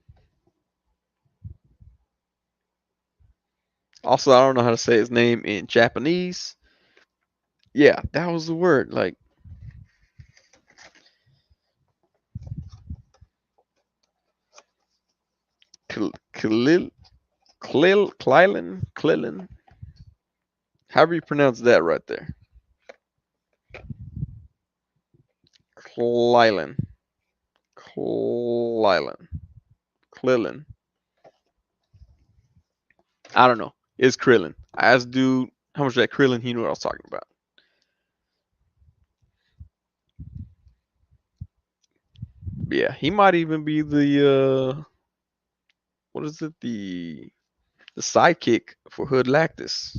Also, I don't know how to say his name in Japanese. Yeah, that was the word. Like, Klil, Klilin. However you pronounce that right there. Klilin. Klilin. Krillin. I don't know. It's Krillin. I asked dude how much that Krillin, he knew what I was talking about. But yeah, he might even be the what is it? The sidekick for Hood Lactus.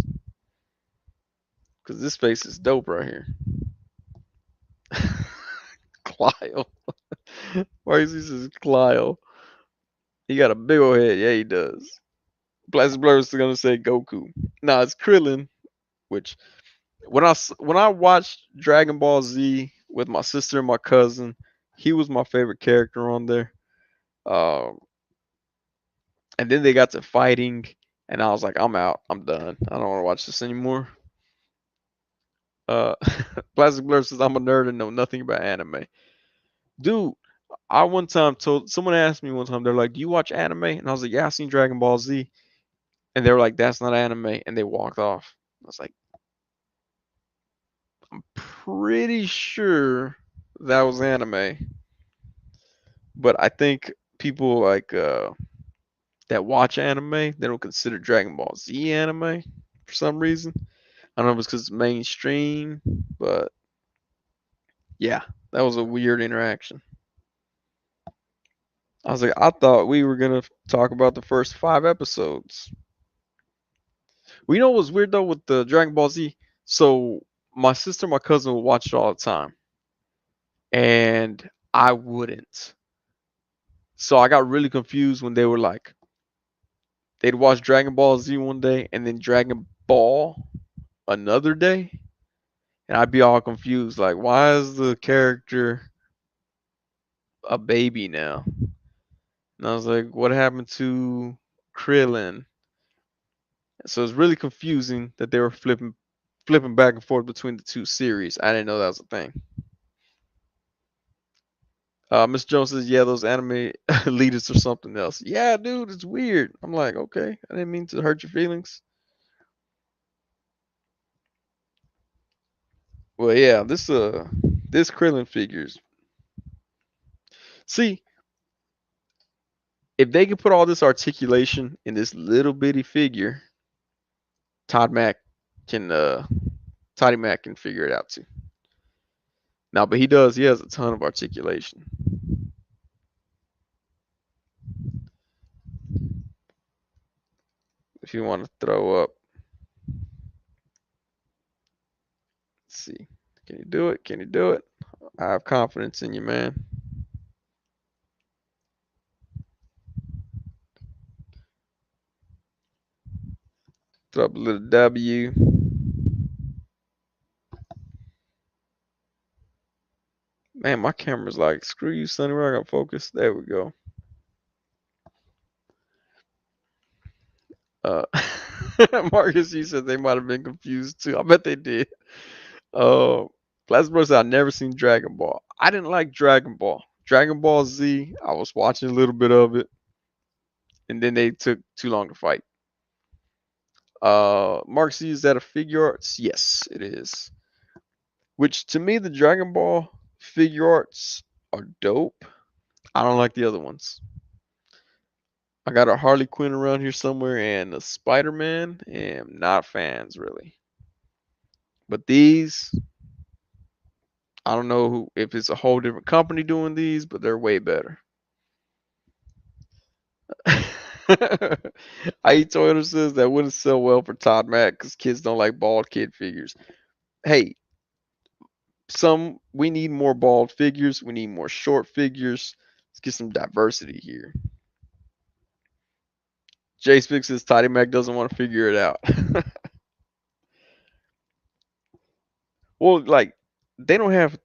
Cause this face is dope right here. Clio. Why is he says Clio? He got a big old head. Yeah, he does. Plastic Blur is gonna say Goku. Nah, it's Krillin. Which when I watched Dragon Ball Z with my sister and my cousin, he was my favorite character on there. Um, and then they got to fighting, and I was like, I'm out. I'm done. I don't want to watch this anymore. Uh, Plastic Blur says I'm a nerd and know nothing about anime. Dude, I one time told someone asked me one time, they're like, "Do you watch anime?" And I was like, "Yeah, I seen Dragon Ball Z." And they were like, "That's not anime," and they walked off. I was like, "I'm pretty sure that was anime," but I think people like that watch anime, they don't consider Dragon Ball Z anime for some reason. I don't know if it's because it's mainstream, but yeah, that was a weird interaction. I was like, I thought we were gonna talk about the first 5 episodes. We know what was weird though with the Dragon Ball Z. So my sister, my cousin would watch it all the time, and I wouldn't. So I got really confused when they were like, they'd watch Dragon Ball Z one day and then Dragon Ball another day, and I'd be all confused. Like, why is the character a baby now? And I was like, what happened to Krillin? So it's really confusing that they were flipping back and forth between the two series. I didn't know that was a thing. Miss Jones says, yeah, those anime leaders are something else. Yeah, dude, it's weird. I'm like, okay, I didn't mean to hurt your feelings. Well, yeah, this Krillin figures. See, if they could put all this articulation in this little bitty figure, Todd Mac can Toddy Mac can figure it out too. Now, but he does. He has a ton of articulation. If you want to throw up, let's see. Can you do it? Can you do it? I have confidence in you, man. Throw up a little W. Man, my camera's like, screw you, Sonny. We're not gonna focus. There we go. Uh, Marcus, you said they might have been confused too. I bet they did. Uh, Last Bros said I never seen Dragon Ball. I didn't like Dragon Ball. Dragon Ball Z, I was watching a little bit of it, and then they took too long to fight. Marcus, is that a figure arts? Yes, it is. Which to me, the Dragon Ball figure arts are dope. I don't like the other ones. I got a Harley Quinn around here somewhere and a Spider Man, and not fans really. But these, I don't know if it's a whole different company doing these, but they're way better. I Toyota says that wouldn't sell well for Todd Mac because kids don't like bald kid figures. Hey, we need more bald figures. We need more short figures. Let's get some diversity here. Jay Spix says Toddy Mac doesn't want to figure it out. Well, like they don't have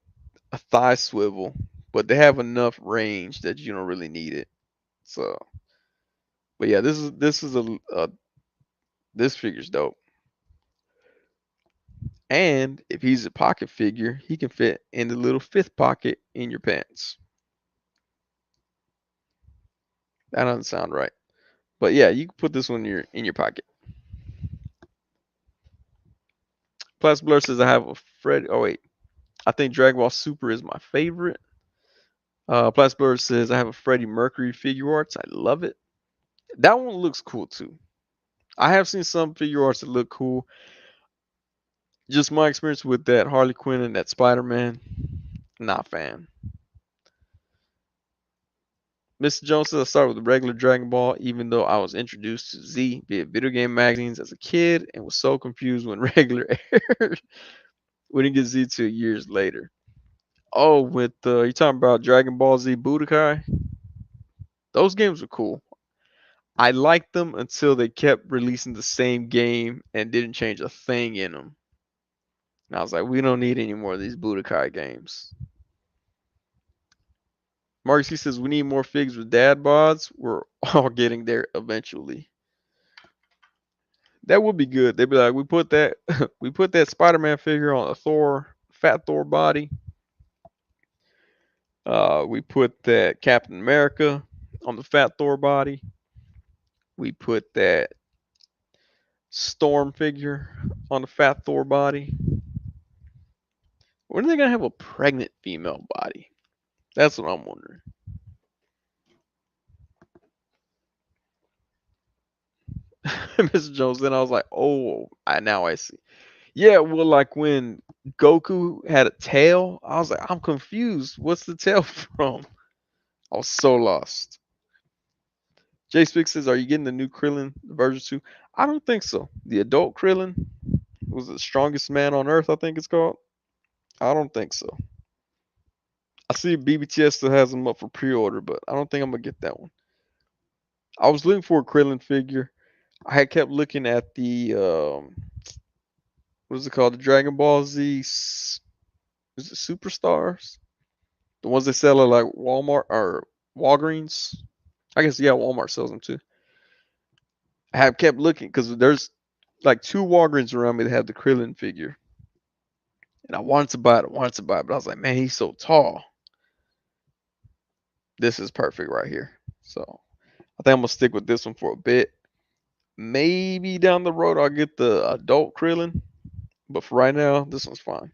a thigh swivel, but they have enough range that you don't really need it. So, but yeah, this figure's dope. And if he's a pocket figure, he can fit in the little fifth pocket in your pants. That doesn't sound right. But yeah, you can put this one in your pocket. Plus Blur says I have a Fred. Oh wait, I think Dragon Ball Super is my favorite. Plus Blur says I have a Freddie Mercury figure arts. I love it. That one looks cool too. I have seen some figure arts that look cool. Just my experience with that Harley Quinn and that Spider Man, not a fan. Mr. Jones says I started with the regular Dragon Ball, even though I was introduced to Z via video game magazines as a kid and was so confused when regular aired. We didn't get Z till years later. Oh, with you talking about Dragon Ball Z Budokai? Those games were cool. I liked them until they kept releasing the same game and didn't change a thing in them. And I was like, we don't need any more of these Budokai games. Marcus, he says we need more figs with dad bods. We're all getting there eventually. That would be good. They'd be like, we put that we put that Spider-Man figure on a fat Thor body. We put that Captain America on the fat Thor body. We put that Storm figure on the fat Thor body. When are they gonna have a pregnant female body? That's what I'm wondering. Mr. Jones. Then I was like, oh, now I see. Yeah, well, like when Goku had a tail, I was like, I'm confused. What's the tail from? I was so lost. Jay Spick says, are you getting the new Krillin version 2? I don't think so. The adult Krillin was the strongest man on earth, I think it's called. I don't think so. I see BBTS still has them up for pre-order, but I don't think I'm gonna get that one. I was looking for a Krillin figure. I had kept looking at the what is it called? The Dragon Ball Z. Is it Superstars? The ones they sell at like Walmart or Walgreens. I guess yeah, Walmart sells them too. I have kept looking because there's like two Walgreens around me that have the Krillin figure, and I wanted to buy it. But I was like, man, he's so tall. This is perfect right here. So I think I'm gonna stick with this one for a bit. Maybe down the road I'll get the adult Krillin, but for right now, this one's fine.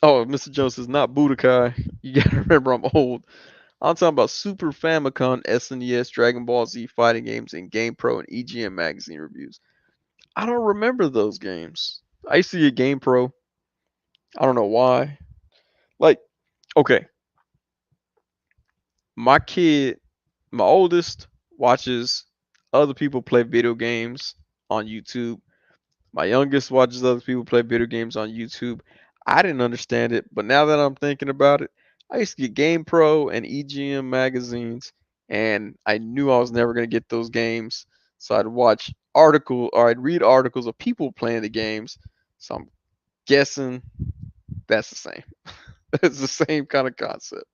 Oh, Mr. Jones says not Budokai. You gotta remember I'm old. I'm talking about Super Famicom, SNES, Dragon Ball Z fighting games, and GamePro and EGM magazine reviews. I don't remember those games. I used to get GamePro. I don't know why. Like, okay, my kid, my oldest, watches other people play video games on YouTube. My youngest watches other people play video games on YouTube. I didn't understand it, but now that I'm thinking about it, I used to get GamePro and EGM magazines, and I knew I was never going to get those games. So I'd read articles of people playing the games. So I'm guessing that's the same. It's the same kind of concept.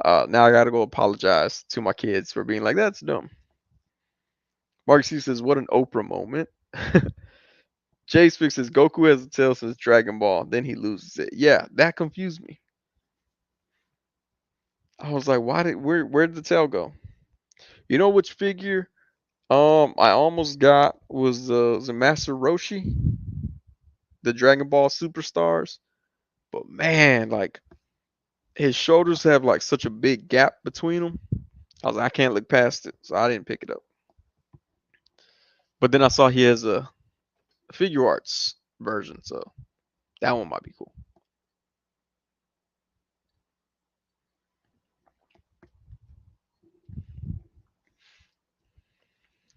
Now I got to go apologize to my kids for being like, that's dumb. Mark C says, what an Oprah moment. Jay Speaks says Goku has a tail since Dragon Ball, then he loses it. Yeah, that confused me. I was like, where did the tail go? You know which figure I almost got was the Master Roshi, the Dragon Ball Superstars. But man, like his shoulders have like such a big gap between them. I was like, I can't look past it, so I didn't pick it up. But then I saw he has a figure arts version, so that one might be cool.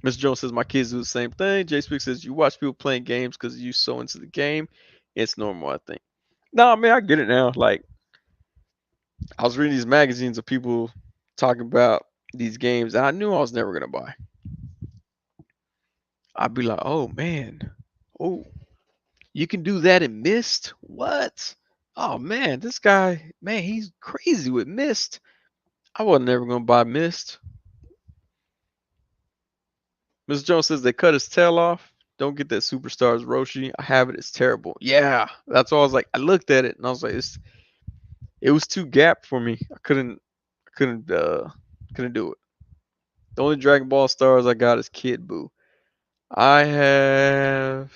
Miss Jones says my kids do the same thing. Jay Speak says you watch people playing games because you so into the game. It's normal, I think. No, I mean I get it now. Like I was reading these magazines of people talking about these games, and I knew I was never gonna buy. I'd be like, oh man, oh you can do that in Mist? What? Oh man, this guy, man, he's crazy with Mist. I wasn't never gonna buy Mist. Mr. Jones says they cut his tail off. Don't get that Superstars Roshi. I have it. It's terrible. Yeah, that's why I was like. I looked at it and I was like, it was too gap for me. I couldn't do it. The only Dragon Ball stars I got is Kid Buu. I have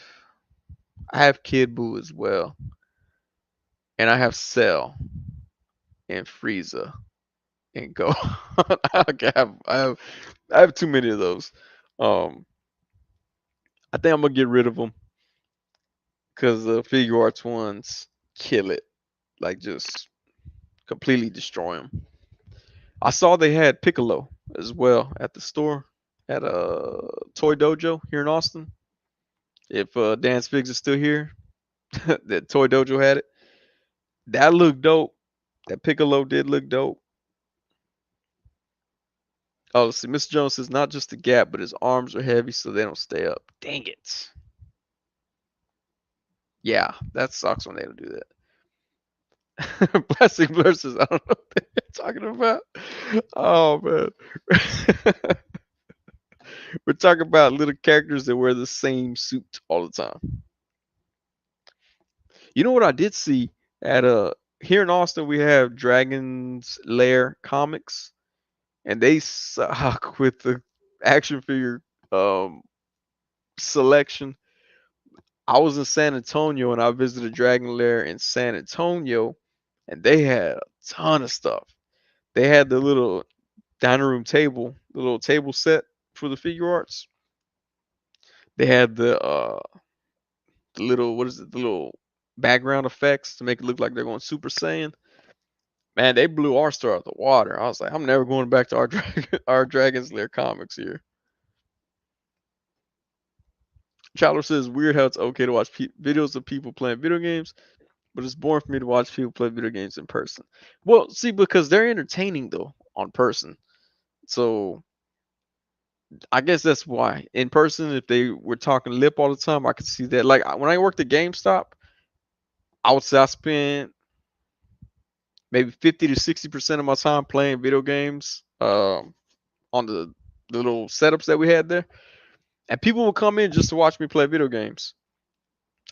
I have Kid Buu as well, and I have Cell and Frieza and Go. I have too many of those. Um, I think I'm gonna get rid of them because the figure arts ones kill it. Like just completely destroy them. I saw they had Piccolo as well at the store at a Toy Dojo here in Austin. If Dan Figs is still here, that Toy Dojo had it. That looked dope. That Piccolo did look dope. Oh, see, Mr. Jones says not just the gap, but his arms are heavy, so they don't stay up. Dang it. Yeah, that sucks when they don't do that. Plastic Blur says, I don't know what they're talking about. Oh man. We're talking about little characters that wear the same suit all the time. You know what I did see at here in Austin we have Dragon's Lair comics and they suck with the action figure um selection. I was in San Antonio and I visited Dragon Lair in San Antonio and they had a ton of stuff. They had the little dining room table, the little table set for the figure arts. They had the little what is it? The little background effects to make it look like they're going Super Saiyan. Man, they blew our store out the water. I was like, I'm never going back to our our Dragon's Lair comics here. Chowder says weird how it's okay to watch videos of people playing video games, but it's boring for me to watch people play video games in person. Well, see, because they're entertaining though on person. So I guess that's why in person, if they were talking lip all the time, I could see that. Like when I worked at GameStop, I would say I spent maybe 50 to 60% of my time playing video games on the little setups that we had there. And people would come in just to watch me play video games.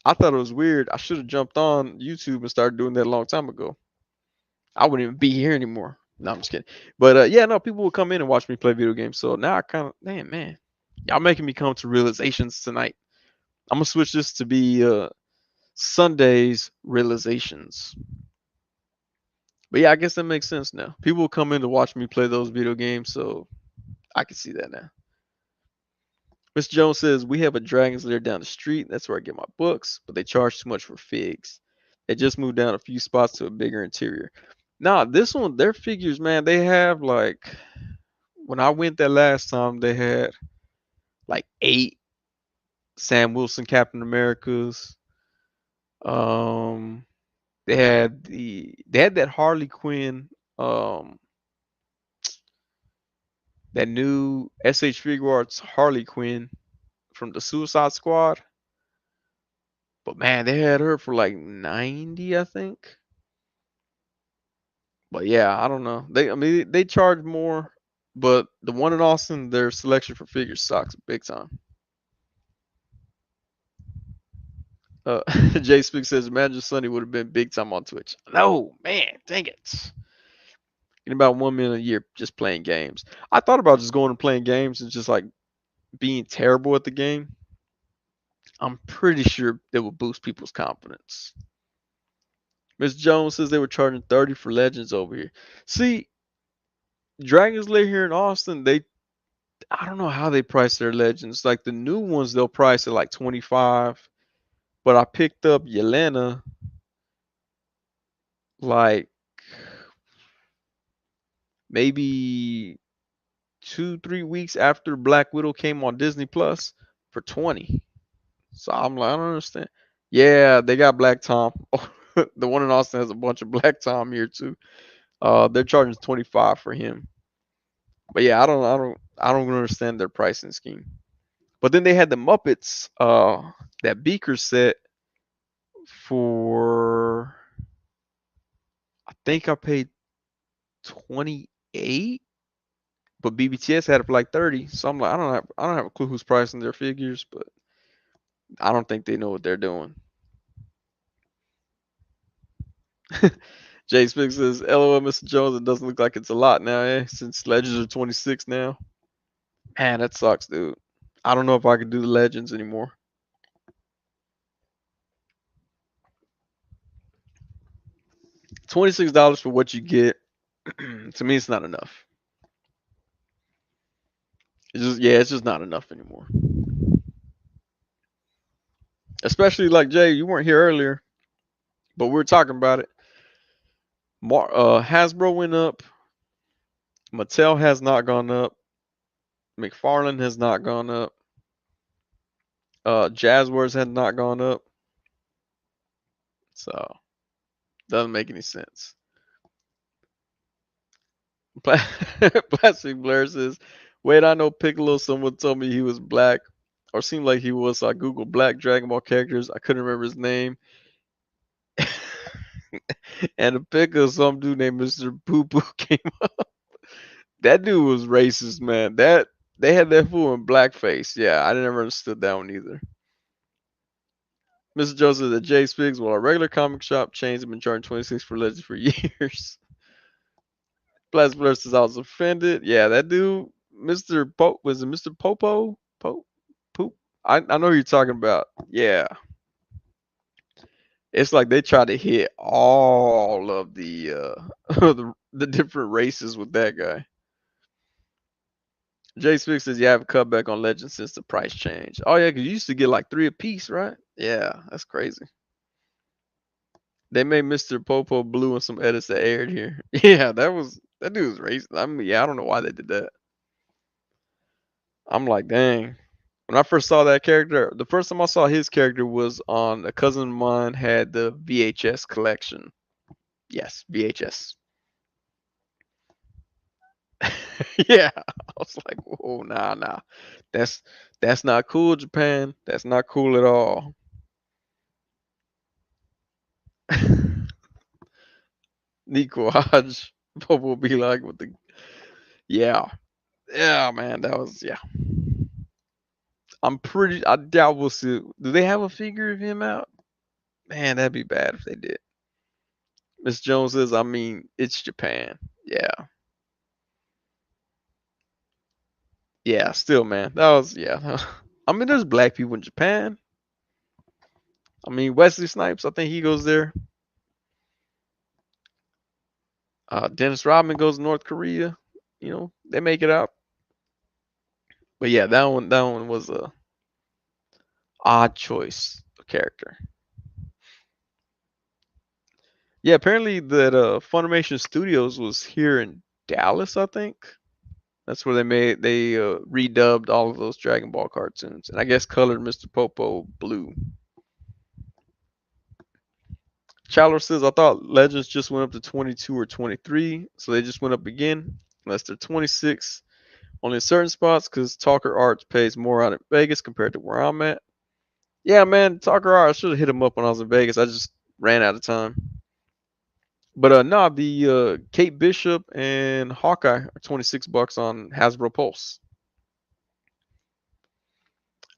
I thought it was weird. I should have jumped on YouTube and started doing that a long time ago. I wouldn't even be here anymore. No, I'm just kidding. But yeah, no, people would come in and watch me play video games. So now I kind of, man, y'all making me come to realizations tonight. I'm gonna switch this to be Sundays realizations. But yeah, I guess that makes sense now. People will come in to watch me play those video games, so I can see that now. Miss Jones says we have a Dragon's Lair down the street. That's where I get my books, but they charge too much for figs. They just moved down a few spots to a bigger interior. Nah, this one, their figures, man, they have like when I went there last time, they had like 8 Sam Wilson Captain Americas. Um, they had that Harley Quinn, um, that new SH Figure Arts Harley Quinn from the Suicide Squad. But man, they had her for like 90, I think. But yeah, I don't know. I mean, they charge more, but the one in Austin, their selection for figures sucks big time. Uh, Jay Speak says, imagine Sonny would have been big time on Twitch. No, man, dang it. Getting about 1 million a year just playing games. I thought about just going and playing games and just like being terrible at the game. I'm pretty sure it will boost people's confidence. Miss Jones says they were charging 30 for Legends over here. See, Dragon's Lair here in Austin, I don't know how they price their Legends. Like the new ones, they'll price at like 25. But I picked up Yelena like maybe 2, 3 weeks after Black Widow came on Disney Plus for 20. So I'm like, I don't understand. Yeah, they got Black Tom. The one in Austin has a bunch of Black Tom here too. They're charging 25 for him. But yeah, I don't understand their pricing scheme. But then they had the Muppets, that Beaker set for I think I paid 28, but BBTS had it for like 30. So I'm like, I don't have a clue who's pricing their figures, but I don't think they know what they're doing. Jay Spix says, LOL, Mr. Jones, it doesn't look like it's a lot now, since Legends are 26 now. Man, that sucks, dude. I don't know if I could do the Legends anymore. $26 for what you get, to me, it's not enough. It's just not enough anymore. Especially like Jay, you weren't here earlier, but we were talking about it. Hasbro went up. Mattel has not gone up. McFarlane has not gone up. Jazzwares has not gone up. So doesn't make any sense. Plastic Blair says, "Wait, I know Piccolo. Someone told me he was black, or seemed like he was. So I googled black Dragon Ball characters. I couldn't remember his name, and a pic of some dude named Mr. Poo Poo came up. That dude was racist, man. That they had that fool in blackface. Yeah, I never understood that one either." Mr. Joseph at J Spigs, well, a regular comic shop chains have been charging 26 for Legends for years. Blast Blur says I was offended. Yeah, that dude, Mr. Pope, was it Mr. Popo? Poop? I know who you're talking about. Yeah. It's like they try to hit all of the the different races with that guy. Jay Spigs says, yeah, I have a cutback on Legends since the price change. Oh yeah, because you used to get like 3 a piece, right? Yeah, that's crazy. They made Mr. Popo blue in some edits that aired here. Yeah, that dude was racist. I mean, yeah, I don't know why they did that. I'm like, dang. When I first saw that character, the first time I saw his character was on a cousin of mine had the VHS collection. Yes, VHS. Yeah, I was like, whoa, nah. That's that's not cool, Japan. That's not cool at all. Nico Hodge, Popo will be like with the yeah, yeah, man. That was yeah. I doubt we'll see. Do they have a figure of him out? Man, that'd be bad if they did. Miss Jones says, I mean, it's Japan. Yeah. Yeah, still, man. That was, yeah. I mean, there's black people in Japan. I mean, Wesley Snipes, I think he goes there. Dennis Rodman goes to North Korea. You know, they make it out. But yeah, that one was a odd choice of character. Yeah, apparently that Funimation Studios was here in Dallas, I think. That's where they redubbed all of those Dragon Ball cartoons, and I guess colored Mr. Popo blue. Chowler says, I thought Legends just went up to 22 or 23, so they just went up again. Unless they're 26, only in certain spots, because Talker Arts pays more out in Vegas compared to where I'm at. Yeah, man, Talker Arts, I should have hit him up when I was in Vegas. I just ran out of time. But nah, the Kate Bishop and Hawkeye are $26 on Hasbro Pulse.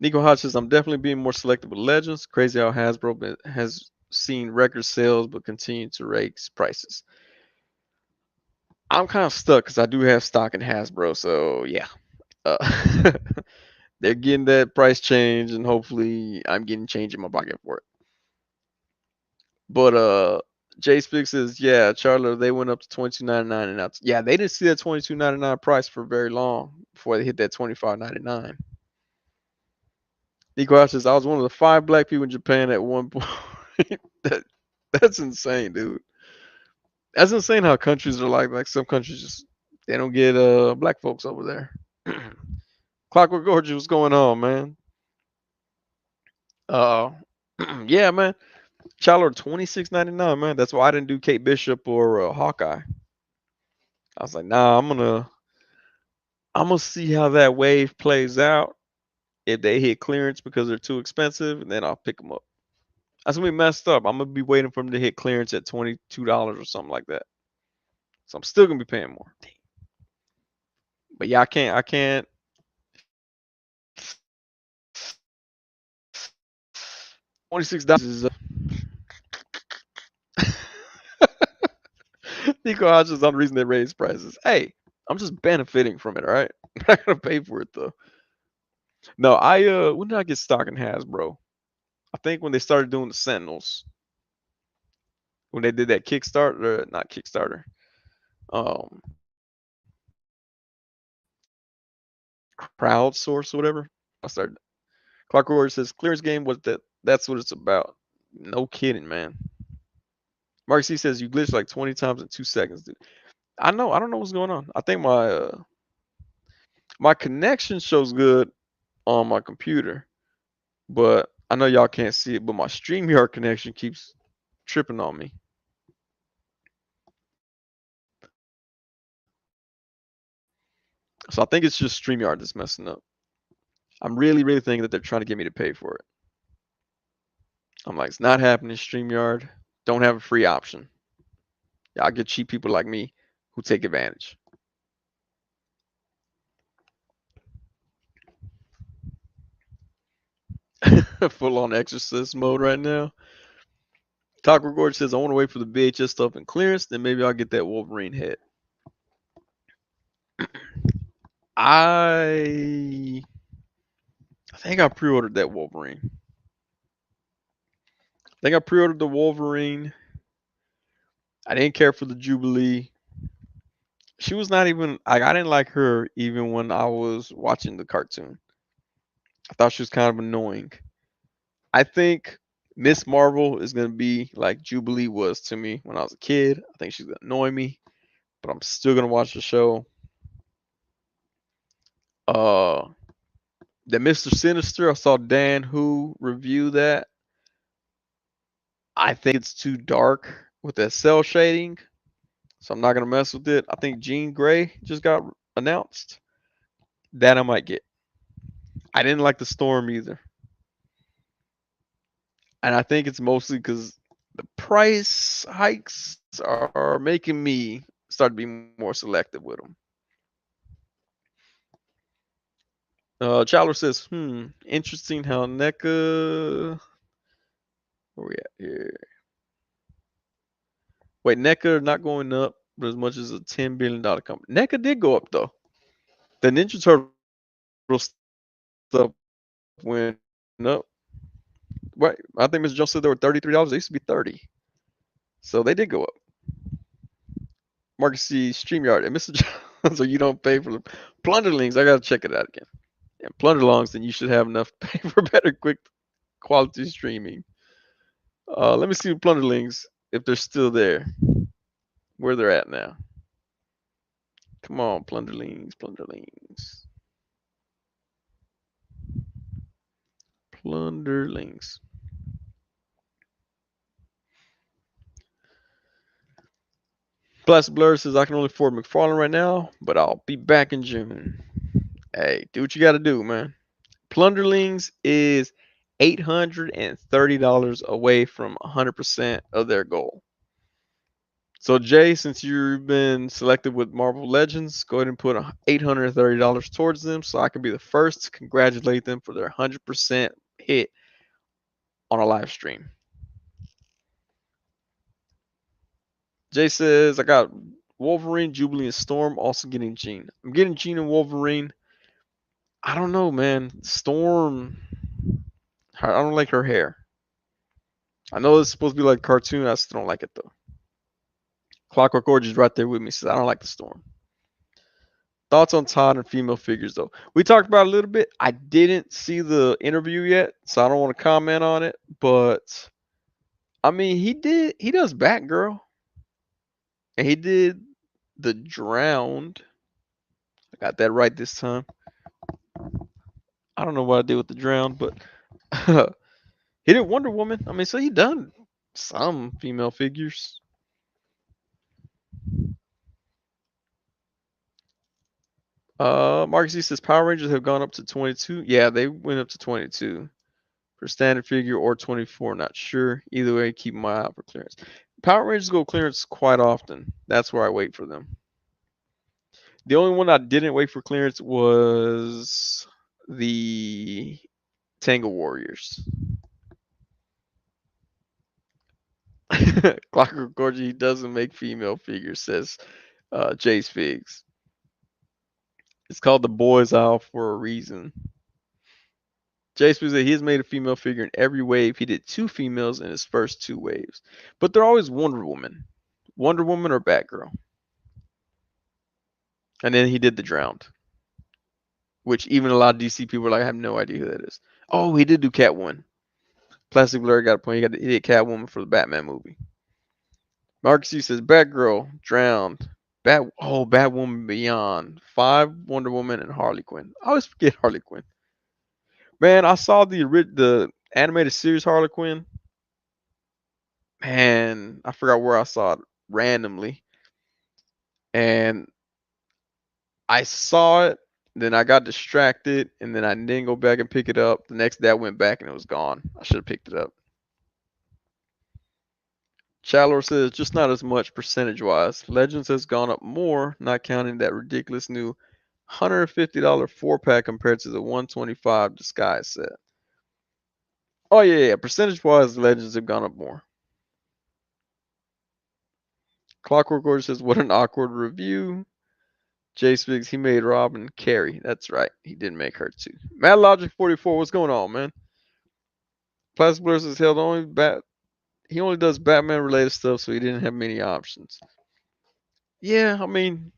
Nico Hodge says, I'm definitely being more selective with Legends. Crazy how Hasbro has seen record sales but continue to raise prices. I'm kind of stuck because I do have stock in Hasbro, so yeah. Uh, they're getting that price change, and hopefully I'm getting change in my pocket for it. But Jay Spix says, yeah, Charlotte, they went up to $22.99 and out. Yeah, they didn't see that $22.99 price for very long before they hit that $25.99. Nico Hodge says, I was one of the 5 black people in Japan at one point. that, that's insane, dude. That's insane how countries are like some countries just they don't get black folks over there. Clockwork Orange, what's going on, man? Uh yeah, man. Chandler 26.99, man. That's why I didn't do Kate Bishop or Hawkeye. I was like, nah, I'm gonna see how that wave plays out. If they hit clearance because they're too expensive, and then I'll pick them up. That's gonna be messed up. I'm gonna be waiting for them to hit clearance at $22 or something like that. So I'm still gonna be paying more. But yeah, I can't. $26 is Nico Hodges. I'm the reason they raise prices. Hey, I'm just benefiting from it. All right, I'm not gonna pay for it though. No, I when did I get stock in Hasbro? I think when they started doing the Sentinels, when they did that Kickstarter, not Kickstarter, um, crowdsource or whatever. I started. Clockwork says clearance game was that. That's what it's about. No kidding, man. Mark C says you glitched like 20 times in 2 seconds, dude. I know. I don't know what's going on. I think my connection shows good on my computer, but I know y'all can't see it. But my StreamYard connection keeps tripping on me. So I think it's just StreamYard that's messing up. I'm really, really thinking that they're trying to get me to pay for it. I'm like, it's not happening. StreamYard don't have a free option. Y'all get cheap people like me who take advantage. Full on exorcist mode right now. Taco Gorge says, I want to wait for the VHS stuff in clearance, then maybe I'll get that Wolverine head. I think I pre-ordered that Wolverine. I think I pre-ordered the Wolverine. I didn't care for the Jubilee. She was not even like I didn't like her even when I was watching the cartoon. I thought she was kind of annoying. I think Miss Marvel is gonna be like Jubilee was to me when I was a kid. I think she's gonna annoy me, but I'm still gonna watch the show. Uh, the Mr. Sinister, I saw Dan Who review that. I think it's too dark with that cell shading, so I'm not gonna mess with it. I think Jean Grey just got announced. That I might get. I didn't like the Storm either, and I think it's mostly because the price hikes are making me start to be more selective with them. Chowler says, interesting how NECA. Where we at here? Wait, NECA not going up, but as much as a $10 billion company. NECA did go up though. The Ninja Turtle stuff went up. Right. I think Mr. Jones said they were $33. They used to be 30. So they did go up. Marcus C. StreamYard and Mr. Jones, so you don't pay for the plunderlings. I gotta check it out again. And plunderlongs, then you should have enough to pay for better, quick quality streaming. Let me see the plunderlings if they're still there. Where they're at now. Come on, plunderlings, plunderlings. Plunderlings. Plastic Blur says I can only afford McFarlane right now, but I'll be back in June. Hey, do what you gotta do, man. Plunderlings is $830 away from 100% of their goal. So Jay, since you've been selected with Marvel Legends, go ahead and put $830 towards them so I can be the first to congratulate them for their 100% hit on a live stream. Jay says I got Wolverine, Jubilee, and Storm, also getting Jean. I'm getting Jean and Wolverine. I don't know, man. Storm, I don't like her hair. I know it's supposed to be like a cartoon. I still don't like it though. Clockwork Orange is right there with me. Says I don't like the Storm. Thoughts on Todd and female figures though. We talked about it a little bit. I didn't see the interview yet, so I don't want to comment on it. But I mean, he does Batgirl, and he did the Drowned. I got that right this time. I don't know what I did with the Drowned, but he did Wonder Woman. I mean, so he done some female figures. Marcus E says Power Rangers have gone up to 22. Yeah, they went up to 22 for standard figure or 24. Not sure. Either way, keep my eye out for clearance. Power Rangers go clearance quite often. That's where I wait for them. The only one I didn't wait for clearance was the Tango Warriors. Clockwork Gorgie doesn't make female figures, says Jace Figs. It's called the Boys Owl for a reason. Jace Figs said he has made a female figure in every wave. He did 2 females in his first 2 waves. But they're always Wonder Woman. Wonder Woman or Batgirl. And then he did the Drowned. Which even a lot of DC people are like, I have no idea who that is. Oh, he did do Catwoman. Plastic Blur got a point. He did Catwoman for the Batman movie. Marcus C says Batgirl, Drowned, Batwoman Beyond, 5 Wonder Woman, and Harley Quinn. I always forget Harley Quinn. Man, I saw the animated series Harley Quinn. Man, I forgot where I saw it randomly, and I saw it. Then I got distracted, and then I didn't go back and pick it up. The next day I went back and it was gone. I should have picked it up. Chalor says just not as much percentage wise. Legends has gone up more, not counting that ridiculous new $150 4-pack compared to the $125 disguise set. Oh yeah. Percentage wise, Legends have gone up more. Clockwork Orange says what an awkward review. Jay Spiggs, he made Robin Carey. That's right. He did make her too. Mad Logic 44, what's going on, man? Plastic Blur says hell he only does Batman related stuff, so he didn't have many options. Yeah, I mean,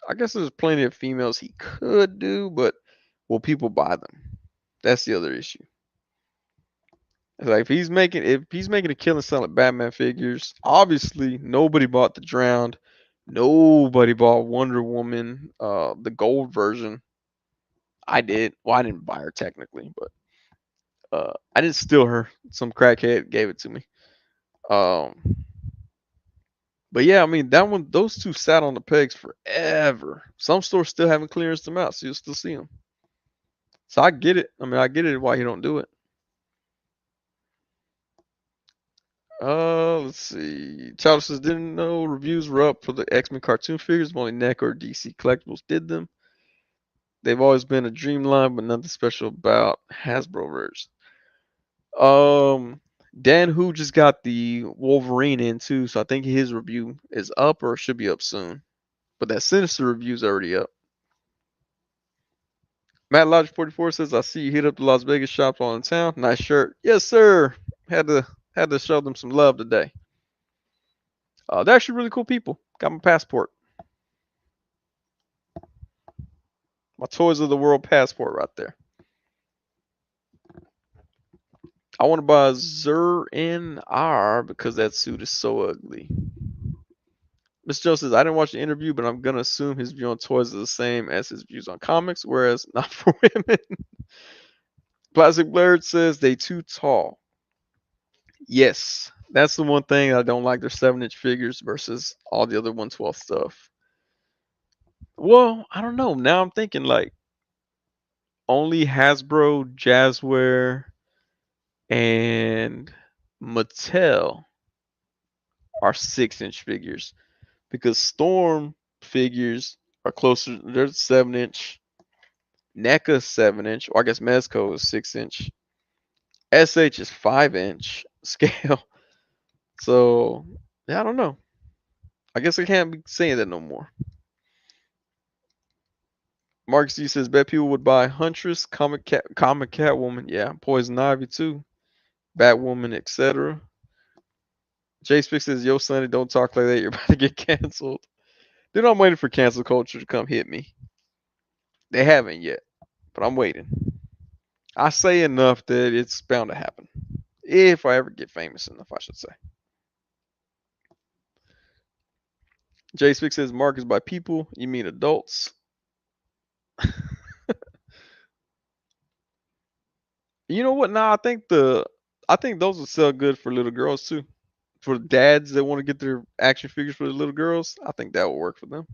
I guess there's plenty of females he could do, but will people buy them? That's the other issue. Like if he's making a killing selling Batman figures, obviously nobody bought the Drowned, nobody bought Wonder Woman, the gold version. I did. Well, I didn't buy her technically, but I didn't steal her. Some crackhead gave it to me. But yeah, I mean those 2 sat on the pegs forever. Some stores still haven't clearanced them out, so you'll still see them. So I get it. I mean, I get it why he don't do it. Let's see. Childish says didn't know reviews were up for the X-Men cartoon figures. Only NEC or DC Collectibles did them. They've always been a dream line, but nothing special about Hasbro versions. Dan Who just got the Wolverine in too, so I think his review is up or should be up soon. But that Sinister review is already up. Matt Logic 44 says, I see you hit up the Las Vegas shops while in town. Nice shirt. Yes, sir. Had to show them some love today. They're actually really cool people. Got my passport. My Toys of the World passport right there. I want to buy Zur NR because that suit is so ugly. Miss Joe says, I didn't watch the interview, but I'm going to assume his view on toys is the same as his views on comics, whereas not for women. Plastic Blurred says, they too tall. Yes, that's the one thing I don't like. Their 7-inch figures versus all the other 112 stuff. Well, I don't know. Now I'm thinking like only Hasbro, Jazzware, and Mattel are 6-inch figures because Storm figures are closer. They're 7-inch. NECA 7-inch, or I guess Mezco is 6-inch. SH is 5-inch scale. So yeah, I don't know. I guess I can't be saying that no more. Mark C says bet people would buy Huntress, Comic Catwoman, yeah, Poison Ivy too, Batwoman, etc. Jay Spick says, "Yo, Sonny, don't talk like that. You're about to get canceled." Dude, I'm waiting for cancel culture to come hit me. They haven't yet, but I'm waiting. I say enough that it's bound to happen. If I ever get famous enough, I should say. Jay Spick says, Mark is by people. You mean adults? You know what? Nah, I think those will sell good for little girls too. For dads that want to get their action figures for the little girls, I think that will work for them.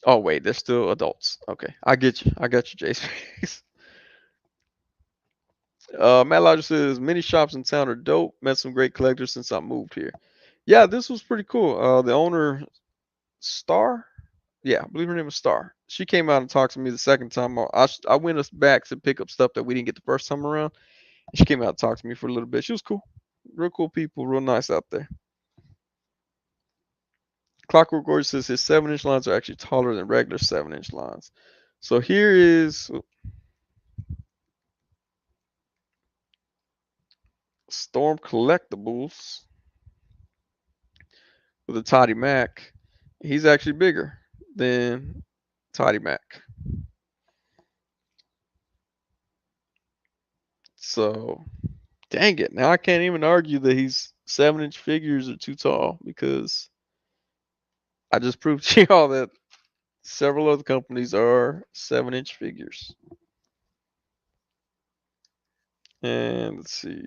Oh wait, they're still adults. Okay, I get you. I got you, Jay Spick. Matt Lodger says many shops in town are dope. Met some great collectors since I moved here. Yeah, this was pretty cool. The owner, Star, yeah, I believe her name was Star. She came out and talked to me the second time. I went us back to pick up stuff that we didn't get the first time around. She came out and talked to me for a little bit. She was cool. Real cool people. Real nice out there. Clockwork Gorge says his 7-inch lines are actually taller than regular 7-inch lines. So here is Storm Collectibles with a Toddy Mac. He's actually bigger than Toddy Mac. So dang it. Now I can't even argue that he's 7-inch figures are too tall because I just proved to y'all that several other companies are 7-inch figures. And let's see.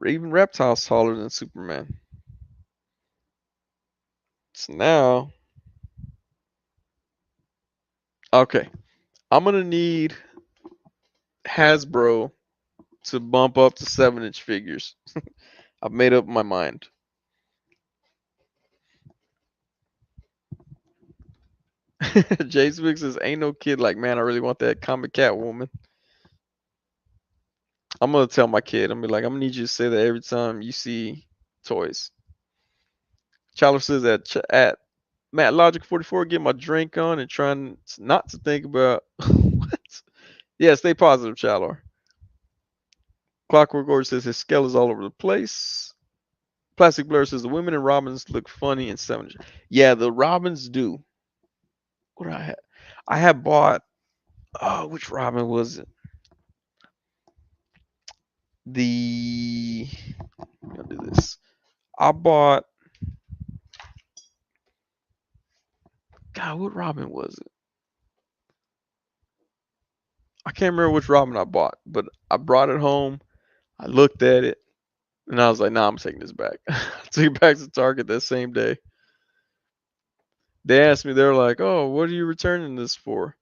Even Reptile's taller than Superman. So now, okay, I'm gonna need Hasbro to bump up to 7-inch figures. I've made up my mind. Jay Swig says, "Ain't no kid like man. I really want that comic Catwoman." I'm gonna tell my kid. I'm gonna be like, I'm gonna need you to say that every time you see toys. Charlie says at Matt Logic 44, get my drink on and trying not to think about what. Yeah, stay positive, Chalor. Clockwork Orange says his scale is all over the place. Plastic Blur says the women in Robins look funny and 7. Yeah, the Robins do. What do I have? I have bought. Oh, which Robin was it? The. I'll do this. I bought. God, what Robin was it? I can't remember which Robin I bought, but I brought it home. I looked at it, and I was like, "Nah, I'm taking this back." I took it back to Target that same day. They asked me, they're like, "Oh, what are you returning this for?"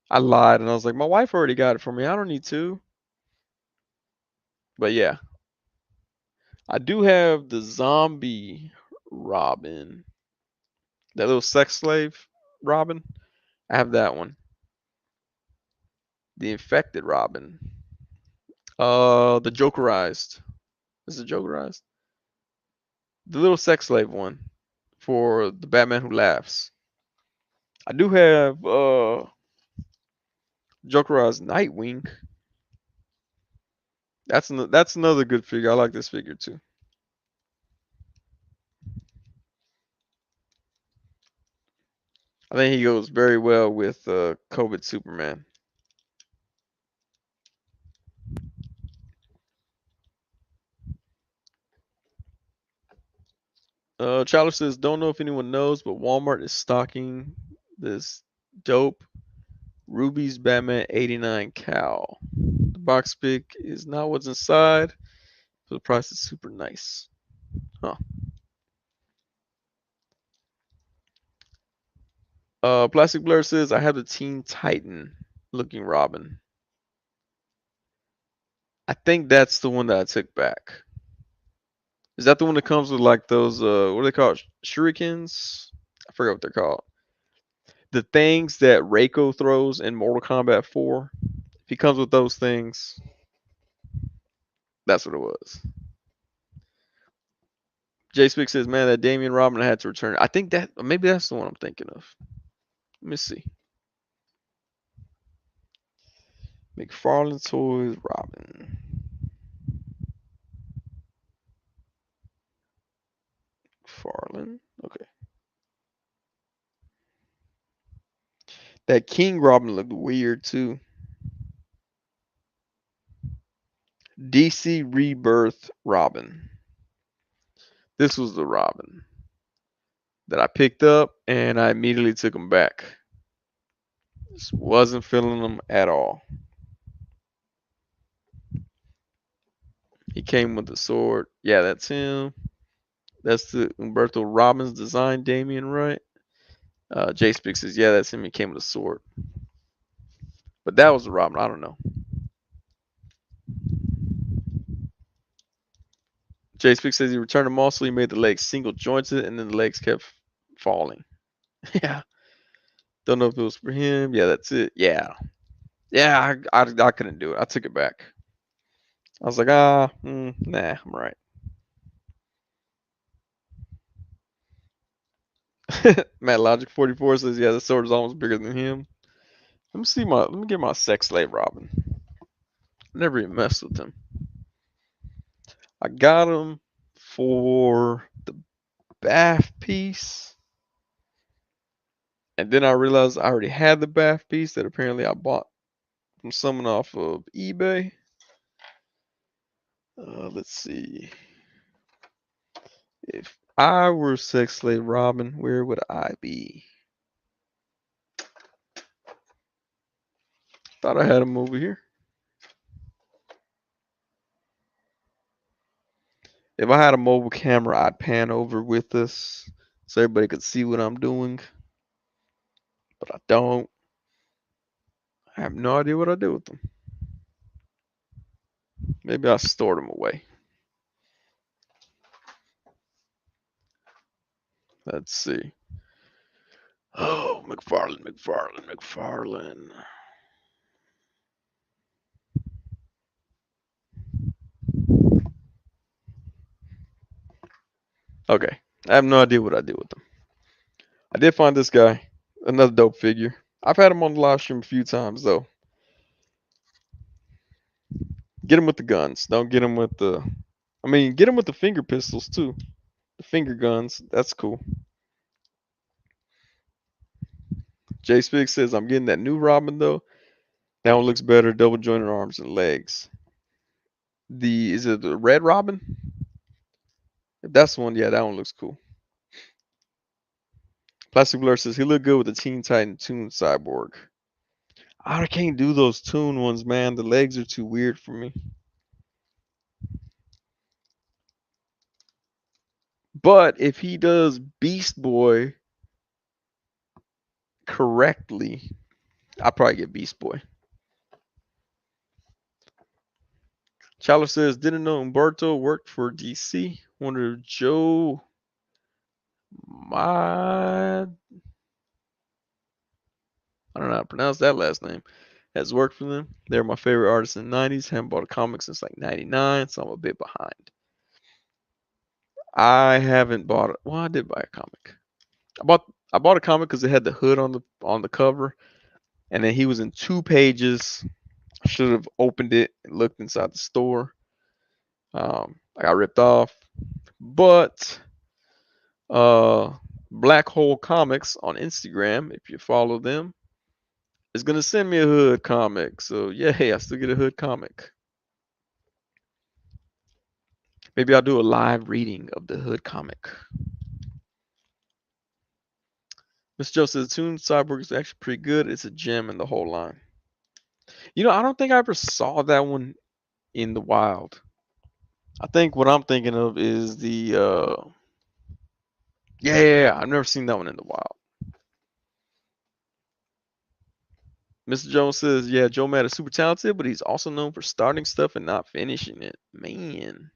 I lied, and I was like, "My wife already got it for me. I don't need to." But yeah, I do have the zombie Robin, that little sex slave Robin. I have that one. The infected Robin. The Jokerized. Is it Jokerized? The little sex slave one for the Batman Who Laughs. I do have Jokerized Nightwing. That's another good figure. I like this figure too. I think he goes very well with Kombat Superman. Chowder says, don't know if anyone knows, but Walmart is stocking this dope Ruby's Batman 89 cowl. The box pic is not what's inside, but the price is super nice. Huh. Plastic Blur says, I have the Teen Titan looking Robin. I think that's the one that I took back. Is that the one that comes with like those what are they called? Shurikens? I forget what they're called. The things that Reiko throws in Mortal Kombat 4. If he comes with those things, that's what it was. J Spick says, man, that Damien Robin had to return. I think that maybe that's the one I'm thinking of. Let me see. McFarlane Toys Robin. McFarlane. Okay. That King Robin looked weird too. DC Rebirth Robin. This was the Robin that I picked up and I immediately took him back. Just wasn't feeling them at all. He came with the sword. Yeah, that's him. That's the Umberto Robbins design, Damien, right? Jay Spick says, yeah, that's him. He came with a sword. But that was the Robin. I don't know. Jay Spick says he returned them all, so he made the legs single jointed, and then the legs kept falling. Yeah. Don't know if it was for him. Yeah, that's it. Yeah. Yeah, I couldn't do it. I took it back. I was like, nah, I'm right. Matt Logic 44 says, yeah, the sword is almost bigger than him. Let me get my sex slave Robin. Never even messed with him. I got him for the bath piece. And then I realized I already had the bath piece that apparently I bought from someone off of eBay. Let's see. If I were sex slave Robin, where would I be? Thought I had him over here. If I had a mobile camera, I'd pan over with this so everybody could see what I'm doing. But I don't. I have no idea what I do with them. Maybe I stored them away. Let's see. Oh, McFarlane. Okay. I have no idea what I do with them. I did find this guy, another dope figure. I've had him on the live stream a few times though. Get him with the guns. Don't get him with the. I mean, get him with the finger pistols too. The finger guns. That's cool. Jay Spig says I'm getting that new Robin though. That one looks better. Double jointed arms and legs. Is it the red Robin? If that's the one, yeah, that one looks cool. Plastic Blur says he looked good with the Teen Titan Toon Cyborg. I can't do those Toon ones, man. The legs are too weird for me. But if he does Beast Boy correctly, I'll probably get Beast Boy. Chandler says, didn't know Umberto worked for DC. Wonder if Joe my I don't know how to pronounce that last name has worked for them. They're my favorite artists in the 90s. Haven't bought a comic since like 99, so I'm a bit behind. I haven't bought it. Well, I did buy a comic. I bought a comic because it had the hood on the cover, and then he was in 2 pages. I should have opened it and looked inside the store. I got ripped off, but uh, Black Hole Comics on Instagram, if you follow them, is gonna send me a hood comic. So yeah, hey, I still get a hood comic. Maybe I'll do a live reading of the hood comic. Miss Joe says Toon Cyborg is actually pretty good. It's a gem in the whole line. I don't think I ever saw that one in the wild. I think what I'm thinking of is the yeah, I've never seen that one in the wild. Mr. Jones says, yeah, Joe Matt is super talented, but he's also known for starting stuff and not finishing it. Man,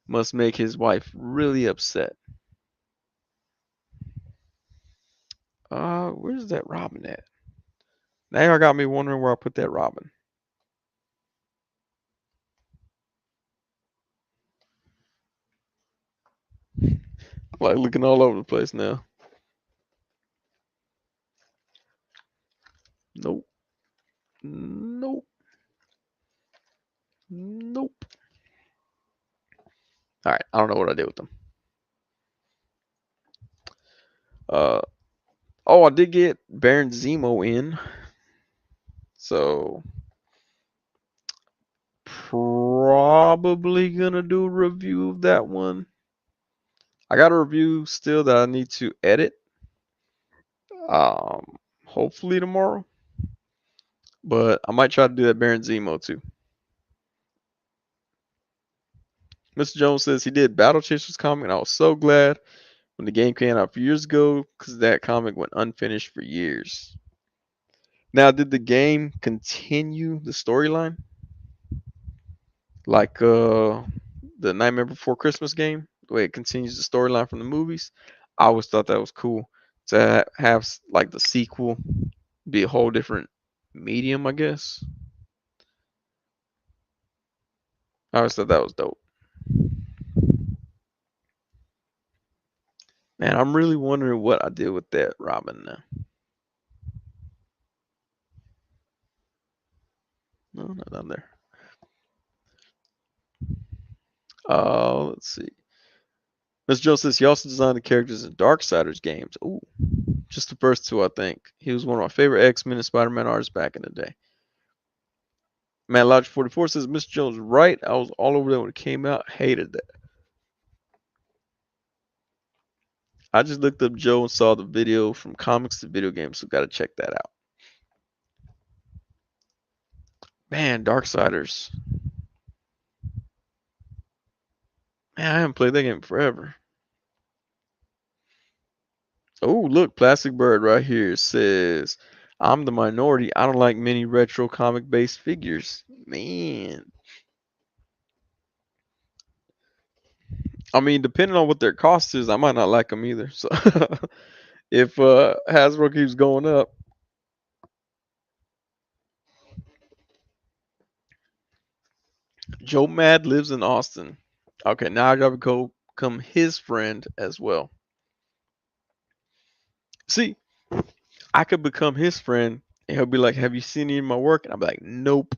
must make his wife really upset. Where's that Robin at? Now I got me wondering where I put that Robin. Like looking all over the place now. Nope. Nope. Nope. All right, I don't know what I did with them. Uh, oh, I did get Baron Zemo in, so probably gonna do a review of that one. I got a review still that I need to edit. Um, hopefully tomorrow, but I might try to do that Baron Zemo too. Mr. Jones says he did Battle Chasers comic, and I was so glad when the game came out a few years ago because that comic went unfinished for years. Now, did the game continue the storyline like the Nightmare Before Christmas game? The way it continues the storyline from the movies? I always thought that was cool to have like the sequel be a whole different medium, I guess. I always thought that was dope. Man, I'm really wondering what I did with that Robin now. No, not down there. Let's see. Mr. Jones says he also designed the characters in Darksiders games. Ooh, just the first two, I think. He was one of my favorite X-Men and Spider-Man artists back in the day. Man, Logic 44 says Mr. Jones right. I was all over that when it came out. Hated that. I just looked up Joe and saw the video from comics to video games, so gotta check that out. Man, Darksiders. Man, I haven't played that game forever. Oh, look, Plastic Bird right here says, I'm the minority. I don't like many retro comic based figures. Man. I mean, depending on what their cost is, I might not like them either. So if Hasbro keeps going up, Joe Mad lives in Austin. Okay, now I gotta go become his friend as well. See, I could become his friend, and he'll be like, "Have you seen any of my work?" And I'll be like, "Nope."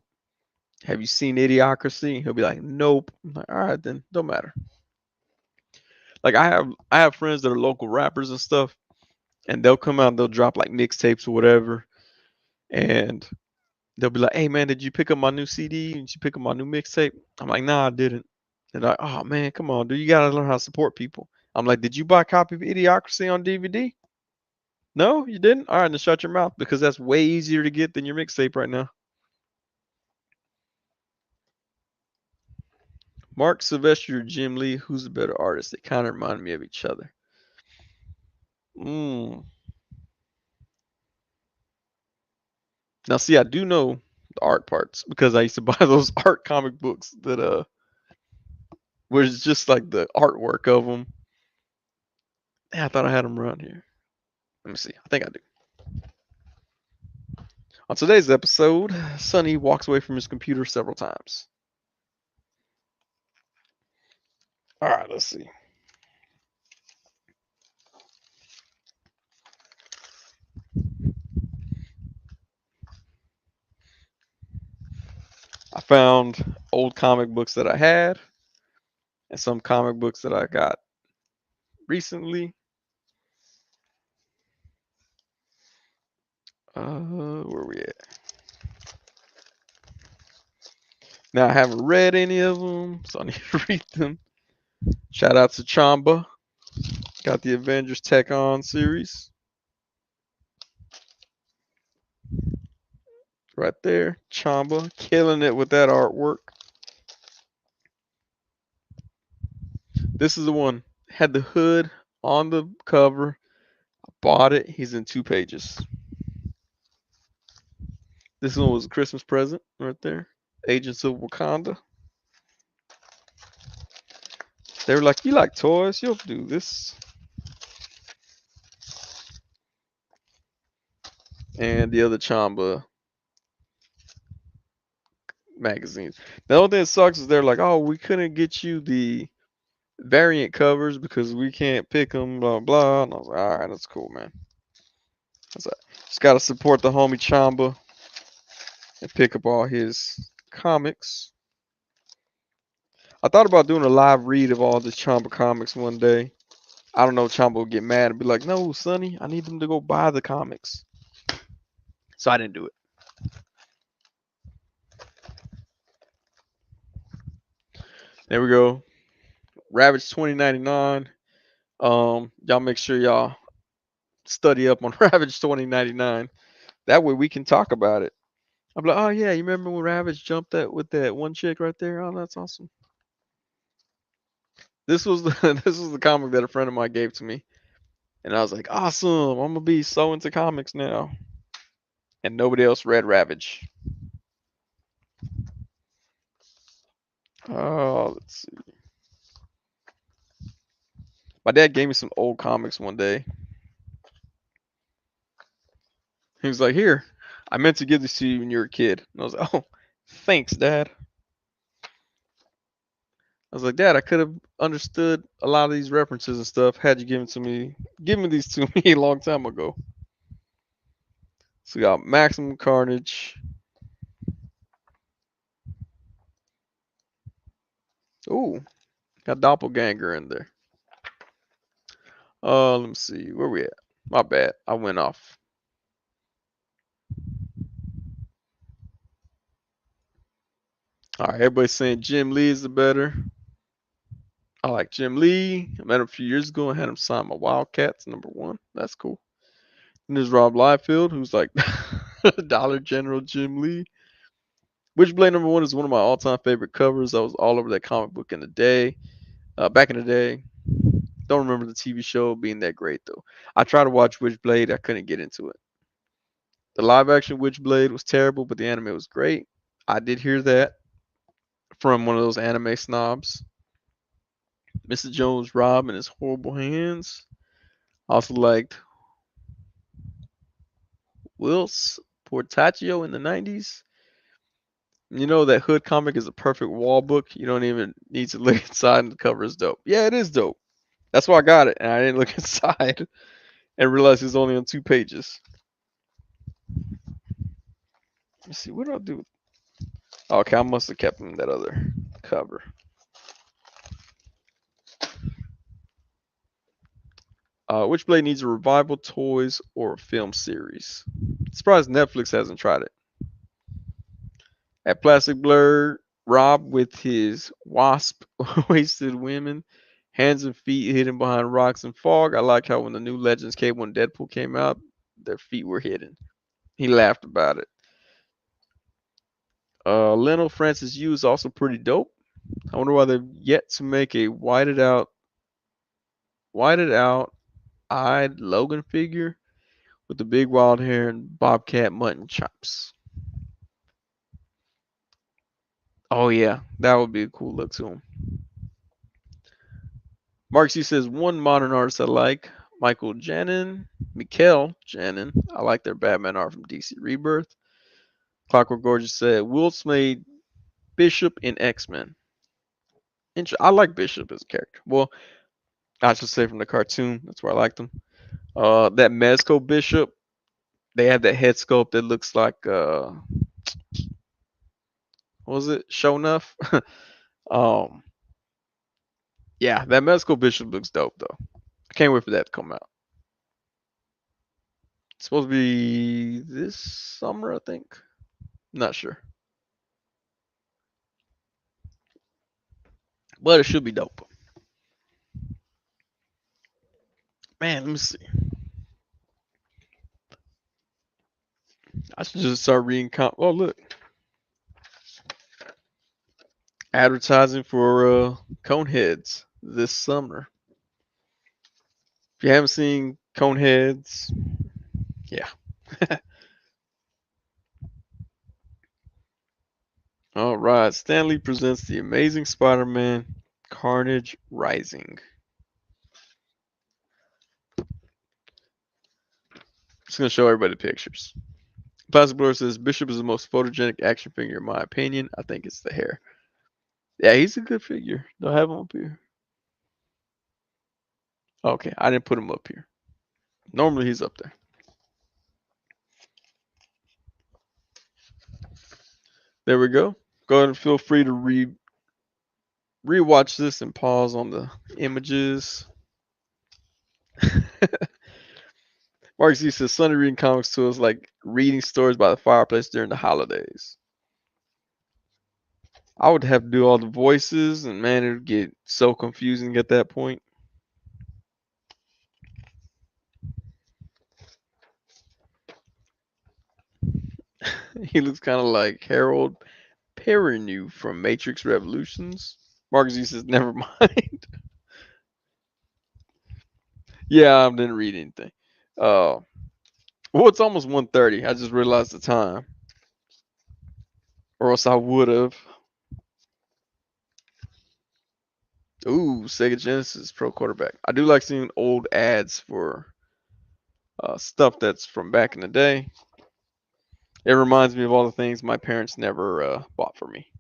Have you seen Idiocracy? And he'll be like, "Nope." I'm like, "All right, then, don't matter." Like I have friends that are local rappers and stuff, and they'll come out and they'll drop like mixtapes or whatever, and they'll be like, "Hey man, did you pick up my new CD? Did you pick up my new mixtape?" I'm like, "Nah, I didn't." They're like, "Oh man, come on, dude, you gotta learn how to support people." I'm like, "Did you buy a copy of Idiocracy on DVD?" No, you didn't. All right, then shut your mouth because that's way easier to get than your mixtape right now. Mark Sylvester, Jim Lee, who's the better artist? They kind of remind me of each other. Mm. Now, see, I do know the art parts because I used to buy those art comic books that where it's just like the artwork of them. Yeah, I thought I had them around here. Let me see. I think I do. On today's episode, Sonny walks away from his computer several times. All right, let's see. found old comic books that I had and some comic books that I got recently. Where we at? Now I haven't read any of them, so I need to read them. Shout out to Chamba. Got the Avengers Tech On series. Right there. Chamba. Killing it with that artwork. This is the one. Had the hood on the cover. I bought it. He's in 2 pages. This one was a Christmas present right there. Agents of Wakanda. They were like, you like toys? You'll do this. And the other Chamba magazines. The only thing that sucks is they're like, oh, we couldn't get you the variant covers because we can't pick them, blah, blah. And I was like, all right, that's cool, man. That's like, just got to support the homie Chamba and pick up all his comics. I thought about doing a live read of all the Chamba comics one day. I don't know, Chamba will get mad and be like, no, Sonny, I need them to go buy the comics. So I didn't do it. There we go. Ravage 2099. Y'all make sure y'all study up on Ravage 2099. That way we can talk about it. I'm like, oh yeah, you remember when Ravage jumped that with that one chick right there? Oh, that's awesome. This was the comic that a friend of mine gave to me, and I was like, awesome. I'm gonna be so into comics now. And nobody else read Ravage. Oh, let's see. My dad gave me some old comics one day. He was like, here, I meant to give this to you when you were a kid. And I was like, oh, thanks, Dad. I was like, Dad, I could have understood a lot of these references and stuff had you given these to me a long time ago. So we got Maximum Carnage. Ooh, got Doppelganger in there. Let me see. Where we at? My bad. I went off. All right, everybody's saying Jim Lee is the better. I like Jim Lee. I met him a few years ago and had him sign my Wildcats #1. That's cool. And there's Rob Liefeld, who's like Dollar General Jim Lee. Witchblade #1 is one of my all-time favorite covers. I was all over that comic book in the day. Back in the day. Don't remember the TV show being that great though. I tried to watch Witchblade. I couldn't get into it. The live-action Witchblade was terrible, but the anime was great. I did hear that from one of those anime snobs. Mr. Jones Rob and his horrible hands. Also liked Wills Portaccio in the 90s. You know that Hood comic is a perfect wall book. You don't even need to look inside, and the cover is dope. Yeah, it is dope. That's why I got it, and I didn't look inside and realize it's only on 2 pages. Let's see, what do I do? Okay, I must have kept him that other cover. Witchblade needs a revival, toys, or a film series. Surprised Netflix hasn't tried it. At Plastic Blur, Rob with his wasp wasted women, hands and feet hidden behind rocks and fog. I like how when the new Legends came, when Deadpool came out, their feet were hidden. He laughed about it. Leno Francis Yu is also pretty dope. I wonder why they've yet to make a whited out, eyed Logan figure with the big wild hair and bobcat mutton chops. Oh yeah, that would be a cool look to him. Mark C says one modern artist I like, Michael Janin. I like their Batman art from DC Rebirth. Clockwork Gorgeous said Wilts made Bishop in X-Men. I like Bishop as a character. Well, I should say from the cartoon. That's where I liked him. That Mezco Bishop, they have that head sculpt that looks like what was it? Show enough. um, yeah, that Mezco Bishop looks dope though. I can't wait for that to come out. It's supposed to be this summer, I think. Not sure, but it should be dope. Man, let me see. I should just start reading. Oh, look, advertising for Coneheads this summer. If you haven't seen Coneheads, yeah. All right, Stanley presents the Amazing Spider-Man: Carnage Rising. Just gonna show everybody the pictures. Plastic Blur says Bishop is the most photogenic action figure in my opinion. I think it's the hair. Yeah, he's a good figure. Do I have him up here? Okay, I didn't put him up here. Normally he's up there. There we go. Go ahead and feel free to rewatch this and pause on the images. Mark Z says Sonny reading comics to us like reading stories by the fireplace during the holidays. I would have to do all the voices, and man, it would get so confusing at that point. He looks kind of like Harold Perrineau from Matrix Revolutions. Mark Z says, never mind. Yeah, I didn't read anything. Well, it's almost 1:30. I just realized the time. Or else I would have. Ooh, Sega Genesis Pro Quarterback. I do like seeing old ads for stuff that's from back in the day. It reminds me of all the things my parents never bought for me.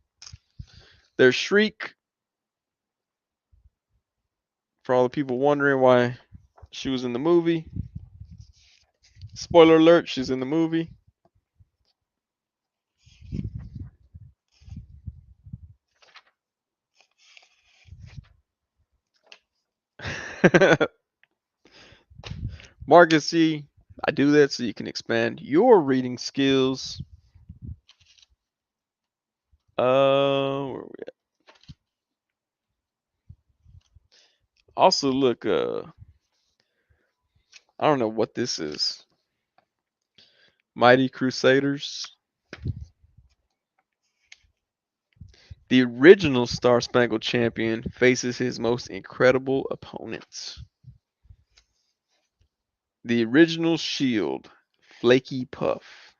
There's Shriek, for all the people wondering why she was in the movie. Spoiler alert, she's in the movie. Marcus C, I do that so you can expand your reading skills. Where we at? Also, look, I don't know what this is. Mighty Crusaders. The original Star Spangled Champion faces his most incredible opponents. The original Shield, Flaky Puff.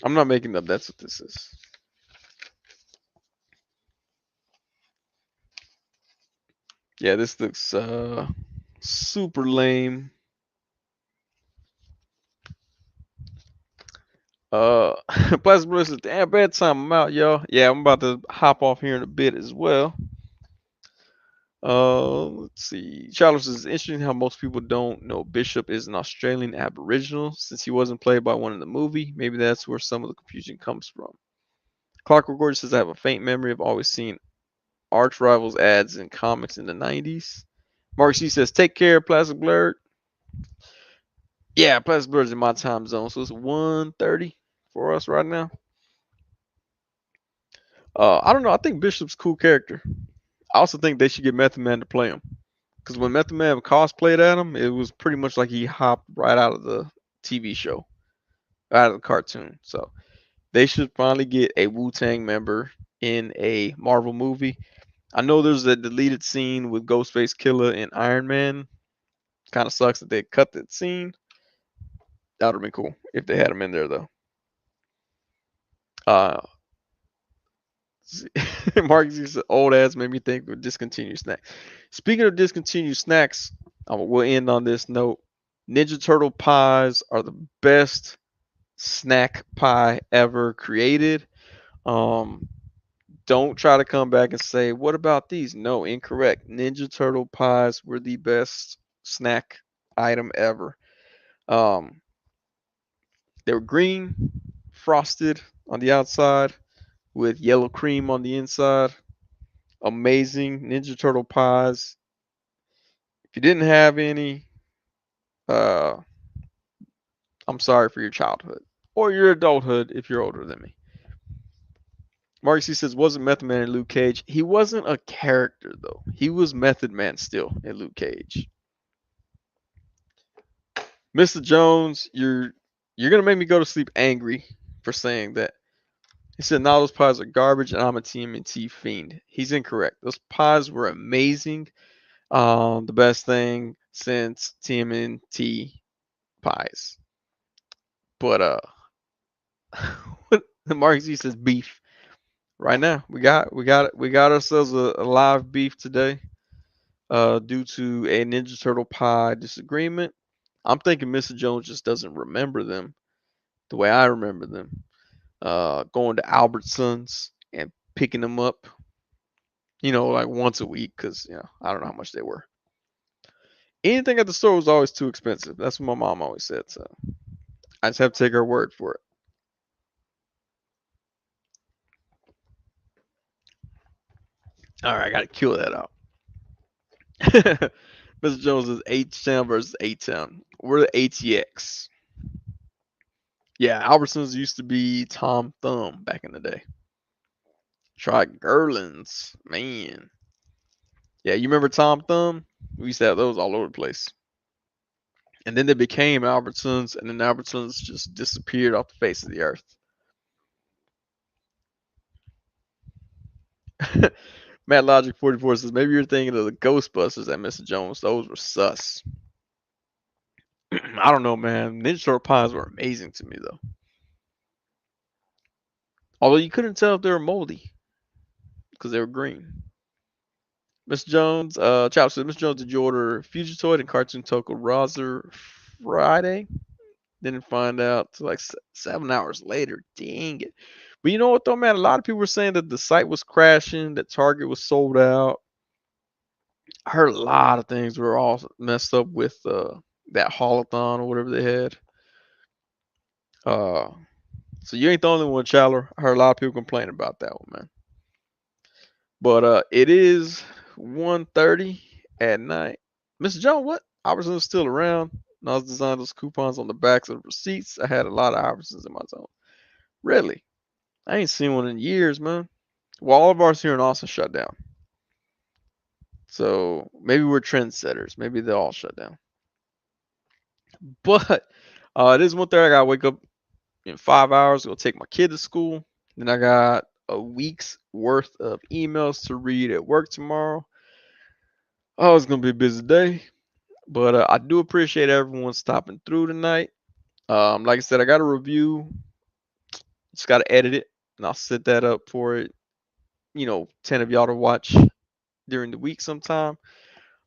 I'm not making up. That's what this is. Yeah, this looks super lame. Plastic Blue says, damn, bedtime. I'm out, y'all. Yeah, I'm about to hop off here in a bit as well. Let's see. Charles says, it's interesting how most people don't know Bishop is an Australian Aboriginal since he wasn't played by one in the movie. Maybe that's where some of the confusion comes from. Clockwork Gorgeous says, I have a faint memory of always seeing arch rivals ads in comics in the 90s. Mark C says, take care, Plastic Blurred. Yeah, Plastic Blurred's in my time zone, so it's 1:30 for us right now. I don't know. I think Bishop's a cool character. I also think they should get Method Man to play him. Because when Method Man cosplayed at him, it was pretty much like he hopped right out of the TV show, out of the cartoon. So they should finally get a Wu-Tang member in a Marvel movie. I know there's a deleted scene with Ghostface Killer and Iron Man. Kind of sucks that they cut that scene. That would have been cool if they had him in there, though. Uh, Marcus' old ass made me think of discontinued snacks. Speaking of discontinued snacks, we'll end on this note. Ninja Turtle pies are the best snack pie ever created. Um, don't try to come back and say, what about these? No, incorrect. Ninja Turtle pies were the best snack item ever. They were green, frosted on the outside, with yellow cream on the inside. Amazing Ninja Turtle pies. If you didn't have any, uh, I'm sorry for your childhood or your adulthood if you're older than me. Mark C says, wasn't Method Man in Luke Cage? He wasn't a character though. He was Method Man still in Luke Cage. Mr. Jones, you're gonna make me go to sleep angry for saying that. He said, "No, those pies are garbage, and I'm a TMNT fiend." He's incorrect. Those pies were amazing. The best thing since TMNT pies. But Mark Z says beef. Right now, we got ourselves a live beef today. Due to a Ninja Turtle pie disagreement. I'm thinking Mr. Jones just doesn't remember them the way I remember them. Going to Albertsons and picking them up, like once a week because, I don't know how much they were. Anything at the store was always too expensive. That's what my mom always said. So I just have to take her word for it. All right, I got to kill that out. Mr. Jones is H-Town versus A-Town. We're the ATX. Yeah, Albertsons used to be Tom Thumb back in the day. Try Gerlins, man. Yeah, you remember Tom Thumb? We used to have those all over the place. And then they became Albertsons, and then Albertsons just disappeared off the face of the earth. Matt Logic 44 says maybe you're thinking of the Ghostbusters at Mr. Jones. Those were sus. I don't know, man. Ninja Turtle pies were amazing to me though. Although you couldn't tell if they were moldy because they were green. Mr. Jones, Chop says, Mr. Jones, did you order Fugitoid and Cartoon Toko Rozer Friday? Didn't find out till like 7 hours later. Dang it. But you know what though, man? A lot of people were saying that the site was crashing, that Target was sold out. I heard a lot of things were all messed up with that holothon or whatever they had. Uh, so you ain't the only one, Chandler. I heard a lot of people complain about that one, man. But it is 1:30 at night. Mr. John, what? Albertsons still around. And I was designing those coupons on the backs of the receipts. I had a lot of Albertsons in my zone. Really? I ain't seen one in years, man. Well, all of ours here in Austin shut down. So maybe we're trendsetters. Maybe they all shut down. But it is 1:30. I gotta wake up in 5 hours. Go take my kid to school. Then I got a week's worth of emails to read at work tomorrow. Oh, it's gonna be a busy day. But I do appreciate everyone stopping through tonight. Like I said, I got a review. Just got to edit it, and I'll set that up for it. 10 of y'all to watch during the week sometime.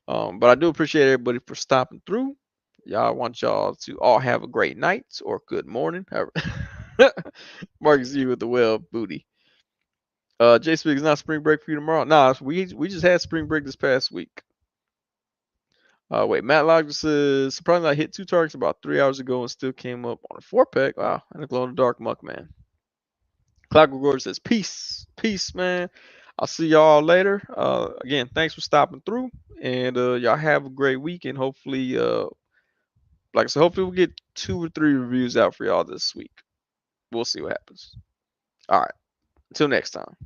But I do appreciate everybody for stopping through. Y'all want y'all to all have a great night or good morning. Marcus, you with the well booty. Jay Speaks, not spring break for you tomorrow. Nah, we just had spring break this past week. Wait, Matt Logger says, surprisingly, I hit 2 targets about 3 hours ago and still came up on a 4-pack. Wow, and a glow in the dark muck, man. Clock Gordon says, peace. Peace, man. I'll see y'all later. Again, thanks for stopping through. And y'all have a great week. And hopefully, like I said, hopefully we'll get 2 or 3 reviews out for y'all this week. We'll see what happens. All right. Until next time.